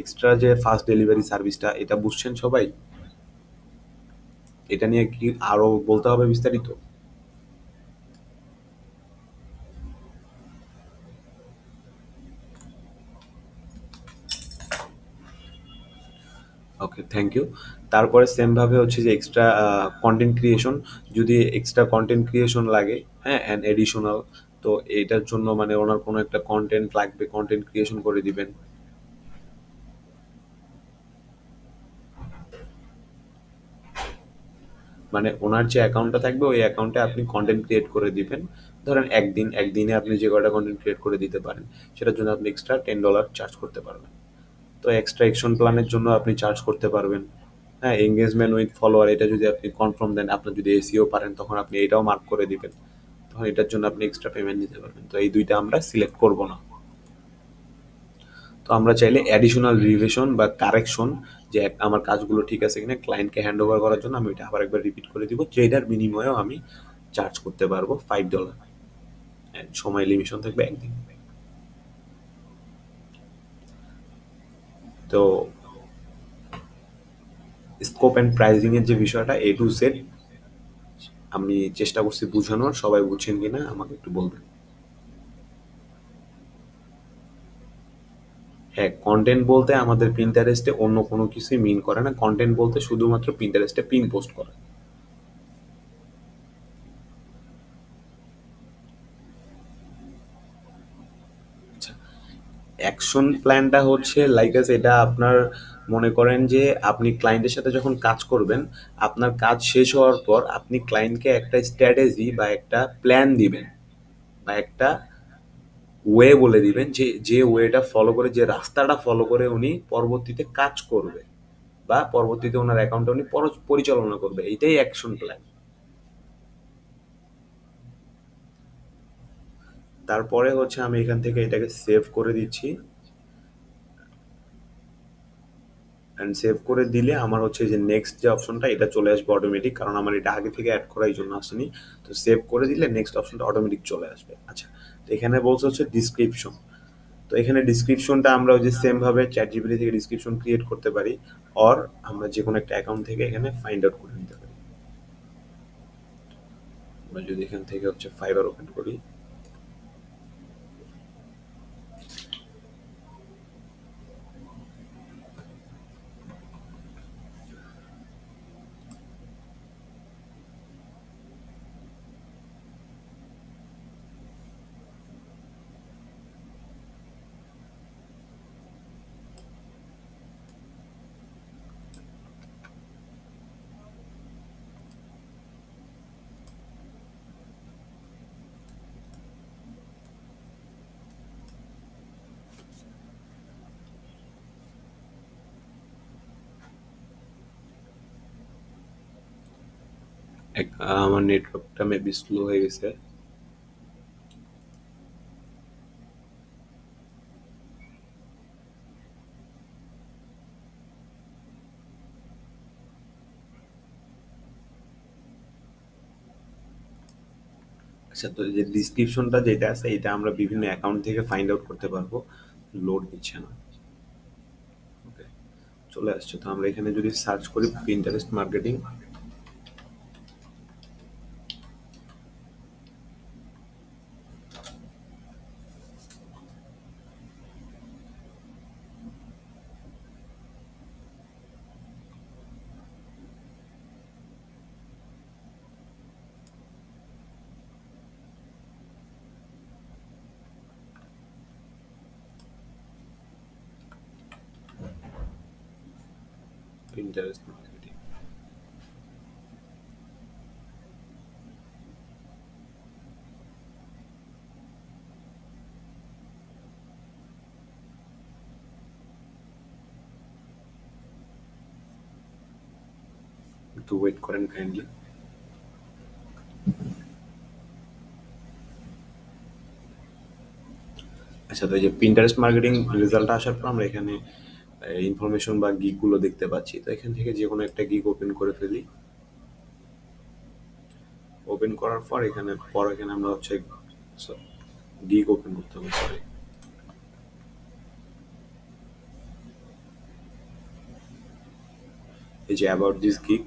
এক্সট্রা যে ফাস্ট ডেলিভারি সার্ভিসটা এটা বুঝছেন সবাই? এটা নিয়ে কি আরো বলতে হবে বিস্তারিত? ওকে, থ্যাংক ইউ। তারপরে সেমভাবে হচ্ছে যে এক্সট্রা কন্টেন্ট ক্রিয়েশন, যদি এক্সট্রা কন্টেন্ট ক্রিয়েশন লাগে, হ্যাঁ, অ্যান্ড এডিশনাল, তো এটার জন্য মানে ওনার কোনো একটা কন্টেন্ট লাগবে, কন্টেন্ট ক্রিয়েশন করে দিবেন। মানে ওনার যে অ্যাকাউন্টটা থাকবে ওই অ্যাকাউন্টে আপনি কন্টেন্ট ক্রিয়েট করে দিবেন। ধরেন একদিনে আপনি যে কয়টা কন্টেন্ট ক্রিয়েট করে দিতে পারেন সেটার জন্য আপনি এক্সট্রা $10 চার্জ করতে পারবেন। তো এক্সট্রা অ্যাকশন প্ল্যানের জন্য আপনি চার্জ করতে পারবেন। হ্যাঁ, এঙ্গেজমেন্ট উইথ ফলোয়ার, এটা যদি আপনি কনফার্ম দেন, আপনার যদি এসিও পারেন তখন আপনি এটাও মার্ক করে দিবেন, তখন এটার জন্য আপনি এক্সট্রা পেমেন্ট নিতে পারবেন। তো এই দুইটা আমরা সিলেক্ট করব না। তো আমরা চাইলে অ্যাডিশনাল রিভিশন বা কারেকশন, যে আমার কাজগুলো ঠিক আছে কিনা ক্লায়েন্টকে হ্যান্ড ওভার করার জন্য আমি এটা আবার একবার রিপিট করে দিব, যেটার বিনিময়েও আমি চার্জ করতে পারবো $5। সময় লিমিশন থাকবে 1 দিন। তো স্কোপ অ্যান্ড প্রাইজিং এর যে বিষয়টা A to Z আমি চেষ্টা করছি বোঝানোর, সবাই বুঝছেন কিনা আমাকে একটু বলবেন। হ্যাঁ, কনটেন্ট বলতে আমাদের Pinterest এ অন্য কোনো কিছুই মিন করে না। কনটেন্ট বলতে শুধুমাত্র Pinterest এ পিন পোস্ট করা। আচ্ছা, অ্যাকশন প্ল্যানটা হচ্ছে লাইক আস, এটা আপনার মনে করেন যে আপনি ক্লায়েন্টের সাথে যখন কাজ করবেন, আপনার কাজ শেষ হওয়ার পর আপনি ক্লায়েন্টকে একটা স্ট্র্যাটেজি বা একটা প্ল্যান দিবেন বা একটা ওয়ে বলে দিবেন যে ওয়েটা ফলো করে, যে রাস্তাটা ফলো করে উনি পরবর্তীতে কাজ করবে বা পরবর্তীতে ওনার অ্যাকাউন্টে উনি পরিচালনা করবে। এইটাই অ্যাকশন প্ল্যান। তারপরে হচ্ছে আমি এখান থেকে এটাকে সেভ করে দিচ্ছি, অ্যান্ড সেভ করে দিলে আমার হচ্ছে যে নেক্সট যে অপশনটা এটা চলে আসবে অটোমেটিক, কারণ আমার এটা আগে থেকে অ্যাড করা এই জন্য আসেনি। তো সেভ করে দিলে নেক্সট অপশনটা অটোমেটিক চলে আসবে। আচ্ছা, তো এখানে বলছে হচ্ছে ডিসক্রিপশন। তো এখানে ডিসক্রিপশনটা আমরা ওই যে সেম ভাবে চ্যাট জিপিটি থেকে ডিসক্রিপশন ক্রিয়েট করতে পারি, অর আমরা যে কোনো একটা অ্যাকাউন্ট থেকে এখানে ফাইন্ড আউট করে নিতে পারি। আমরা যদি এখান থেকে হচ্ছে ফাইবার ওপেন করি, আমার নেটওয়ার্কটা মেবি স্লো হয়ে গেছে। আচ্ছা, তো এই যে ডিসক্রিপশনটা যেটা আছে এটা আমরা বিভিন্ন অ্যাকাউন্ট থেকে ফাইন্ড আউট করতে পারবো। লোড দিচ্ছে না। ওকে, চলে আসছে। তো আমরা এখানে যদি সার্চ করি Pinterest মার্কেটিং, Pinterest মার্কেটিং, একটু ওয়েট করেন কাইন্ডলি। আচ্ছা, তো এই যে Pinterest মার্কেটিং রেজাল্ট আসার পর আমরা এখানে ইনফরমেশন বা গিগ গুলো দেখতে পাচ্ছি। তো এখান থেকে যে কোনো একটা গিগ ওপেন করে ফেলি। ওপেন করার পর এখানে আমরা হচ্ছে গিগ ওপেন করতে হবে, সরি। এই যে অ্যাবাউট দিস গিগ,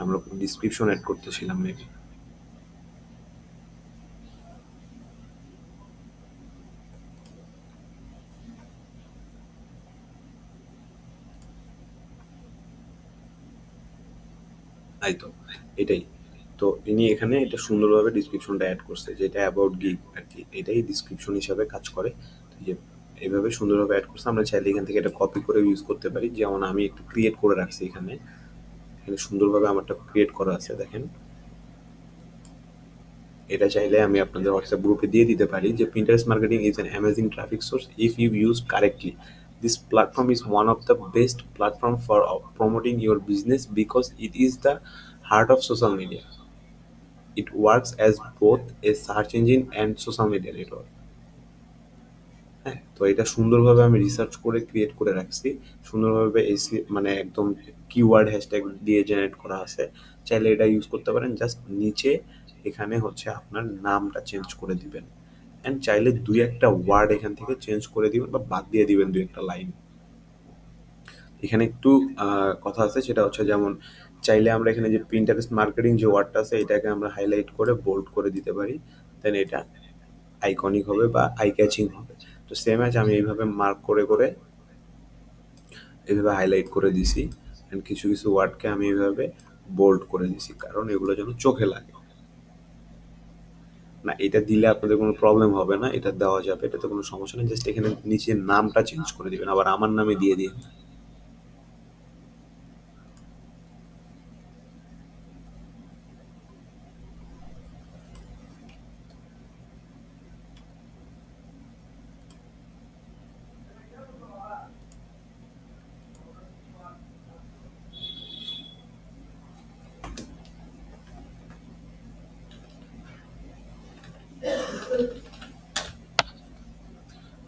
আমরা ডিসক্রিপশন অ্যাড করতেছিলাম মেবি। তাই তো, এটাই। তো ইনি এখানে এটা সুন্দরভাবে ডিসক্রিপশনটা অ্যাড করছে, যেটা অ্যাবাউট গিগ আর কি, এটাই ডিসক্রিপশন হিসাবে কাজ করে। তো এই যে এইভাবে সুন্দরভাবে অ্যাড করছে, আমরা চাইলে এখান থেকে এটা কপি করে ইউজ করতে পারি। যেমন আমি একটু ক্রিয়েট করে রাখছি এখানে, এখানে সুন্দরভাবে আমারটা ক্রিয়েট করা আছে দেখেন। এটা চাইলে আমি আপনাদের হোয়াটসঅ্যাপ গ্রুপে দিয়ে দিতে পারি যে Pinterest marketing is an amazing traffic source if you use correctly. This platform is one of the best platform for promoting your business because it is the heart of social media. It works as both a search engine and social media network. হ্যাঁ, তো এটা সুন্দরভাবে আমি রিসার্চ করে ক্রিয়েট করে রাখছি। সুন্দরভাবে মানে একদম কিওয়ার্ড হ্যাশট্যাগ দিয়ে জেনারেট করা আছে। চাইলে এটা ইউজ করতে পারেন। জাস্ট নিচে এখানে হচ্ছে আপনার নামটা চেঞ্জ করে দিবেন, অ্যান্ড চাইলে দুই একটা ওয়ার্ড এখান থেকে চেঞ্জ করে দিবেন বা বাদ দিয়ে দিবেন দুই একটা লাইন। এখানে একটু কথা আছে, সেটা হচ্ছে যেমন চাইলে আমরা এখানে যে পিন্টারেস্ট মার্কেটিং যে ওয়ার্ডটা আছে এটাকে আমরা হাইলাইট করে বোল্ড করে দিতে পারি, দেন এটা আইকনিক হবে বা আই ক্যাচিং হবে। তো সেম আছে, আমি এইভাবে মার্ক করে করে এইভাবে হাইলাইট করে দিছি, অ্যান্ড কিছু কিছু ওয়ার্ডকে আমি এইভাবে বোল্ড করে দিছি, কারণ এগুলো যেন চোখে লাগে। না, এটা দিলে আপনাদের কোনো প্রবলেম হবে না, এটা দেওয়া যাবে, এটাতে কোনো সমস্যা নেই। জাস্ট এখানে নিচে নামটা চেঞ্জ করে দিবেন, আবার আমার নামে দিয়ে দিন।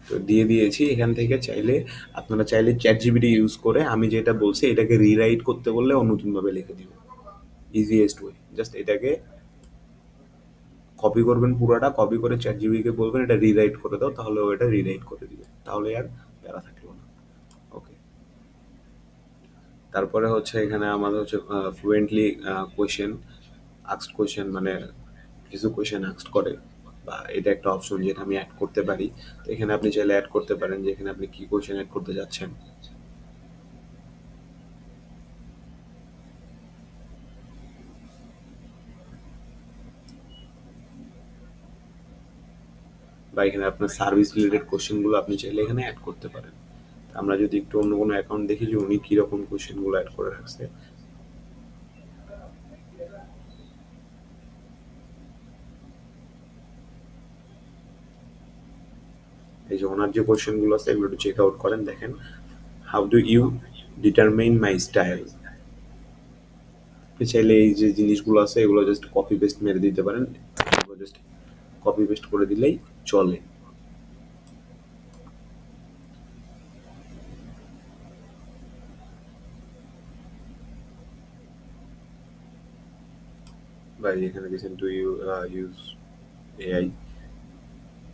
তো দিয়ে দিয়েছি। এখান থেকে চাইলে আপনারা চাইলে চ্যাট জিপিটি ইউজ করে আমি যেটা বলছি এটাকে রিরাইট করতে বললে ও নতুনভাবে লিখে দিবে, ইজিয়েস্ট ওয়ে। জাস্ট এটাকে কপি করবেন পুরোটা, কপি করে চ্যাট জিপিটিকে বলবেন এটা রিরাইট করে দাও, তাহলে ও এটা রিরাইট করে দিবে, তাহলে আর প্যারা থাকলো না। ওকে, তারপরে হচ্ছে এখানে আমাদের হচ্ছে ফ্লুয়েন্টলি কোয়েশ্চেন আস্কড কোয়েশ্চেন, মানে কিছু কোয়েশ্চেন আস্কড করে, বা এটা একটা অপশন যেটা আমি অ্যাড করতে পারি। তো এখানে আপনি চাইলে অ্যাড করতে পারেন যে এখানে আপনি কি কোয়েশ্চেন অ্যাড করতে যাচ্ছেন। বা এখানে আপনার সার্ভিস রিলেটেড কোশ্চেনগুলো আপনি চাইলে এখানে অ্যাড করতে পারেন। আমরা যদি একটু অন্য কোনো অ্যাকাউন্ট দেখি যে উনি কীরকম কোশ্চেনগুলো অ্যাড করে রাখছে। এই যে ওনার যে কোশ্চেনগুলো আছে এগুলো একটু চেক আউট করেন, দেখেন how do you determine my style. আপনি চাইলে এই যে জিনিসগুলো আছে এগুলো জাস্ট কপি পেস্ট মেরে দিতে পারেন, জাস্ট কপি পেস্ট করে দিলেই চলে। বা এখানে দিয়েছেন টু ইউ ইউজ এআই,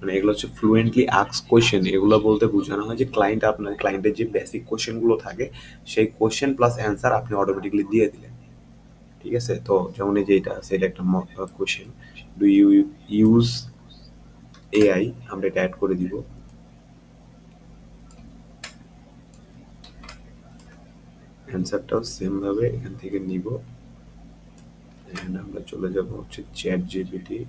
মানে এগুলো হচ্ছে ফ্লুয়েন্টলি আস্ক কোয়েশ্চেন। এগুলো বলতে বোঝানো হয় যে ক্লায়েন্ট, আপনার ক্লায়েন্টের যে বেসিক কোয়েশ্চেনগুলো থাকে সেই কোয়েশ্চেন প্লাস অ্যান্সার আপনি অটোমেটিকলি দিয়ে দিলেন। ঠিক আছে, তো যেমন এই যে এটা আছে, এটা একটা question, do you use AI, আমরা এটা অ্যাড করে দিব। অ্যান্সারটাও সেম ভাবে এখান থেকে নিব, এন্ড আমরা চলে যাব হচ্ছে চ্যাট জিপিটি।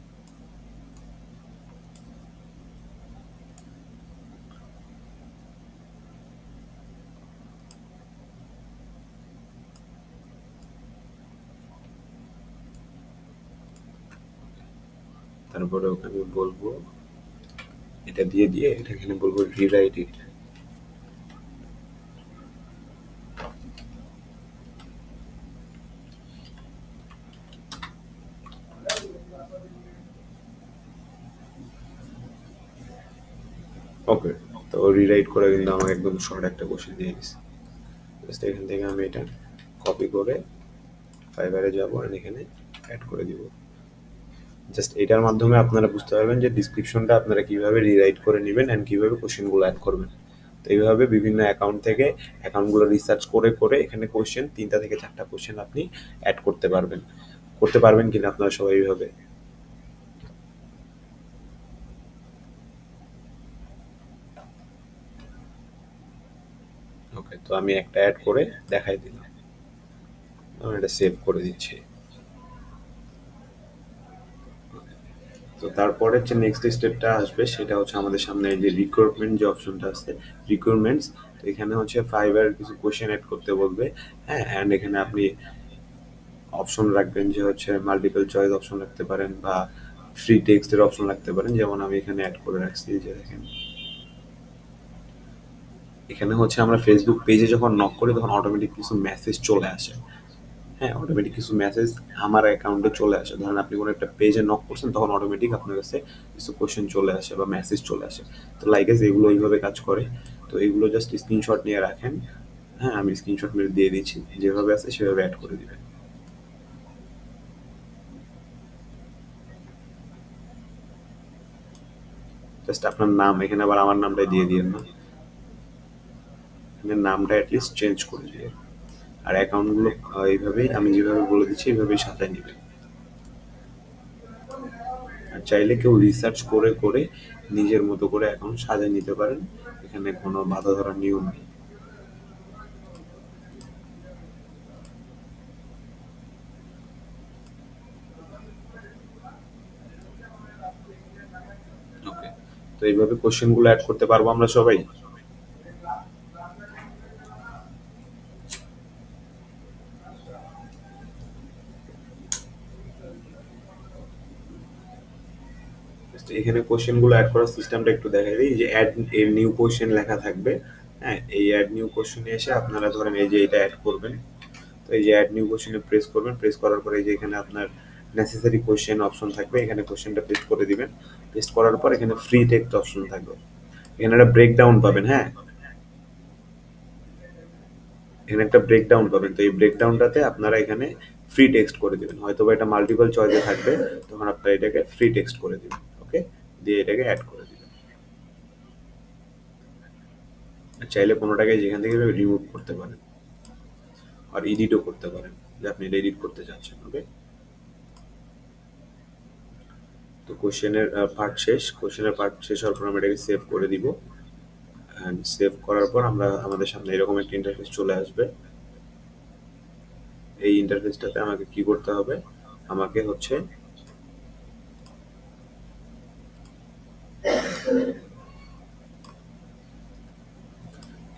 তারপরে ওখানে বলবো এটা দিয়ে দিয়ে এটা এখানে বলবো রিরাইট ইট। ওকে, তো রিরাইট করে কিন্তু আমাকে একদম শর্ট একটা কোশ্চেন দিয়ে দিচ্ছে। জাস্ট এখান থেকে আমি এটা কপি করে ফাইবারে যাবো আর এখানে অ্যাড করে দিব। জাস্ট এটার মাধ্যমে আপনারা বুঝতে পারবেন যে ডিসক্রিপশনটা আপনারা কিভাবে রিরাইট করে নেবেন অ্যান্ড কিভাবে কোশ্চেনগুলো অ্যাড করবেন। তো এইভাবে বিভিন্ন অ্যাকাউন্ট থেকে অ্যাকাউন্টগুলো রিসার্চ করে করে এখানে কোশ্চেন 3টা থেকে 4টা কোশ্চেন আপনি অ্যাড করতে পারবেন। করতে পারবেন কিনা আপনারা সবাই এইভাবে? ওকে, তো আমি একটা অ্যাড করে দেখাই দিলাম, আমি এটা সেভ করে দিচ্ছি। তো তারপরে যে নেক্সট স্টেপটা আসবে সেটা হচ্ছে আমাদের সামনে যে রিক্রুটমেন্ট যে অপশনটা আছে, রিক্রুটমেন্টস। তো এখানে হচ্ছে ফাইবার কিছু কোশ্চেন অ্যাড করতে বলবে, হ্যাঁ, অ্যান্ড এখানে আপনি অপশন রাখবেন যে হচ্ছে মাল্টিপল চয়েস অপশন রাখতে পারেন বা ফ্রি টেক্সটের অপশন রাখতে পারেন, যেমন আমি এখানে অ্যাড করে রাখছি যে দেখেন এখানে হচ্ছে আমরা ফেসবুক পেজে যখন নক করি তখন অটোমেটিক কিছু মেসেজ চলে আসে। হ্যাঁ, অটোমেটিক কিছু মেসেজ আমার অ্যাকাউন্টে চলে আসে। ধরেন আপনি কোনো একটা পেজে নক করছেন তখন অটোমেটিক আপনার কাছে কিছু কোশ্চেন চলে আসে বা মেসেজ চলে আসে। তো লাইক এগুলো এইভাবে কাজ করে। তো এইগুলো জাস্ট স্ক্রিনশট নিয়ে রাখেন। হ্যাঁ, আমি স্ক্রিনশট মেরে দিয়ে দিচ্ছি, যেভাবে আছে সেভাবে অ্যাড করে দিবেন। জাস্ট আপনার নাম এখানে আবার আমার নামটাই দিয়ে দিয়েন না, এখানে নামটা অ্যাটলিস্ট চেঞ্জ করে দিয়ে। আর অ্যাকাউন্টগুলো এইভাবেই আমি যেভাবে বলে দিচ্ছি এইভাবেই সাজায় নেবেন। আর চাইলে কেউ রিসার্চ করে করে নিজের মতো করে অ্যাকাউন্ট সাজায় নিতে পারেন, এখানে কোনো বাধা ধরার নিয়ম নেই। ওকে, তো এইভাবে কোশ্চেনগুলো অ্যাড করতে পারবো আমরা সবাই। এখানে কোশ্চেনগুলো অ্যাড করার সিস্টেমটা একটু দেখাই দিই। যে অ্যাড এ নিউ কোশ্চেন লেখা থাকবে, হ্যাঁ, এই অ্যাড নিউ কোশ্চেনে এসে আপনারা ধরেন এই যে এটা অ্যাড করবেন। তো এই যে অ্যাড নিউ কোশ্চেনে প্রেস করবেন, প্রেস করার পরে এই যে এখানে আপনার নেসেসারি কোশ্চেন অপশন থাকবে, এখানে কোশ্চেনটা পেস্ট করে দিবেন। পেস্ট করার পর এখানে ফ্রি টেক্সট অপশন থাকবে, এখানে একটা ব্রেকডাউন পাবেন। হ্যাঁ, এখানে একটা ব্রেকডাউন পাবেন, তো এই ব্রেকডাউনটাতে আপনারা এখানে ফ্রি টেক্সট করে দিবেন। হয়তো বা এটা মাল্টিপল চয়েসে থাকবে, তখন আপনারা এটাকে ফ্রি টেক্সট করে দিবেন। ওকে, দিয়ে এটাকে অ্যাড করে দিবেন। চাইলে কোনোটাকে যেখান থেকে রিমুভ করতে পারেন আর এডিটও করতে পারেন, যে আপনি এটা এডিট করতে চাচ্ছেন। ওকে, তো কোশ্চেনের পার্ট শেষ। কোশ্চেনের পার্ট শেষ হওয়ার পর আমরা এটাকে সেভ করে দিব। অ্যান্ড সেভ করার পর আমাদের সামনে এরকম একটা ইন্টারফেস চলে আসবে। এই ইন্টারফেসটাতে আমাকে কি করতে হবে, আমাকে হচ্ছে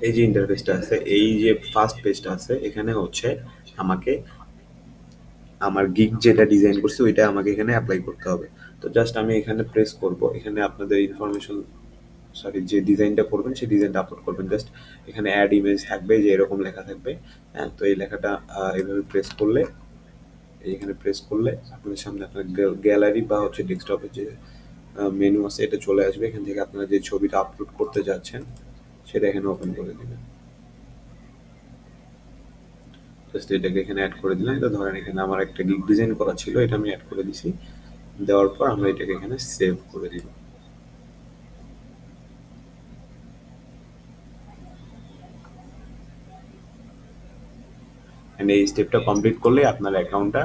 এই যে ইন্টারফেসটা আছে, এই যে ফার্স্ট পেজটা আছে, এখানে হচ্ছে আমাকে আমার গিগ যেটা ডিজাইন করছি ওইটা আমাকে এখানে অ্যাপ্লাই করতে হবে। তো জাস্ট আমি এখানে প্রেস করব, এখানে আপনাদের ইনফরমেশন, সরি, যে ডিজাইনটা করবেন সেই ডিজাইনটা আপলোড করবেন। জাস্ট এখানে অ্যাড ইমেজ থাকবে, যে এরকম লেখা থাকবে। হ্যাঁ, তো এই লেখাটা এইভাবে প্রেস করলে, এইখানে প্রেস করলে আপনাদের সামনে আপনার গ্যালারি বা হচ্ছে ডেস্কটপের যে মেনু আছে এটা চলে আসবে। এখান থেকে আপনারা যে ছবিটা আপলোড করতে যাচ্ছেন সেটা এখানে ওপেন করে দিবেন। জাস্ট এটাকে এখানে অ্যাড করে দিলাম। তো ধরেন এখানে আমার একটা গিগ ডিজাইন করা ছিল, এটা আমি অ্যাড করে দিছি। দেওয়ার পর আমরা এটাকে এখানে সেভ করে দিব। এন্ড এই স্টেপটা কমপ্লিট করলে আপনার অ্যাকাউন্টটা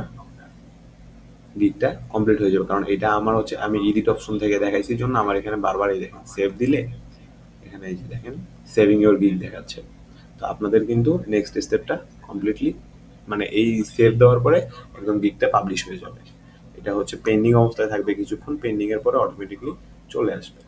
গিগটা কমপ্লিট হয়ে যাবে। কারণ এটা আমার হচ্ছে আমি এডিট অপশন থেকে দেখাইছি জন্য আমার এখানে বারবার এই দেখেন সেভ দিলে এখানে এই যে দেখেন সেভিং ইওর গিগ দেখাচ্ছে। তো আপনাদের কিন্তু নেক্সট স্টেপটা কমপ্লিটলি, মানে এই সেভ দেওয়ার পরে একদম গিগটা পাবলিশ হয়ে যাবে। এটা হচ্ছে পেন্ডিং অবস্থায় থাকবে কিছুক্ষণ, পেন্ডিং এর পরে অটোমেটিকলি চলে আসবে।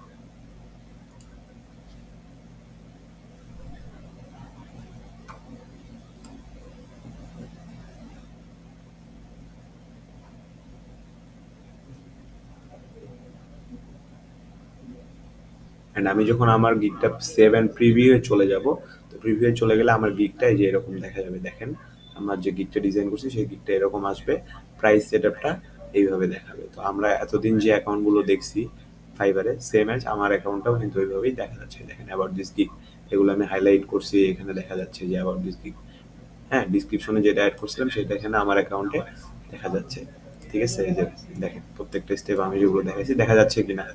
অ্যান্ড আমি যখন আমার গিগটা সেভ অ্যান্ড প্রিভিউ চলে যাব, তো প্রিভিউ চলে গেলে আমার গিগটা এই যে এরকম দেখা যাবে। দেখেন আমার যে গিগটা ডিজাইন করছি সেই গিগটা এরকম আসবে, প্রাইস সেটআপটা এইভাবে দেখাবে। তো আমরা এতদিন যে অ্যাকাউন্টগুলো দেখছি ফাইবারে, সেম এজ আমার অ্যাকাউন্টটাও কিন্তু ওইভাবেই দেখা যাচ্ছে। দেখেন অ্যাবাউট দিস গিগ, এগুলো আমি হাইলাইট করছি, এখানে দেখা যাচ্ছে যে অ্যাবাউট দিস গিগ। হ্যাঁ, ডিসক্রিপশনে যেটা অ্যাড করছিলাম সেটা এখানে আমার অ্যাকাউন্টে দেখা যাচ্ছে। ঠিক আছে, এই যে দেখেন প্রত্যেকটা স্টেপ আমি যেগুলো দেখাইছি দেখা যাচ্ছে কিনা।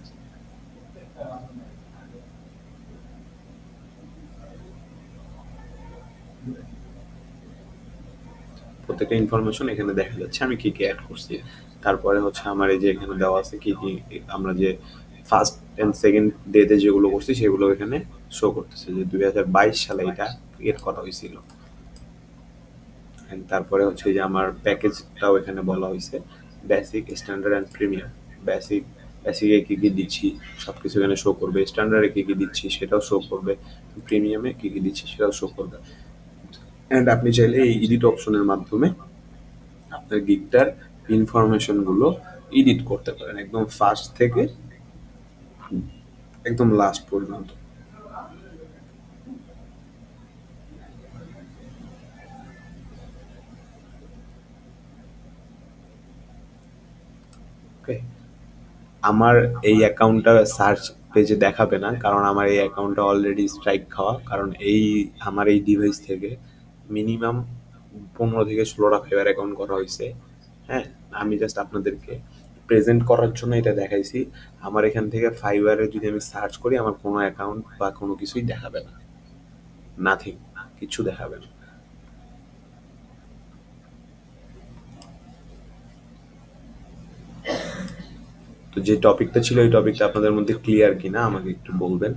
প্রত্যেকটা ইনফরমেশন এখানে দেখা যাচ্ছে আমি কি কি অ্যাড করছি। তারপরে হচ্ছে আমার এই যে এখানে দেওয়া আছে কি কি আমরা যে ফার্স্ট এন্ড সেকেন্ড ডেতে যেগুলো করছি সেগুলো এখানে শো করতেছে, যে 2022 সালে এটা ক্রিয়েট করা হয়েছিল। And তারপরে হচ্ছে যে আমার প্যাকেজটাও এখানে বলা হয়েছে, basic, standard and premium. Basic, বেসিকে কী কী দিচ্ছি সব কিছু এখানে শো করবে, স্ট্যান্ডার্ডে কী কী দিচ্ছি সেটাও শো করবে, প্রিমিয়ামে কী কী দিচ্ছি সেটাও শো করবে। অ্যান্ড আপনি চাইলে এই এডিট অপশনের মাধ্যমে আপনার গিগটার ইনফরমেশনগুলো এডিট করতে পারেন একদম ফার্স্ট থেকে একদম লাস্ট পর্যন্ত। ওকে, আমার এই অ্যাকাউন্টটা সার্চ পেজে দেখাবে না, কারণ আমার এই অ্যাকাউন্টটা অলরেডি স্ট্রাইক খাওয়া। কারণ এই আমার এই ডিভাইস থেকে মিনিমাম 15 থেকে 16টা ফাইবার অ্যাকাউন্ট করা হয়েছে। হ্যাঁ, আমি জাস্ট আপনাদেরকে প্রেজেন্ট করার জন্য এটা দেখাইছি। আমার এখান থেকে ফাইবারে যদি আমি সার্চ করি আমার কোনো অ্যাকাউন্ট বা কোনো কিছুই দেখাবে না, নাথিং, কিছু দেখাবে না। তো যে টপিকটা ছিল, এই টপিকটা আপনাদের মধ্যে ক্লিয়ার কিনা আমাকে একটু বলবেন।